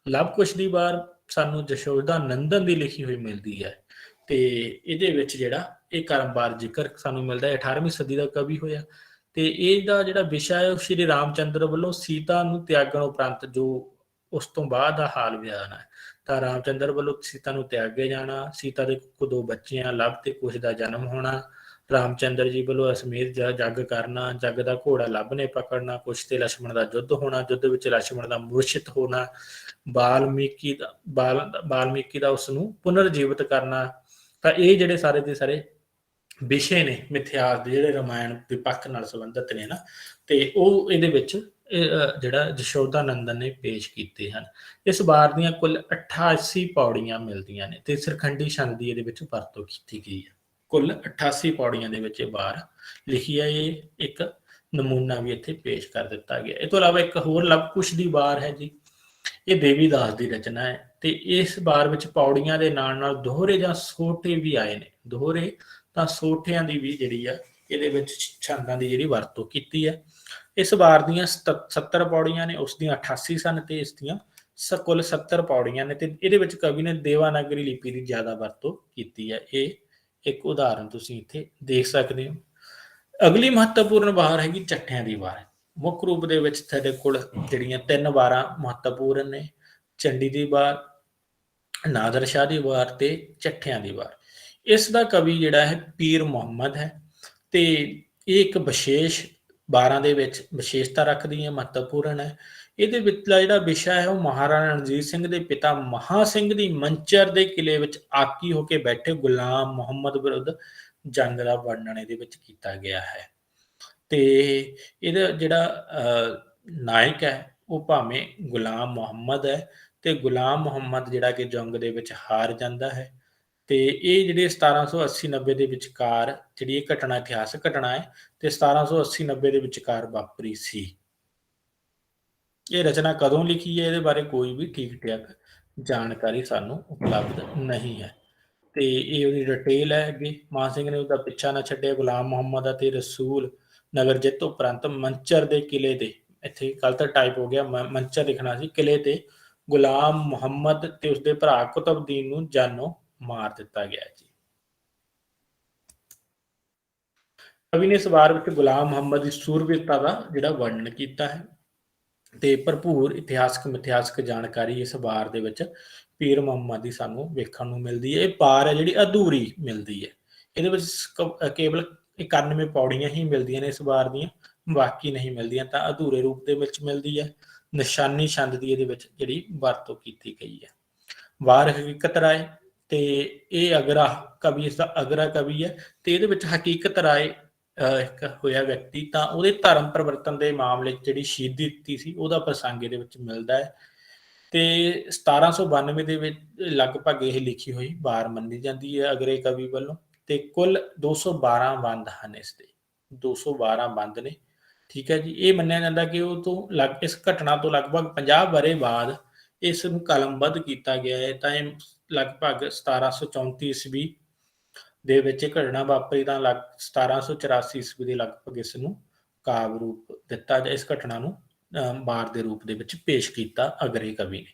ਲਵ ਕੁਸ਼ ਦੀ ਵਾਰ ਸਾਨੂੰ ਜਸ਼ੋਦਾ ਨੰਦਨ ਦੀ ਲਿਖੀ ਹੋਈ ਮਿਲਦੀ ਹੈ ਤੇ ਇਹਦੇ ਵਿੱਚ ਜਿਹੜਾ ਇਹ ਕਰਮਵਾਰ ਜ਼ਿਕਰ ਸਾਨੂੰ ਮਿਲਦਾ ਹੈ। 18ਵੀਂ ਸਦੀ ਦਾ ਕਵੀ ਹੋਇਆ ਤੇ ਇਹਦਾ ਜਿਹੜਾ ਵਿਸ਼ਾ ਹੈ ਉਹ ਸ਼੍ਰੀ ਰਾਮਚੰਦਰ ਵੱਲੋਂ ਸੀਤਾ ਨੂੰ ਤਿਆਗਣ ਉਪਰੰਤ ਜੋ ਉਸ ਤੋਂ ਬਾਅਦ ਦਾ ਹਾਲ ਬਿਆਨ ਹੈ। ਤਾਂ ਰਾਮਚੰਦਰ ਵੱਲੋਂ ਸੀਤਾ ਨੂੰ ਤਿਆਗੇ ਜਾਣਾ, ਸੀਤਾ ਦੇ ਦੋ ਬੱਚਿਆਂ ਲਵ ਤੇ ਕੁਸ਼ ਦਾ ਜਨਮ ਹੋਣਾ, ਰਾਮਚੰਦਰ ਜੀ ਵੱਲੋਂ ਅਸਮੇਤ ਜੱਗ ਕਰਨਾ, ਜੱਗ ਦਾ ਘੋੜਾ ਲੱਭ ਨੇ ਪਕੜਨਾ, ਕੁਸ਼ ਤੇ ਲਛਮਣ ਦਾ ਯੁੱਧ ਹੋਣਾ, ਯੁੱਧ ਵਿੱਚ ਲਛਮਣ ਦਾ ਮੂਰਛਿਤ ਹੋਣਾ, ਬਾਲਮੀਕੀ ਦਾ ਉਸ ਨੂੰ ਪੁਨਰ ਜੀਵਿਤ ਕਰਨਾ। ਤਾਂ ਇਹ ਜਿਹੜੇ ਸਾਰੇ ਦੇ ਸਾਰੇ ਵਿਸ਼ੇ ਨੇ ਮਿਥਿਹਾਸ ਦੇ, ਜਿਹੜੇ ਰਾਮਾਇਣ ਦੇ ਪੱਖ ਨਾਲ ਸੰਬੰਧਿਤ ਨੇ ਨਾ, ਤੇ ਉਹ ਇਹਦੇ ਵਿੱਚ ਜਿਹੜਾ ਜਸ਼ੋਦਾ ਨੰਦਨ ਨੇ ਪੇਸ਼ ਕੀਤੇ ਹਨ। ਇਸ ਵਾਰ ਦੀਆਂ ਕੁੱਲ 88 ਪੌੜੀਆਂ ਮਿਲਦੀਆਂ ਨੇ ਤੇ ਸਰਖੰਡੀ ਛੰਦ ਦੀ ਇਹਦੇ ਵਿੱਚ ਵਰਤੋਂ ਕੀਤੀ ਗਈ ਹੈ। ਕੁੱਲ 88 ਪੌੜੀਆਂ ਦੇ ਵਿੱਚ ਇਹ ਵਾਰ ਲਿਖੀ ਹੈ। ਇਹ ਇੱਕ ਨਮੂਨਾ ਵੀ ਇੱਥੇ ਪੇਸ਼ ਕਰ ਦਿੱਤਾ ਗਿਆ। ਇਹ ਤੋਂ ਇਲਾਵਾ ਇੱਕ ਹੋਰ ਲਵ ਕੁਸ਼ ਦੀ ਵਾਰ ਹੈ ਜੀ, ਇਹ ਦੇਵੀਦਾਸ ਦੀ ਰਚਨਾ ਹੈ ਤੇ ਇਸ ਵਾਰ ਵਿੱਚ ਪੌੜੀਆਂ ਦੇ ਨਾਲ ਨਾਲ ਦੋਹਰੇ ਜਾਂ ਸੋਠੇ ਵੀ ਆਏ ਨੇ। ਦੋਹਰੇ ਤਾਂ ਸੋਠਿਆਂ ਦੀ ਵੀ ਜਿਹੜੀ ਆ ਇਹਦੇ ਵਿੱਚ ਛੰਦਾਂ ਦੀ ਜਿਹੜੀ ਵਰਤੋਂ ਕੀਤੀ ਹੈ। ਇਸ ਵਾਰ ਦੀਆਂ 70 ਪੌੜੀਆਂ ਨੇ, ਉਸ ਦੀਆਂ 88 ਸਨ ਤੇ ਇਸ ਦੀਆਂ ਕੁੱਲ 70 ਪੌੜੀਆਂ ਨੇ ਤੇ ਇਹਦੇ ਵਿੱਚ ਕਵੀ ਨੇ ਦੇਵਾਨਾਗਰੀ ਲਿਪੀ ਦੀ ਜ਼ਿਆਦਾ ਵਰਤੋਂ ਕੀਤੀ ਹੈ। ਇਹ ਇੱਕ ਉਦਾਹਰਨ ਤੁਸੀਂ ਇੱਥੇ ਦੇਖ ਸਕਦੇ ਹੋ। ਅਗਲੀ ਮਹੱਤਵਪੂਰਨ ਵਾਰ ਹੈਗੀ ਚੱਠਿਆਂ ਦੀ ਵਾਰ। ਮੁੱਖ ਰੂਪ ਦੇ ਵਿੱਚ ਸਾਡੇ ਕੋਲ ਜਿਹੜੀਆਂ 3 ਵਾਰਾਂ ਮਹੱਤਵਪੂਰਨ ਨੇ, ਚੰਡੀ ਦੀ ਵਾਰ, ਨਾਦਰ ਸ਼ਾਹ ਦੀ ਵਾਰ ਤੇ ਚੱਠਿਆਂ ਦੀ ਵਾਰ। ਇਸ ਦਾ ਕਵੀ ਜਿਹੜਾ ਹੈ ਪੀਰ ਮੁਹੰਮਦ ਹੈ ਤੇ ਇਹ ਇੱਕ ਵਿਸ਼ੇਸ਼ ਵਾਰਾਂ ਦੇ ਵਿੱਚ ਵਿਸ਼ੇਸ਼ਤਾ ਰੱਖਦੀ ਹੈ, ਮਹੱਤਵਪੂਰਨ ਹੈ। ਇਹਦੇ ਵਿਚਲਾ ਜਿਹੜਾ ਵਿਸ਼ਾ ਹੈ ਉਹ ਮਹਾਰਾਣਾ ਰਣਜੀਤ ਸਿੰਘ ਦੇ ਪਿਤਾ ਮਹਾ ਸਿੰਘ ਦੀ ਮੰਚਰ ਦੇ ਕਿਲੇ ਵਿੱਚ ਆਕੀ ਹੋ ਕੇ ਬੈਠੇ ਗੁਲਾਮ ਮੁਹੰਮਦ ਵਿਰੁੱਧ ਜੰਗ ਦਾ ਵਰਣਨ ਇਹਦੇ ਵਿੱਚ ਕੀਤਾ ਗਿਆ ਹੈ। ਤੇ ਇਹਦਾ ਜਿਹੜਾ ਨਾਇਕ ਹੈ ਉਹ ਭਾਵੇਂ ਗੁਲਾਮ ਮੁਹੰਮਦ ਹੈ ਤੇ ਗੁਲਾਮ ਮੁਹੰਮਦ ਜਿਹੜਾ ਕਿ ਜੰਗ ਦੇ ਵਿੱਚ ਹਾਰ ਜਾਂਦਾ ਹੈ। ਤੇ ਇਹ ਜਿਹੜੇ 1780-90 ਦੇ ਵਿਚਕਾਰ ਜਿਹੜੀ ਇਹ ਘਟਨਾ ਇਤਿਹਾਸਕ ਘਟਨਾ ਹੈ ਤੇ 1780-90 ਦੇ ਵਿਚਕਾਰ ਵਾਪਰੀ ਸੀ। ਇਹ ਰਚਨਾ ਕਦੋਂ ਲਿਖੀ ਹੈ ਇਹਦੇ ਬਾਰੇ ਕੋਈ ਵੀ ਠੀਕ ਠਾਕ ਜਾਣਕਾਰੀ ਸਾਨੂੰ ਉਪਲਬਧ ਨਹੀਂ ਹੈ। ਤੇ ਇਹ ਉਹਦੀ ਡਿਟੇਲ ਹੈ ਅੱਗੇ। ਮਾਨ ਸਿੰਘ ਨੇ ਉਹਦਾ ਪਿੱਛਾ ਨਾ ਛੱਡਿਆ, ਗੁਲਾਮ ਮੁਹੰਮਦ ਅਤੇ ਰਸੂਲ ਨਗਰ ਜਿੱਤ ਉਪਰੰਤ ਮੰਚਰ ਦੇ ਕਿਲੇ ਤੇ, ਇੱਥੇ ਗਲਤ ਟਾਈਪ ਹੋ ਗਿਆ, ਮੰਚਰ ਲਿਖਣਾ ਸੀ, ਕਿਲੇ ਤੇ ਗੁਲਾਮ ਮੁਹੰਮਦ ਤੇ ਉਸਦੇ ਭਰਾ ਕੁਤਬਦੀਨ ਨੂੰ ਜਾਨੋਂ ਮਾਰ ਦਿੱਤਾ ਗਿਆ ਜੀ। ਕਵੀ ਨੇ ਇਸ ਵਾਰ ਵਿੱਚ ਗੁਲਾਮ ਮੁਹੰਮਦ ਦੀ ਸੂਰਬੀਰਤਾ ਦਾ ਜਿਹੜਾ ਵਰਣਨ ਕੀਤਾ ਹੈ ਤੇ ਭਰਪੂਰ ਇਤਿਹਾਸਕ ਮਿਥਿਹਾਸਕ ਜਾਣਕਾਰੀ ਇਸ ਵਾਰ ਦੇ ਵਿੱਚ ਪੀਰ ਮੁਹੰਮਦ ਦੀ ਸਾਨੂੰ ਵੇਖਣ ਨੂੰ ਮਿਲਦੀ ਹੈ। ਇਹ ਵਾਰ ਹੈ ਜਿਹੜੀ ਅਧੂਰੀ ਮਿਲਦੀ ਹੈ। ਇਹਦੇ ਵਿੱਚ ਕੇਵਲ 91 ਪੌੜੀਆਂ ਹੀ ਮਿਲਦੀਆਂ ਨੇ ਇਸ ਵਾਰ ਦੀਆਂ, ਬਾਕੀ ਨਹੀਂ ਮਿਲਦੀਆਂ, ਤਾਂ ਅਧੂਰੇ ਰੂਪ ਦੇ ਵਿੱਚ ਮਿਲਦੀ ਹੈ। ਨਿਸ਼ਾਨੀ ਛੰਦ ਦੀ ਇਹਦੇ ਵਿੱਚ ਜਿਹੜੀ ਵਰਤੋਂ ਕੀਤੀ ਗਈ ਹੈ। ਵਾਰ ਹਕੀਕਤ ਰਾਏ ਤੇ ਇਹ ਅਗਰਾ ਕਵੀ, ਇਸ ਦਾ ਅਗਰਾ ਕਵੀ ਹੈ ਤੇ ਇਹਦੇ ਵਿੱਚ ਹਕੀਕਤ ਰਾਏ ਇੱਕ ਹੋਇਆ ਵਿਅਕਤੀ, ਤਾਂ ਉਹਦੇ ਧਰਮ ਪਰਿਵਰਤਨ ਦੇ ਮਾਮਲੇ 'ਚ ਜਿਹੜੀ ਸ਼ਹੀਦੀ ਦਿੱਤੀ ਸੀ ਉਹਦਾ ਪ੍ਰਸੰਗ ਇਹਦੇ ਵਿੱਚ ਮਿਲਦਾ ਹੈ। ਤੇ 1792 ਦੇ ਵਿੱਚ ਲਗਭਗ ਇਹ ਲਿਖੀ ਹੋਈ ਵਾਰ ਮੰਨੀ ਜਾਂਦੀ ਹੈ ਅਗਰੇ ਕਵੀ ਵੱਲੋਂ। ਤੇ ਕੁੱਲ 212 ਬੰਦ ਹਨ ਇਸ ਦੇ, 212 ਬੰਦ ਨੇ। ਠੀਕ ਹੈ ਜੀ। ਇਹ ਮੰਨਿਆ ਜਾਂਦਾ ਕਿ ਉਹ ਤੋਂ ਇਸ ਘਟਨਾ ਤੋਂ ਲਗਭਗ 50 ਵਰ੍ਹੇ ਬਾਅਦ ਇਸ ਨੂੰ ਕਲਮਬੱਧ ਕੀਤਾ ਗਿਆ ਹੈ। ਤਾਂ ਇਹ ਲਗਭਗ 1734 ਈਸਵੀ ਦੇ ਵਿੱਚ ਇਹ ਘਟਨਾ ਵਾਪਰੀ, ਤਾਂ 1784 ਈਸਵੀ ਦੇ ਲਗਭਗ ਇਸ ਨੂੰ ਕਾਵਿ ਰੂਪ ਦਿੱਤਾ, ਜਾਂ ਇਸ ਘਟਨਾ ਨੂੰ ਵਾਰ ਦੇ ਰੂਪ ਦੇ ਵਿੱਚ ਪੇਸ਼ ਕੀਤਾ ਅਗਰੇ ਕਵੀ ਨੇ।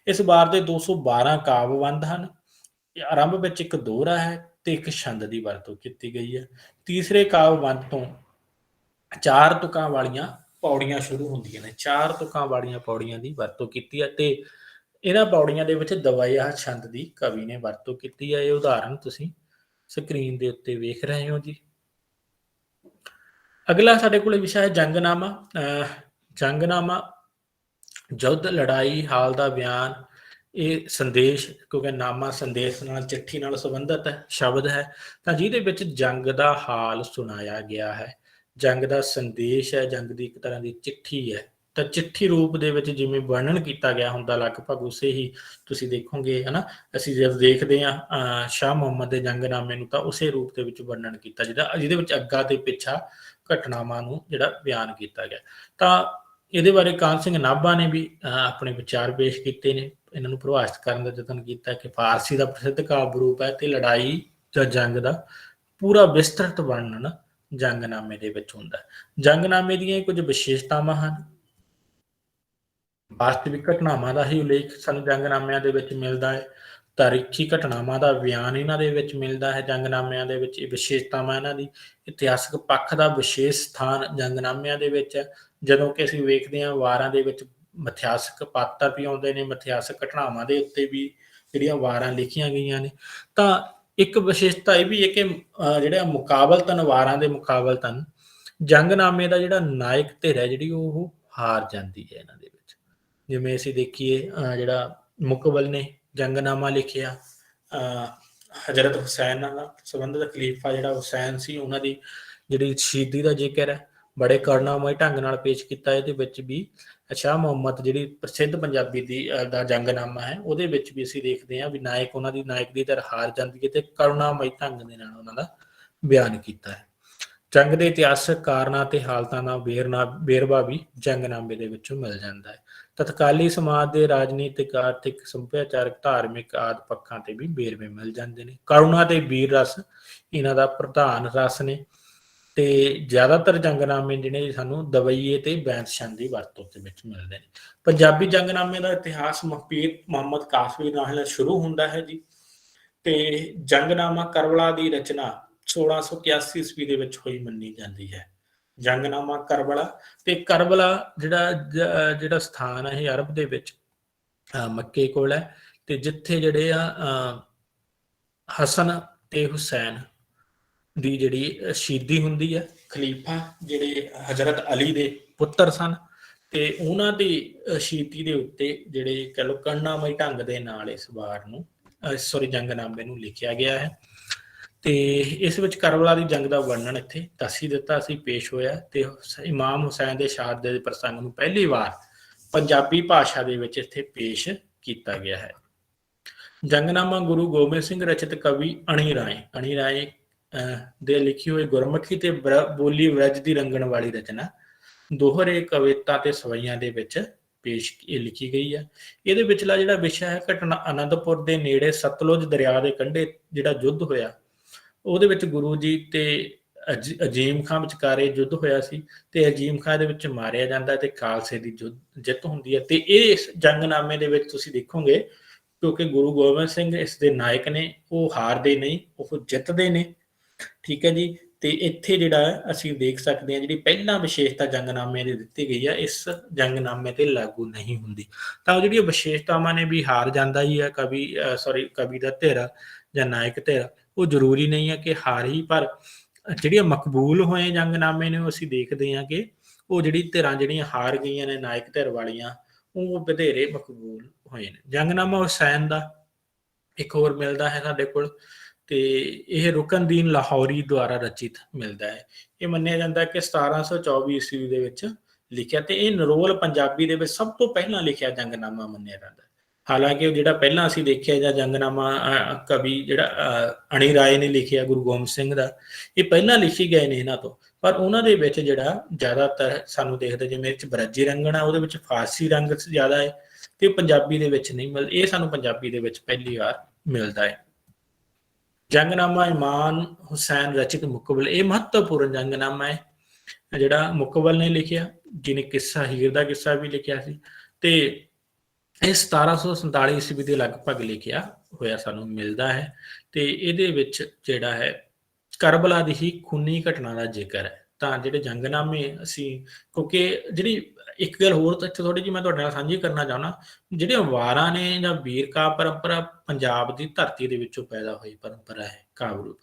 ਇਸ ਵਾਰ ਦੇ 212 ਕਾਵਿ-ਬੰਧ ਹਨ। ਆਰੰਭ ਵਿੱਚ ਇੱਕ ਦੋਹਰਾ ਹੈ ਤੇ ਇੱਕ ਛੰਦ ਦੀ ਵਰਤੋਂ ਕੀਤੀ ਗਈ ਹੈ। ਤੀਸਰੇ ਕਾਵਿ-ਬੰਧ ਤੋਂ 4 ਤੁਕਾਂ ਵਾਲੀਆਂ ਪੌੜੀਆਂ ਸ਼ੁਰੂ ਹੁੰਦੀਆਂ ਨੇ। 4 ਤੁਕਾਂ ਵਾਲੀਆਂ ਪੌੜੀਆਂ ਦੀ ਵਰਤੋਂ ਕੀਤੀ ਹੈ ਤੇ ਇਹਨਾਂ ਪੌੜੀਆਂ ਦੇ ਵਿੱਚ ਦਵੱਯਾ ਛੰਦ ਦੀ ਕਵੀ ਨੇ ਵਰਤੋਂ ਕੀਤੀ ਹੈ। ਇਹ ਉਦਾਹਰਨ ਤੁਸੀਂ ਸਕਰੀਨ ਦੇ ਉੱਤੇ ਵੇਖ ਰਹੇ ਹੋ ਜੀ। ਅਗਲਾ ਸਾਡੇ ਕੋਲ ਵਿਸ਼ਾ ਹੈ ਜੰਗਨਾਮਾ। ਜੰਗਨਾਮਾ ਯੁੱਧ, ਲੜਾਈ, ਹਾਲ ਦਾ ਬਿਆਨ, ਇਹ ਸੰਦੇਸ਼, ਕਿਉਂਕਿ ਨਾਮਾ ਸੰਦੇਸ਼ ਨਾਲ, ਚਿੱਠੀ ਨਾਲ ਸੰਬੰਧਿਤ ਹੈ ਸ਼ਬਦ ਹੈ, ਤਾਂ ਜਿਹਦੇ ਵਿੱਚ ਜੰਗ ਦਾ ਹਾਲ ਸੁਣਾਇਆ ਗਿਆ ਹੈ, ਜੰਗ ਦਾ ਸੰਦੇਸ਼ ਹੈ, ਜੰਗ ਦੀ ਇੱਕ ਤਰ੍ਹਾਂ ਦੀ ਚਿੱਠੀ ਹੈ। ਤਾਂ ਚਿੱਠੀ ਰੂਪ ਦੇ ਵਿੱਚ ਜਿਵੇਂ ਵਰਣਨ ਕੀਤਾ ਗਿਆ ਹੁੰਦਾ ਲਗਭਗ ਉਸੇ ਹੀ ਤੁਸੀਂ ਦੇਖੋਗੇ, ਹਨਾ। ਅਸੀਂ ਜਦ ਦੇਖਦੇ ਹਾਂ ਸ਼ਾਹ ਮੁਹੰਮਦ ਦੇ ਜੰਗਨਾਮੇ ਨੂੰ ਤਾਂ ਉਸੇ ਰੂਪ ਦੇ ਵਿੱਚ ਵਰਣਨ ਕੀਤਾ ਜਿਹਦੇ ਵਿੱਚ ਅੱਗਾ ਤੇ ਪਿੱਛਾ ਘਟਨਾਵਾਂ ਨੂੰ ਜਿਹੜਾ ਬਿਆਨ ਕੀਤਾ ਗਿਆ। ਤਾਂ ਇਹਦੇ ਬਾਰੇ ਕਾਹਨ ਸਿੰਘ ਨਾਭਾ ਨੇ ਵੀ ਆਪਣੇ ਵਿਚਾਰ ਪੇਸ਼ ਕੀਤੇ ਨੇ। ਇਹਨਾਂ ਨੂੰ ਪ੍ਰਭਾਸ਼ਿਤ ਕਰਨ ਦਾ ਯਤਨ ਕੀਤਾ ਕਿ ਫਾਰਸੀ ਦਾ ਪ੍ਰਸਿੱਧ ਕਾਵਿ ਰੂਪ ਹੈ ਤੇ ਲੜਾਈ ਜਾਂ ਜੰਗ ਦਾ ਪੂਰਾ ਵਿਸਤ੍ਰਿਤ ਵਰਣਨ ਜੰਗਨਾਮੇ ਦੇ ਵਿੱਚ ਹੁੰਦਾ ਹੈ। ਜੰਗਨਾਮੇ ਦੀਆਂ ਕੁਝ ਵਿਸ਼ੇਸ਼ਤਾਵਾਂ ਹਨ। ਵਾਸਤਵਿਕ ਘਟਨਾਵਾਂ ਦਾ ਹੀ ਉਲੇਖ ਸਾਨੂੰ ਜੰਗਨਾਮਿਆਂ ਦੇ ਵਿੱਚ ਮਿਲਦਾ ਹੈ। ਤਾਰੀਖੀ ਘਟਨਾਵਾਂ ਦਾ ਬਿਆਨ ਇਹਨਾਂ ਦੇ ਵਿੱਚ ਮਿਲਦਾ ਹੈ। ਜੰਗਨਾਮਿਆਂ ਦੇ ਵਿੱਚ ਇਹ ਵਿਸ਼ੇਸ਼ਤਾਵਾਂ ਇਹਨਾਂ ਦੀ। ਇਤਿਹਾਸਕ ਪੱਖ ਦਾ ਵਿਸ਼ੇਸ਼ ਸਥਾਨ ਜੰਗਨਾਮਿਆਂ ਦੇ ਵਿੱਚ ਹੈ। ਜਦੋਂ ਕਿ ਅਸੀਂ ਵੇਖਦੇ ਹਾਂ ਵਾਰਾਂ ਦੇ ਵਿੱਚ ਮਿਥਿਹਾਸਕ ਪਾਤਰ ਵੀ ਆਉਂਦੇ ਨੇ, ਮਿਥਿਹਾਸਕ ਘਟਨਾਵਾਂ ਦੇ ਉੱਤੇ ਵੀ ਜਿਹੜੀਆਂ ਵਾਰਾਂ ਲਿਖੀਆਂ ਗਈਆਂ ਨੇ। ਤਾਂ ਇੱਕ ਵਿਸ਼ੇਸ਼ਤਾ ਇਹ ਵੀ ਹੈ ਕਿ ਜਿਹੜਾ ਮੁਕਾਬਲਤਨ ਵਾਰਾਂ ਦੇ ਮੁਕਾਬਲਤਨ ਜੰਗਨਾਮੇ ਦਾ ਜਿਹੜਾ ਨਾਇਕ ਧਿਰ ਹੈ ਜਿਹੜੀ ਉਹ ਹਾਰ ਜਾਂਦੀ ਹੈ ਇਹਨਾਂ ਦੇ ਵਿੱਚ। ਜਿਵੇਂ ਅਸੀਂ ਦੇਖੀਏ ਜਿਹੜਾ ਮੁਕਬਲ ਨੇ ਜੰਗਨਾਮਾ ਲਿਖਿਆ, ਹਜ਼ਰਤ ਹੁਸੈਨ ਨਾਲ ਸੰਬੰਧਿਤ ਖਲੀਫਾ ਜਿਹੜਾ ਹੁਸੈਨ ਸੀ, ਉਹਨਾਂ ਦੀ ਜਿਹੜੀ ਸ਼ਹੀਦੀ ਦਾ ਜ਼ਿਕਰ ਹੈ ਬੜੇ ਕਰੁਣਾਮਈ ਢੰਗ ਨਾਲ ਪੇਸ਼ ਕੀਤਾ। ਇਹਦੇ ਵਿੱਚ ਵੀ ਸ਼ਾਹ ਮੁਹੰਮਦ ਜਿਹੜੀ ਪ੍ਰਸਿੱਧ ਪੰਜਾਬੀ ਦਾ ਜੰਗਨਾਮਾ ਹੈ ਉਹਦੇ ਵਿੱਚ ਵੀ ਅਸੀਂ ਦੇਖਦੇ ਹਾਂ ਵੀ ਉਹਨਾਂ ਦੀ ਨਾਇਕ ਦੀ ਤਰ੍ਹਾਂ ਹਾਰ ਜਾਂਦੀ ਹੈ ਤੇ ਕਰੁਣਾਮਈ ਢੰਗ ਦੇ ਨਾਲ ਉਹਨਾਂ ਦਾ ਬਿਆਨ ਕੀਤਾ ਹੈ। ਜੰਗ ਦੇ ਇਤਿਹਾਸਕ ਕਾਰਨਾਂ ਤੇ ਹਾਲਤਾਂ ਦਾ ਵੇਰਵਾ ਵੀ ਜੰਗਨਾਮੇ ਦੇ ਵਿੱਚੋਂ ਮਿਲ ਜਾਂਦਾ ਹੈ। ਤਤਕਾਲੀ ਸਮਾਜ ਦੇ ਰਾਜਨੀਤਿਕ, ਆਰਥਿਕ, ਸੱਭਿਆਚਾਰਕ, ਧਾਰਮਿਕ ਆਦਿ ਪੱਖਾਂ ਤੇ ਵੀ ਵੇਰਵੇ ਮਿਲ ਜਾਂਦੇ ਨੇ। ਕਰੁਣਾ ਤੇ ਵੀਰ ਰਸ ਇਹਨਾਂ ਦਾ ਪ੍ਰਧਾਨ ਰਸ ਨੇ ਤੇ ਜ਼ਿਆਦਾਤਰ ਜੰਗਨਾਮੇ ਜਿਹੜੇ ਸਾਨੂੰ ਦਵੱਈਏ ਤੇ ਬੈਂਤ ਛੰਦ ਦੀ ਵਰਤੋਂ ਦੇ ਵਿੱਚ ਮਿਲਦੇ ਨੇ। ਪੰਜਾਬੀ ਜੰਗਨਾਮੇ ਦਾ ਇਤਿਹਾਸ ਮੁਹੱਬਤ ਮੁਹੰਮਦ ਕਾਸਵੀ ਨਾਲ ਸ਼ੁਰੂ ਹੁੰਦਾ ਹੈ ਜੀ। ਤੇ ਜੰਗਨਾਮਾ ਕਰਬਲਾ ਦੀ ਰਚਨਾ 1681 ਈਸਵੀ ਦੇ ਵਿੱਚ ਹੋਈ ਮੰਨੀ ਜਾਂਦੀ ਹੈ। ਜੰਗਨਾਮਾ ਕਰਬਲਾ ਤੇ ਕਰਬਲਾ ਜਿਹੜਾ ਸਥਾਨ ਹੈ ਇਹ ਅਰਬ ਦੇ ਵਿੱਚ ਮੱਕੇ ਕੋਲ ਹੈ ਤੇ ਜਿੱਥੇ ਜਿਹੜੇ ਆ ਹਸਨ ਤੇ ਹੁਸੈਨ ਦੀ ਜਿਹੜੀ ਸ਼ਹੀਦੀ ਹੁੰਦੀ ਹੈ। ਖਲੀਫਾ ਜਿਹੜੇ ਹਜ਼ਰਤ ਅਲੀ ਦੇ ਪੁੱਤਰ ਸਨ ਤੇ ਉਹਨਾਂ ਦੀ ਸ਼ਹੀਦੀ ਦੇ ਉੱਤੇ ਜਿਹੜੇ ਕਹਿ ਲਓ ਕਰੁਣਾਮਈ ਢੰਗ ਦੇ ਨਾਲ ਇਸ ਵਾਰ ਨੂੰ ਜੰਗਨਾਮੇ ਨੂੰ ਲਿਖਿਆ ਗਿਆ ਹੈ। ਤੇ ਇਸ ਵਿੱਚ ਕਰਬਲਾ ਦੀ ਜੰਗ ਦਾ ਵਰਣਨ ਇੱਥੇ ਦੱਸ ਹੀ ਦਿੱਤਾ ਸੀ, ਪੇਸ਼ ਹੋਇਆ ਤੇ ਇਮਾਮ ਹੁਸੈਨ ਦੇ ਸ਼ਹਾਦਤ ਦੇ ਪ੍ਰਸੰਗ ਨੂੰ ਪਹਿਲੀ ਵਾਰ ਪੰਜਾਬੀ ਭਾਸ਼ਾ ਦੇ ਵਿੱਚ ਇੱਥੇ ਪੇਸ਼ ਕੀਤਾ ਗਿਆ ਹੈ। ਜੰਗਨਾਮਾ ਗੁਰੂ ਗੋਬਿੰਦ ਸਿੰਘ ਰਚਿਤ ਕਵੀ ਅਣੀ ਰਾਏ ਦੇ ਲਿਖੀ ਹੋਈ ਗੁਰਮੁਖੀ ਤੇ ਬੋਲੀ ਬ੍ਰਜ ਦੀ ਰੰਗਣ ਵਾਲੀ ਰਚਨਾ ਦੋਹਰੇ ਕਵਿਤਾ ਤੇ ਸਵਈਆਂ ਦੇ ਵਿੱਚ ਪੇਸ਼ ਲਿਖੀ ਗਈ ਹੈ। ਇਹਦੇ ਵਿਚਲਾ ਜਿਹੜਾ ਵਿਸ਼ਾ ਹੈ ਘਟਨਾ ਅਨੰਦਪੁਰ ਦੇ ਨੇੜੇ ਸਤਲੁਜ ਦਰਿਆ ਦੇ ਕੰਢੇ ਜਿਹੜਾ ਯੁੱਧ ਹੋਇਆ ਉਹਦੇ ਵਿੱਚ ਗੁਰੂ ਜੀ ਤੇ ਅਜੀਮ ਖਾਂ ਵਿਚਕਾਰੇ ਯੁੱਧ ਹੋਇਆ ਸੀ ਤੇ ਅਜੀਮ ਖਾਂ ਦੇ ਵਿੱਚ ਮਾਰਿਆ ਜਾਂਦਾ ਤੇ ਖਾਲਸੇ ਦੀ ਜਿੱਤ ਹੁੰਦੀ ਹੈ। ਤੇ ਇਹ ਜੰਗਨਾਮੇ ਦੇ ਵਿੱਚ ਤੁਸੀਂ ਦੇਖੋਗੇ ਕਿਉਂਕਿ ਗੁਰੂ ਗੋਬਿੰਦ ਸਿੰਘ ਇਸ ਦੇ ਨਾਇਕ ਨੇ, ਉਹ ਹਾਰਦੇ ਨਹੀਂ, ਉਹ ਜਿੱਤਦੇ ਨੇ। ਠੀਕ ਹੈ ਜੀ। ਤੇ ਇੱਥੇ ਜਿਹੜਾ ਅਸੀਂ ਦੇਖ ਸਕਦੇ ਹਾਂ ਜਿਹੜੀ ਪਹਿਲਾਂ ਵਿਸ਼ੇਸ਼ਤਾ ਜੰਗਨਾਮੇ ਦੀ ਦਿੱਤੀ ਗਈ ਹੈ ਇਸ ਜੰਗਨਾਮੇ ਤੇ ਲਾਗੂ ਨਹੀਂ ਹੁੰਦੀ। ਤਾਂ ਉਹ ਜਿਹੜੀਆਂ ਵਿਸ਼ੇਸ਼ਤਾਵਾਂ ਨੇ ਵੀ ਹਾਰ ਜਾਂਦਾ ਹੀ ਹੈ ਕਵੀ ਦਾ ਧਿਰ ਜਾਂ ਨਾਇਕ ਧਿਰ, ਉਹ ਜ਼ਰੂਰੀ ਨਹੀਂ ਹੈ ਕਿ ਹਾਰ ਹੀ, ਪਰ ਜਿਹੜੀਆਂ ਮਕਬੂਲ ਹੋਏ ਜੰਗਨਾਮੇ ਨੇ ਉਹ ਅਸੀਂ ਦੇਖਦੇ ਹਾਂ ਕਿ ਉਹ ਜਿਹੜੀ ਧਿਰਾਂ ਜਿਹੜੀਆਂ ਹਾਰ ਗਈਆਂ ਨੇ ਨਾਇਕ ਧਿਰ ਵਾਲੀਆਂ ਉਹ ਵਧੇਰੇ ਮਕਬੂਲ ਹੋਏ ਨੇ। ਜੰਗਨਾਮਾ ਹੁਸੈਨ ਦਾ ਇੱਕ ਹੋਰ ਮਿਲਦਾ ਹੈ ਸਾਡੇ ਕੋਲ ਤੇ ਇਹ ਰੁਕਨਦੀਨ ਲਾਹੌਰੀ ਦੁਆਰਾ ਰਚਿਤ ਮਿਲਦਾ ਹੈ। ਇਹ ਮੰਨਿਆ ਜਾਂਦਾ ਕਿ 1724 ਈਸਵੀ ਦੇ ਵਿੱਚ ਲਿਖਿਆ ਤੇ ਇਹ ਨਰੋਲ ਪੰਜਾਬੀ ਦੇ ਵਿੱਚ ਸਭ ਤੋਂ ਪਹਿਲਾਂ ਲਿਖਿਆ ਜੰਗਨਾਮਾ ਮੰਨਿਆ ਜਾਂਦਾ। ਹਾਲਾਂਕਿ ਉਹ ਜਿਹੜਾ ਪਹਿਲਾਂ ਅਸੀਂ ਦੇਖਿਆ ਜਾਂ ਜੰਗਨਾਮਾ ਕਵੀ ਜਿਹੜਾ ਅਣੀ ਰਾਏ ਨੇ ਲਿਖਿਆ ਗੁਰੂ ਗੋਬਿੰਦ ਸਿੰਘ ਦਾ, ਇਹ ਪਹਿਲਾਂ ਲਿਖੇ ਗਏ ਨੇ ਇਹਨਾਂ ਤੋਂ, ਪਰ ਉਹਨਾਂ ਦੇ ਵਿੱਚ ਜਿਹੜਾ ਜ਼ਿਆਦਾਤਰ ਸਾਨੂੰ ਦੇਖਦੇ ਜਿਵੇਂ ਇਹ 'ਚ ਬ੍ਰਜੀ ਰੰਗਣ ਆ ਉਹਦੇ ਵਿੱਚ ਫਾਰਸੀ ਰੰਗ ਜ਼ਿਆਦਾ ਹੈ ਤੇ ਪੰਜਾਬੀ ਦੇ ਵਿੱਚ ਨਹੀਂ ਮਿਲਦਾ। ਇਹ ਸਾਨੂੰ ਪੰਜਾਬੀ ਦੇ ਵਿੱਚ ਪਹਿਲੀ ਵਾਰ ਮਿਲਦਾ ਹੈ। ਜੰਗਨਾਮਾ ਇਮਾਮ ਹੁਸੈਨ ਰਚਿਤ ਮੁਕਬਲ, ਇਹ ਮਹੱਤਵਪੂਰਨ ਜੰਗਨਾਮਾ ਹੈ। ਜਿਹੜਾ ਮੁਕਬਲ ਨੇ ਲਿਖਿਆ, ਜਿਹਨੇ ਕਿੱਸਾ ਹੀਰ ਦਾ ਕਿੱਸਾ ਵੀ ਲਿਖਿਆ ਸੀ, ਤੇ ਇਹ 1747 ਈਸਵੀ ਦੇ ਲਗਭਗ ਲਿਖਿਆ ਹੋਇਆ ਸਾਨੂੰ ਮਿਲਦਾ ਹੈ। ਤੇ ਇਹਦੇ ਵਿੱਚ ਜਿਹੜਾ ਹੈ ਕਰਬਲਾ ਦੀ ਹੀ ਖੂਨੀ ਘਟਨਾ ਦਾ ਜ਼ਿਕਰ ਹੈ। ਤਾਂ ਜਿਹੜੇ ਜੰਗਨਾਮੇ ਅਸੀਂ, ਕਿਉਂਕਿ ਜਿਹੜੀ ਇੱਕ ਗੱਲ ਹੋਰ ਇੱਥੇ ਥੋੜੀ ਜਿਹੀ ਮੈਂ ਤੁਹਾਡੇ ਨਾਲ ਸਾਂਝੀ ਕਰਨਾ ਚਾਹੁੰਦਾ, ਜਿਹੜੀਆਂ ਵਾਰਾਂ ਨੇ ਜਾਂ ਵੀਰਕਾ ਪਰੰਪਰਾ ਪੰਜਾਬ ਦੀ ਧਰਤੀ ਦੇ ਵਿੱਚੋਂ ਪੈਦਾ ਹੋਈ ਪਰੰਪਰਾ ਹੈ ਕਾਵਿ ਰੂਪ।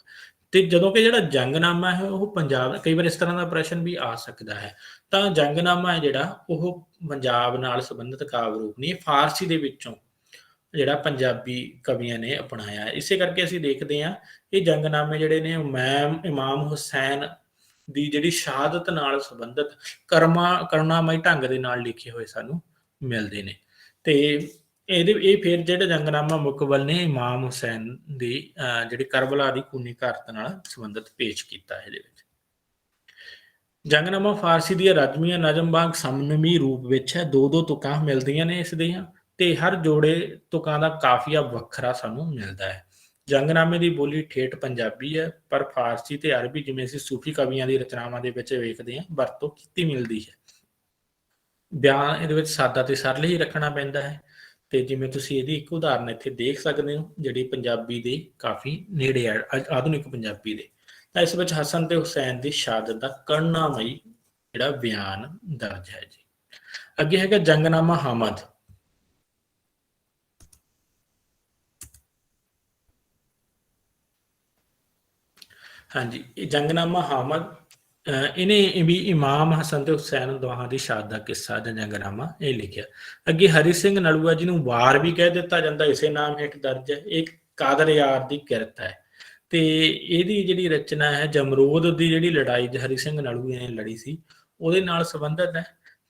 ਤੇ ਜਦੋਂ ਕਿ ਜਿਹੜਾ ਜੰਗਨਾਮਾ ਹੈ ਉਹ ਪੰਜਾਬ, ਕਈ ਵਾਰ ਇਸ ਤਰ੍ਹਾਂ ਦਾ ਪ੍ਰਸ਼ਨ ਵੀ ਆ ਸਕਦਾ ਹੈ, ਤਾਂ ਜੰਗਨਾਮਾ ਹੈ ਜਿਹੜਾ ਉਹ ਪੰਜਾਬ ਨਾਲ ਸੰਬੰਧਿਤ ਕਾਵਿ ਰੂਪ ਨਹੀਂ, ਫਾਰਸੀ ਦੇ ਵਿੱਚੋਂ ਜਿਹੜਾ ਪੰਜਾਬੀ ਕਵੀਆਂ ਨੇ ਅਪਣਾਇਆ। ਇਸੇ ਕਰਕੇ ਅਸੀਂ ਦੇਖਦੇ ਹਾਂ ਇਹ ਜੰਗਨਾਮੇ ਜਿਹੜੇ ਨੇ ਇਮਾਮ ਹੁਸੈਨ ਦੀ ਜਿਹੜੀ ਸ਼ਹਾਦਤ ਨਾਲ ਸੰਬੰਧਿਤ ਕਰੁਣਾਮਈ ਢੰਗ ਦੇ ਨਾਲ ਲਿਖੇ ਹੋਏ ਸਾਨੂੰ ਮਿਲਦੇ ਨੇ। ਤੇ ਇਹ ਫਿਰ ਜਿਹੜੇ ਜੰਗਨਾਮਾ ਮੁਕਬਲ ਨੇ ਇਮਾਮ ਹੁਸੈਨ ਦੀ ਜਿਹੜੀ ਕਰਬਲਾ ਦੀ ਖੂਨੀ ਘਾਤ ਨਾਲ ਸੰਬੰਧਿਤ ਪੇਸ਼ ਕੀਤਾ ਇਹਦੇ ਵਿੱਚ। ਜੰਗਨਾਮਾ ਫਾਰਸੀ ਦੀਆਂ ਰਜਮੀਆਂ ਨਜ਼ਮ ਵਾਂਗ ਸਮਨਵੀ ਰੂਪ ਵਿੱਚ ਹੈ, ਦੋ ਦੋ ਤੁਕਾਂ ਮਿਲਦੀਆਂ ਨੇ ਇਸ ਦੀਆਂ, ਤੇ ਹਰ ਜੋੜੇ ਤੁਕਾਂ ਦਾ ਕਾਫੀਆ ਵੱਖਰਾ ਸਾਨੂੰ ਮਿਲਦਾ ਹੈ। ਜੰਗਨਾਮੇ ਦੀ ਬੋਲੀ ਠੇਠ ਪੰਜਾਬੀ ਹੈ, ਪਰ ਫਾਰਸੀ ਤੇ ਅਰਬੀ, ਜਿਵੇਂ ਅਸੀਂ ਸੂਫੀ ਕਵੀਆਂ ਦੀ ਰਚਨਾਵਾਂ ਦੇ ਵਿੱਚ ਵੇਖਦੇ ਹਾਂ, ਵਰਤੋਂ ਕੀਤੀ ਮਿਲਦੀ ਹੈ। ਬਿਆਨ ਇਹਦੇ ਵਿੱਚ ਸਾਦਾ ਤੇ ਸਰਲ ਹੀ ਰੱਖਣਾ ਪੈਂਦਾ ਹੈ। ਤੇ ਜਿਵੇਂ ਤੁਸੀਂ ਇਹਦੀ ਇੱਕ ਉਦਾਹਰਨ ਇੱਥੇ ਦੇਖ ਸਕਦੇ ਹੋ, ਜਿਹੜੀ ਪੰਜਾਬੀ ਦੇ ਕਾਫੀ ਨੇੜੇ ਹੈ ਆਧੁਨਿਕ ਪੰਜਾਬੀ ਦੇ, ਤਾਂ ਇਸ ਵਿੱਚ ਹਸਨ ਤੇ ਹੁਸੈਨ ਦੀ ਸ਼ਹਾਦਤ ਦਾ ਕਰੁਣਾਮਈ ਜਿਹੜਾ ਬਿਆਨ ਦਰਜ ਹੈ ਜੀ। ਅੱਗੇ ਹੈਗਾ ਜੰਗਨਾਮਾ ਹਾਮਦ। ਹਾਂਜੀ, ਇਹ ਜੰਗਨਾਮਾ ਹਾਮਦ ਇਹਨੇ ਵੀ ਇਮਾਮ ਹਸਨ ਤੇ ਹੁਸੈਨ ਦੋਹਾਂ ਦੀ ਸ਼ਹਾਦਤ ਦਾ ਕਿੱਸਾ ਜਾਂ ਜੰਗਨਾਮਾ ਇਹ ਲਿਖਿਆ। ਅੱਗੇ ਹਰੀ ਸਿੰਘ ਨਲੂਆ, ਜਿਹਨੂੰ ਵਾਰ ਵੀ ਕਹਿ ਦਿੱਤਾ ਜਾਂਦਾ, ਇਸੇ ਨਾਮ ਹੇਠ ਦਰਜ ਹੈ। ਇਹ ਕਾਦਰ ਯਾਰ ਦੀ ਕਿਰਤ ਹੈ, ਤੇ ਇਹਦੀ ਜਿਹੜੀ ਰਚਨਾ ਹੈ ਜਮਰੂਦ ਦੀ ਜਿਹੜੀ ਲੜਾਈ ਹਰੀ ਸਿੰਘ ਨਲੂਏ ਨੇ ਲੜੀ ਸੀ ਉਹਦੇ ਨਾਲ ਸੰਬੰਧਿਤ ਹੈ।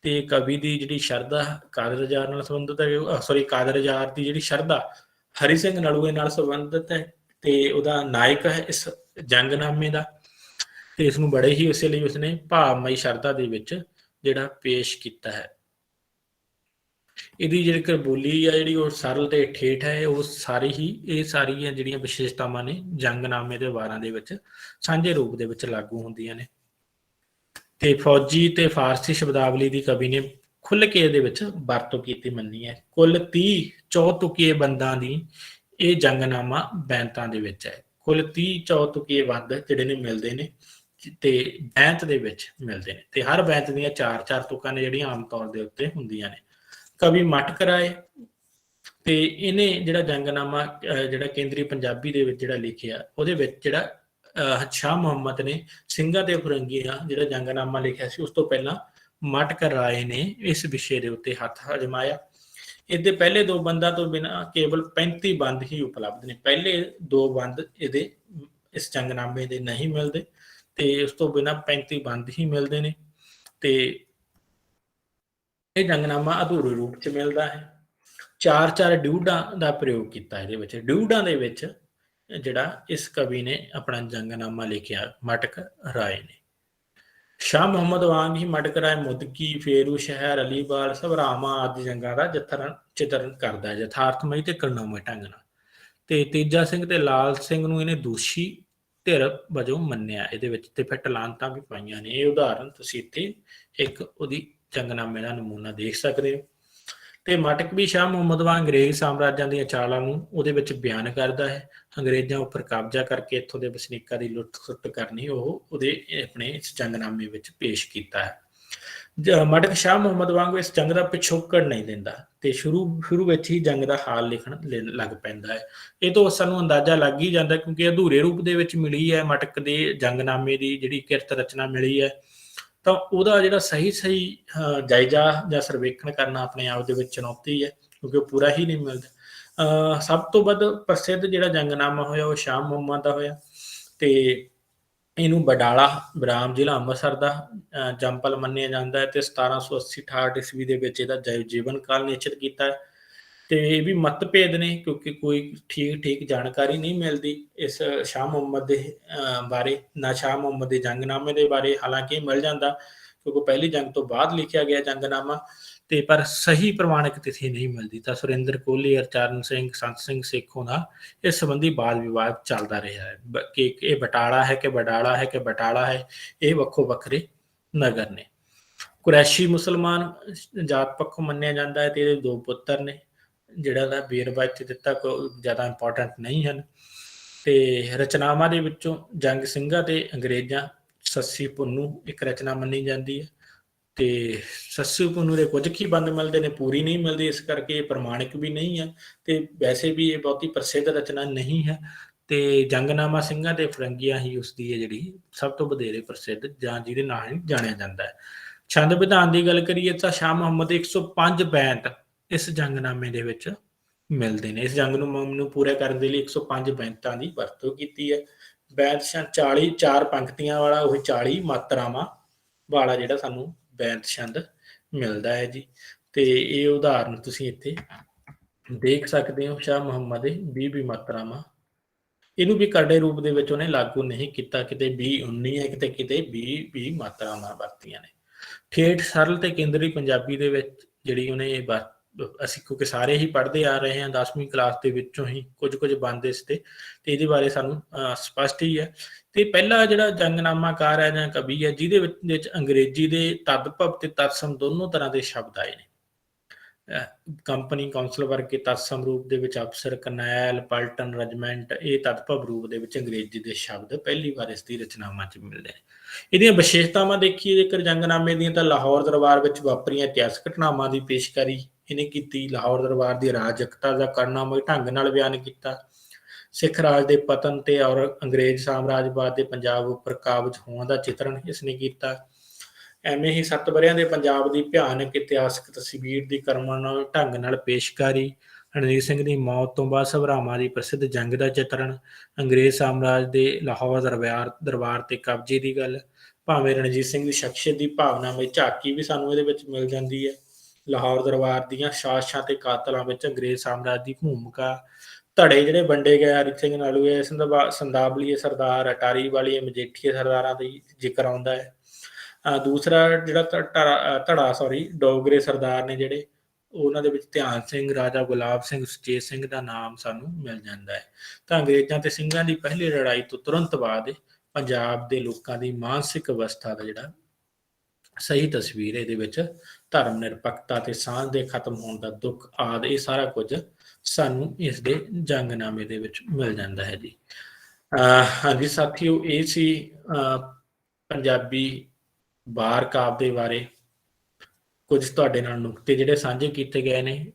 ਤੇ ਕਵੀ ਦੀ ਜਿਹੜੀ ਸ਼ਰਧਾ ਕਾਦਰ ਯਾਰ ਨਾਲ ਸੰਬੰਧਿਤ ਹੈ, ਕਾਦਰ ਯਾਰ ਦੀ ਜਿਹੜੀ ਸ਼ਰਧਾ ਹਰੀ ਸਿੰਘ ਨਲੂਏ ਨਾਲ ਸੰਬੰਧਿਤ ਹੈ, ਤੇ ਉਹਦਾ ਨਾਇਕ ਹੈ ਇਸ ਜੰਗਨਾਮੇ ਦਾ। ਤੇ ਇਸ ਨੂੰ ਬੜੇ ਹੀ ਇਸੇ ਲਈ ਉਸਨੇ ਭਾਵਮਈ ਸ਼ਰਧਾ ਦੇ ਵਿੱਚ ਜਿਹੜਾ ਪੇਸ਼ ਕੀਤਾ ਹੈ। ਇਹਦੀ ਜਿਹੜੀ ਬੋਲੀ ਆ ਜਿਹੜੀ ਉਹ ਸਰਲ ਤੇ ਠੇਠ ਹੈ, ਉਹ ਸਾਰੀਆਂ ਜਿਹੜੀਆਂ ਵਿਸ਼ੇਸ਼ਤਾਵਾਂ ਨੇ ਜੰਗਨਾਮੇ ਦੇ ਵਾਰਾਂ ਦੇ ਵਿੱਚ ਸਾਂਝੇ ਰੂਪ ਦੇ ਵਿੱਚ ਲਾਗੂ ਹੁੰਦੀਆਂ ਨੇ। ਤੇ ਫੌਜੀ ਤੇ ਫਾਰਸੀ ਸ਼ਬਦਾਵਲੀ ਦੀ ਕਵੀ ਨੇ ਖੁੱਲ੍ਹ ਕੇ ਇਹਦੇ ਵਿੱਚ ਵਰਤੋਂ ਕੀਤੀ ਮੰਨੀ ਹੈ। ਕੁੱਲ 30 ਚੌਤੁਕੀਏ ਬੰਦਾਂ ਦੀ ਇਹ ਜੰਗਨਾਮਾ ਬੈਂਤਾਂ ਦੇ ਵਿੱਚ ਹੈ। ਕੁੱਲ 30 ਚੌਤੁਕੀਏ ਬੰਦ ਜਿਹੜੇ ਨੇ ਮਿਲਦੇ ਨੇ ਤੇ ਬੈਂਤ ਦੇ ਵਿੱਚ ਮਿਲਦੇ ਨੇ, ਤੇ ਹਰ ਬੈਂਤ ਦੀਆਂ 4-4 ਤੁਕਾਂ ਨੇ ਜਿਹੜੀਆਂ ਆਮ ਤੌਰ ਦੇ ਉੱਤੇ ਹੁੰਦੀਆਂ ਨੇ। ਕਵੀ ਮਟਕਰਾਏ, ਤੇ ਇਹਨੇ ਜਿਹੜਾ ਜੰਗਨਾਮਾ ਜਿਹੜਾ ਕੇਂਦਰੀ ਪੰਜਾਬੀ ਦੇ ਵਿੱਚ ਜਿਹੜਾ ਲਿਖਿਆ, ਉਹਦੇ ਵਿੱਚ ਜਿਹੜਾ ਸ਼ਾਹ ਮੁਹੰਮਦ ਨੇ ਸਿੰਘਾਂ ਤੇ ਫਿਰੰਗੀਆਂ ਜਿਹੜਾ ਜੰਗਨਾਮਾ ਲਿਖਿਆ ਸੀ, ਉਸ ਤੋਂ ਪਹਿਲਾਂ ਮਟਕਰਾਏ ਨੇ ਇਸ ਵਿਸ਼ੇ ਦੇ ਉੱਤੇ ਹੱਥ ਅਜਮਾਇਆ। ਇਹਦੇ ਪਹਿਲੇ ਦੋ ਬੰਦਾਂ ਤੋਂ ਬਿਨਾਂ ਕੇਵਲ 35 ਬੰਦ ਹੀ ਉਪਲਬਧ ਨੇ। ਪਹਿਲੇ ਦੋ ਬੰਦ ਇਹਦੇ ਇਸ ਜੰਗਨਾਮੇ ਦੇ ਨਹੀਂ ਮਿਲਦੇ, ਤੇ ਉਸ ਤੋਂ ਬਿਨਾਂ 35 ਬੰਦ ਹੀ ਮਿਲਦੇ ਨੇ। ਤੇ ਇਹ ਜੰਗਨਾਮਾ ਅਧੂਰੇ ਰੂਪ 'ਚ ਮਿਲਦਾ ਹੈ। 4-4 ਡਿਊਡਾਂ ਦਾ ਪ੍ਰਯੋਗ ਕੀਤਾ ਇਹਦੇ ਵਿੱਚ। ਡਿਊਡਾਂ ਦੇ ਵਿੱਚ ਜਿਹੜਾ ਇਸ ਕਵੀ ਨੇ ਆਪਣਾ ਜੰਗਨਾਮਾ ਲਿਖਿਆ ਮਟਕ ਰਾਏ ਨੇ। ਸ਼ਾਹ ਮੁਹੰਮਦ ਵਾਂਗ ਹੀ ਮਟਕਰਾਏ ਮੁਦਕੀ, ਫੇਰੂ ਸ਼ਹਿਰ, ਅਲੀਵਾਲ, ਸਭਰਾਵਾਂ ਆਦਿ ਜੰਗਾਂ ਦਾ ਚਿਤਰਨ ਕਰਦਾ ਹੈ ਯਥਾਰਥਮਈ ਤੇ ਕਰੁਣਾਮਈ ਢੰਗ ਨਾਲ। ਤੇ ਤੇਜਾ ਸਿੰਘ ਤੇ ਲਾਲ ਸਿੰਘ ਨੂੰ ਇਹਨੇ ਦੋਸ਼ੀ ਧਿਰ ਵਜੋਂ ਮੰਨਿਆ ਇਹਦੇ ਵਿੱਚ, ਤੇ ਫਿਰ ਟਲਾਂਤਾਂ ਵੀ ਪਾਈਆਂ ਨੇ। ਇਹ ਉਦਾਹਰਨ ਤੁਸੀਂ ਇੱਥੇ ਇੱਕ ਉਹਦੀ ਜੰਗਨਾਮੇ ਦਾ ਨਮੂਨਾ ਦੇਖ ਸਕਦੇ ਹੋ। ਤੇ ਮਟਕ ਵੀ ਸ਼ਾਹ ਮੁਹੰਮਦ ਵਾਂਗ ਅੰਗਰੇਜ਼ ਸਾਮਰਾਜਾਂ ਦੀਆਂ ਚਾਲਾਂ ਨੂੰ ਉਹਦੇ ਵਿੱਚ ਬਿਆਨ ਕਰਦਾ ਹੈ। ਅੰਗਰੇਜ਼ਾਂ ਉੱਪਰ ਕਬਜ਼ਾ ਕਰਕੇ ਇੱਥੋਂ ਦੇ ਵਸਨੀਕਾਂ ਦੀ ਲੁੱਟ ਖੁੱਟ ਕਰਨੀ ਉਹ ਉਹਦੇ ਆਪਣੇ ਇਸ ਜੰਗਨਾਮੇ ਵਿੱਚ ਪੇਸ਼ ਕੀਤਾ ਹੈ। ਮਟਕ ਸ਼ਾਹ ਮੁਹੰਮਦ ਵਾਂਗ ਇਸ ਜੰਗ ਦਾ ਪਿਛੋਕੜ ਨਹੀਂ ਦਿੰਦਾ, ਤੇ ਸ਼ੁਰੂ ਵਿੱਚ ਹੀ ਜੰਗ ਦਾ ਹਾਲ ਲਿਖਣ ਲੱਗ ਪੈਂਦਾ ਹੈ। ਇਹ ਤੋਂ ਸਾਨੂੰ ਅੰਦਾਜ਼ਾ ਲੱਗ ਹੀ ਜਾਂਦਾ, ਕਿਉਂਕਿ ਅਧੂਰੇ ਰੂਪ ਦੇ ਵਿੱਚ ਮਿਲੀ ਹੈ ਮਟਕ ਦੇ ਜੰਗਨਾਮੇ ਦੀ ਜਿਹੜੀ ਕਿਰਤ ਰਚਨਾ ਮਿਲੀ ਹੈ, ਤਾਂ ਉਹਦਾ ਜਿਹੜਾ ਸਹੀ ਜਾਇਜ਼ਾ ਜਾਂ ਸਰਵੇਖਣ ਕਰਨਾ ਆਪਣੇ ਆਪ ਦੇ ਵਿੱਚ ਚੁਣੌਤੀ ਹੈ, ਕਿਉਂਕਿ ਉਹ ਪੂਰਾ ਹੀ ਨਹੀਂ ਮਿਲਦਾ। ਸਭ ਤੋਂ ਵੱਧ ਪ੍ਰਸਿੱਧ ਜਿਹੜਾ ਜੰਗਨਾਮਾ ਹੋਇਆ ਉਹ ਸ਼ਾਹ ਮੁਹੰਮਦ ਦਾ ਹੋਇਆ, ਤੇ ਇਹਨੂੰ ਬਡਾਲਾ ਬਰਾਮ ਜ਼ਿਲ੍ਹਾ ਅੰਮ੍ਰਿਤਸਰ ਦਾ ਜੰਪਲ ਮੰਨਿਆ ਜਾਂਦਾ ਹੈ, ਤੇ 1780-68 ਈਸਵੀ ਦੇ ਵਿੱਚ ਇਹਦਾ ਜੀਵਨ ਕਾਲ ਨਿਸ਼ਚਿਤ ਕੀਤਾ ਹੈ। ਤੇ ਇਹ ਵੀ ਮਤਭੇਦ ਨੇ, ਕਿਉਂਕਿ ਕੋਈ ਠੀਕ ਜਾਣਕਾਰੀ ਨਹੀਂ ਮਿਲਦੀ ਇਸ ਸ਼ਾਹ ਮੁਹੰਮਦ ਦੇ ਬਾਰੇ, ਨਾ ਸ਼ਾਹ ਮੁਹੰਮਦ ਦੇ ਜੰਗਨਾਮੇ ਦੇ ਬਾਰੇ। ਹਾਲਾਂਕਿ ਮਿਲ ਜਾਂਦਾ ਕਿਉਂਕਿ ਪਹਿਲੀ ਜੰਗ ਤੋਂ ਬਾਅਦ ਲਿਖਿਆ ਗਿਆ ਜੰਗਨਾਮਾ, ਤੇ ਪਰ ਸਹੀ ਪ੍ਰਮਾਣਿਕ ਤਿਥੀ ਨਹੀਂ ਮਿਲਦੀ। ਤਾਂ ਸੁਰਿੰਦਰ ਕੋਹਲੀ, ਹਰਚਰਨ ਸਿੰਘ, ਸੰਤ ਸਿੰਘ ਸੇਖੋਂ ਦਾ ਇਸ ਸੰਬੰਧੀ ਵਾਦ ਵਿਵਾਦ ਚੱਲਦਾ ਰਿਹਾ ਹੈ ਕਿ ਇਹ ਬਟਾਲਾ ਹੈ ਕਿ ਬਡਾਲਾ ਹੈ ਕਿ ਬਟਾਲਾ ਹੈ। ਇਹ ਵੱਖੋ ਵੱਖਰੇ ਨਗਰ ਨੇ। ਕੁਰੈਸ਼ੀ ਮੁਸਲਮਾਨ ਜਾਤ ਪੱਖੋਂ ਮੰਨਿਆ ਜਾਂਦਾ ਹੈ ਤੇ ਇਹਦੇ ਦੋ ਪੁੱਤਰ ਨੇ, ਜਿਹੜਾ ਦਾ ਵੇਰਵਾ ਇੱਥੇ ਦਿੱਤਾ ਜ਼ਿਆਦਾ ਇੰਪੋਰਟੈਂਟ ਨਹੀਂ ਹਨ। ਤੇ ਰਚਨਾਵਾਂ ਦੇ ਵਿੱਚੋਂ ਜੰਗ ਸਿੰਘਾਂ ਤੇ ਅੰਗਰੇਜ਼ਾਂ ਸੱਸੀ ਪੁੰਨੂ ਇੱਕ ਰਚਨਾ ਮੰਨੀ ਜਾਂਦੀ ਹੈ। ਤੇ ਸੱਸੀ ਪੁੰਨੂ ਦੇ ਕੁਝ ਕੀ ਬੰਦ ਮਿਲਦੇ ਨੇ, ਪੂਰੀ ਨਹੀਂ ਮਿਲਦੀ, ਇਸ ਕਰਕੇ ਇਹ ਪ੍ਰਮਾਣਿਕ ਵੀ ਨਹੀਂ ਹੈ ਤੇ ਵੈਸੇ ਵੀ ਇਹ ਬਹੁਤੀ ਪ੍ਰਸਿੱਧ ਰਚਨਾ ਨਹੀਂ ਹੈ। ਤੇ ਜੰਗਨਾਮਾ ਸਿੰਘਾਂ ਤੇ ਫਰੰਗੀਆਂ ਹੀ ਉਸਦੀ ਹੈ ਜਿਹੜੀ ਸਭ ਤੋਂ ਵਧੇਰੇ ਪ੍ਰਸਿੱਧ ਜਾਂ ਜਿਹਦੇ ਨਾਲ ਹੀ ਜਾਣਿਆ ਜਾਂਦਾ ਹੈ। ਛੰਦ ਵਿਧਾਨ ਦੀ ਗੱਲ ਕਰੀਏ ਤਾਂ ਸ਼ਾਹ ਮੁਹੰਮਦ ਦੇ 105 ਬੈਂਤ ਇਸ ਜੰਗਨਾਮੇ ਦੇ ਵਿੱਚ ਮਿਲਦੇ ਨੇ। ਇਸ ਜੰਗ ਨੂੰ ਪੂਰਾ ਕਰਨ ਦੇ ਲਈ 105 ਬੈਂਤਾਂ ਦੀ ਵਰਤੋਂ ਕੀਤੀ ਹੈ। ਬੈਂਤ 40 4 ਪੰਕਤੀਆਂ ਵਾਲਾ ਉਹ 40 ਮਾਤਰਾਵਾਂ ਵਾਲਾ ਜਿਹੜਾ ਸਾਨੂੰ ਬੈਂਤ ਛੰਦ ਮਿਲਦਾ ਹੈ ਜੀ। ਤੇ ਇਹ ਉਦਾਹਰਨ ਤੁਸੀਂ ਇੱਥੇ ਦੇਖ ਸਕਦੇ ਹੋ, ਸ਼ਾਹ ਮੁਹੰਮਦ ਦੇ 20 ਮਾਤਰਾਵਾਂ। ਇਹਨੂੰ ਵੀ ਕਰੜੇ ਰੂਪ ਦੇ ਵਿੱਚ ਉਹਨੇ ਲਾਗੂ ਨਹੀਂ ਕੀਤਾ, ਕਿਤੇ 20-19 ਹੈ, ਕਿਤੇ 20 ਮਾਤਰਾਵਾਂ ਵਰਤੀਆਂ ਨੇ। ਠੇਠ ਸਰਲ ਤੇ ਕੇਂਦਰੀ ਪੰਜਾਬੀ ਦੇ ਵਿੱਚ ਜਿਹੜੀ ਉਹਨੇ ਅਸੀਂ ਕਿਉਂਕਿ ਸਾਰੇ ਹੀ ਪੜ੍ਹਦੇ ਆ ਰਹੇ ਹਾਂ 10ਵੀਂ ਕਲਾਸ ਦੇ ਵਿੱਚੋਂ ਹੀ ਕੁਝ ਬਣਦੇ ਇਸ ਤੇ ਇਹਦੇ ਬਾਰੇ ਸਾਨੂੰ ਸਪਸ਼ਟ ਹੀ ਹੈ। ਤੇ ਪਹਿਲਾ ਜਿਹੜਾ ਜੰਗਨਾਮਾਕਾਰ ਹੈ ਜਾਂ ਕਵੀ ਹੈ ਜਿਹਦੇ ਵਿੱਚ ਅੰਗਰੇਜ਼ੀ ਦੇ ਤਦਭਵ ਤੇ ਤਤਸਮ ਦੋਨੋਂ ਤਰ੍ਹਾਂ ਦੇ ਸ਼ਬਦ ਆਏ ਨੇ। ਕੰਪਨੀ, ਕੌਂਸਲ ਵਰਗੇ ਤਤਸਮ ਰੂਪ ਦੇ ਵਿੱਚ ਅਫਸਰ, ਕਰਨੈਲ, ਪਲਟਨ, ਰੈਜੀਮੈਂਟ, ਇਹ ਤਦਭਵ ਰੂਪ ਦੇ ਵਿੱਚ ਅੰਗਰੇਜ਼ੀ ਦੇ ਸ਼ਬਦ ਪਹਿਲੀ ਵਾਰ ਇਸ ਦੀ ਰਚਨਾਵਾਂ 'ਚ ਮਿਲਦੇ ਨੇ। ਇਹਦੀਆਂ ਵਿਸ਼ੇਸ਼ਤਾਵਾਂ ਦੇਖੀਏ ਜੇਕਰ ਜੰਗਨਾਮੇ ਦੀਆਂ ਤਾਂ ਲਾਹੌਰ ਦਰਬਾਰ ਵਿੱਚ ਵਾਪਰੀਆਂ ਇਤਿਹਾਸਕ ਘਟਨਾਵਾਂ ਦੀ ਪੇਸ਼ਕਾਰੀ ਇਹਨੇ ਕੀਤੀ। ਲਾਹੌਰ ਦਰਬਾਰ ਦੀ ਅਰਾਜਕਤਾ ਦਾ ਕਰਨਾਮਈ ਢੰਗ ਨਾਲ ਬਿਆਨ ਕੀਤਾ। ਸਿੱਖ ਰਾਜ ਦੇ ਪਤਨ ਤੇ ਔਰ ਅੰਗਰੇਜ਼ ਸਾਮਰਾਜਵਾਦ ਦੇ ਪੰਜਾਬ ਉੱਪਰ ਕਾਬਜ ਹੋਣ ਦਾ ਚਿਤਰਨ ਇਸਨੇ ਕੀਤਾ। ਐਵੇਂ ਹੀ 7 ਵਰ੍ਹਿਆਂ ਦੇ ਪੰਜਾਬ ਦੀ ਭਿਆਨਕ ਇਤਿਹਾਸਕ ਤਸਵੀਰ ਦੀ ਕਰਮਨ ਢੰਗ ਨਾਲ ਪੇਸ਼ਕਾਰੀ। ਰਣਜੀਤ ਸਿੰਘ ਦੀ ਮੌਤ ਤੋਂ ਬਾਅਦ ਸਭਰਾਵਾਂ ਦੀ ਪ੍ਰਸਿੱਧ ਜੰਗ ਦਾ ਚਿਤਰਨ। ਅੰਗਰੇਜ਼ ਸਾਮਰਾਜ ਦੇ ਲਾਹੌਰ ਦਰਬਾਰ ਤੇ ਕਬਜ਼ੇ ਦੀ ਗੱਲ। ਭਾਵੇਂ ਰਣਜੀਤ ਸਿੰਘ ਦੀ ਸ਼ਖਸੀਅਤ ਦੀ ਭਾਵਨਾਮਈ ਝਾਕੀ ਵੀ ਸਾਨੂੰ ਇਹਦੇ ਵਿੱਚ ਮਿਲ ਜਾਂਦੀ ਹੈ। ਲਾਹੌਰ ਦਰਬਾਰ ਦੀਆਂ ਸਾਜ਼ਿਸ਼ਾਂ ਤੇ ਕਾਤਲਾਂ ਵਿੱਚ ਅੰਗਰੇਜ਼ ਸਾਮਰਾਜ ਦੀ ਭੂਮਿਕਾ। ਧੜੇ ਜਿਹੜੇ ਵੰਡੇ ਗਏ ਹਰੀ ਸਿੰਘ ਨਲੂਏ, ਸੰਦਾਬਲੀਏ ਸਰਦਾਰ, ਅਟਾਰੀ ਵਾਲੀਏ, ਮਜੀਠੀਏ ਸਰਦਾਰਾਂ ਦਾ ਜ਼ਿਕਰ ਆਉਂਦਾ ਹੈ। ਦੂਸਰਾ ਜਿਹੜਾ ਡੋਗਰੇ ਸਰਦਾਰ ਨੇ ਜਿਹੜੇ, ਉਹਨਾਂ ਦੇ ਵਿੱਚ ਧਿਆਨ ਸਿੰਘ, ਰਾਜਾ ਗੁਲਾਬ ਸਿੰਘ, ਸੁਚੇਤ ਸਿੰਘ ਦਾ ਨਾਮ ਸਾਨੂੰ ਮਿਲ ਜਾਂਦਾ ਹੈ। ਤਾਂ ਅੰਗਰੇਜ਼ਾਂ ਤੇ ਸਿੰਘਾਂ ਦੀ ਪਹਿਲੀ ਲੜਾਈ ਤੋਂ ਤੁਰੰਤ ਬਾਅਦ ਪੰਜਾਬ ਦੇ ਲੋਕਾਂ ਦੀ ਮਾਨਸਿਕ ਅਵਸਥਾ ਦਾ ਜਿਹੜਾ ਸਹੀ ਤਸਵੀਰ ਇਹਦੇ ਵਿੱਚ ਧਰਮ ਨਿਰਪੱਖਤਾ ਤੇ ਸਾਂਝ ਦੇ ਖਤਮ ਹੋਣ ਦਾ ਦੁੱਖ ਆਦਿ ਇਹ ਸਾਰਾ ਕੁਝ ਸਾਨੂੰ ਇਸ ਦੇ ਜੰਗਨਾਮੇ ਦੇ ਵਿੱਚ ਮਿਲ ਜਾਂਦਾ ਹੈ ਜੀ। ਹਾਂਜੀ ਸਾਥੀਓ, ਇਹ ਸੀ ਪੰਜਾਬੀ ਵਾਰ ਕਾਵਿ ਦੇ ਬਾਰੇ ਕੁਝ ਤੁਹਾਡੇ ਨਾਲ ਨੁਕਤੇ ਜਿਹੜੇ ਸਾਂਝੇ ਕੀਤੇ ਗਏ ਨੇ।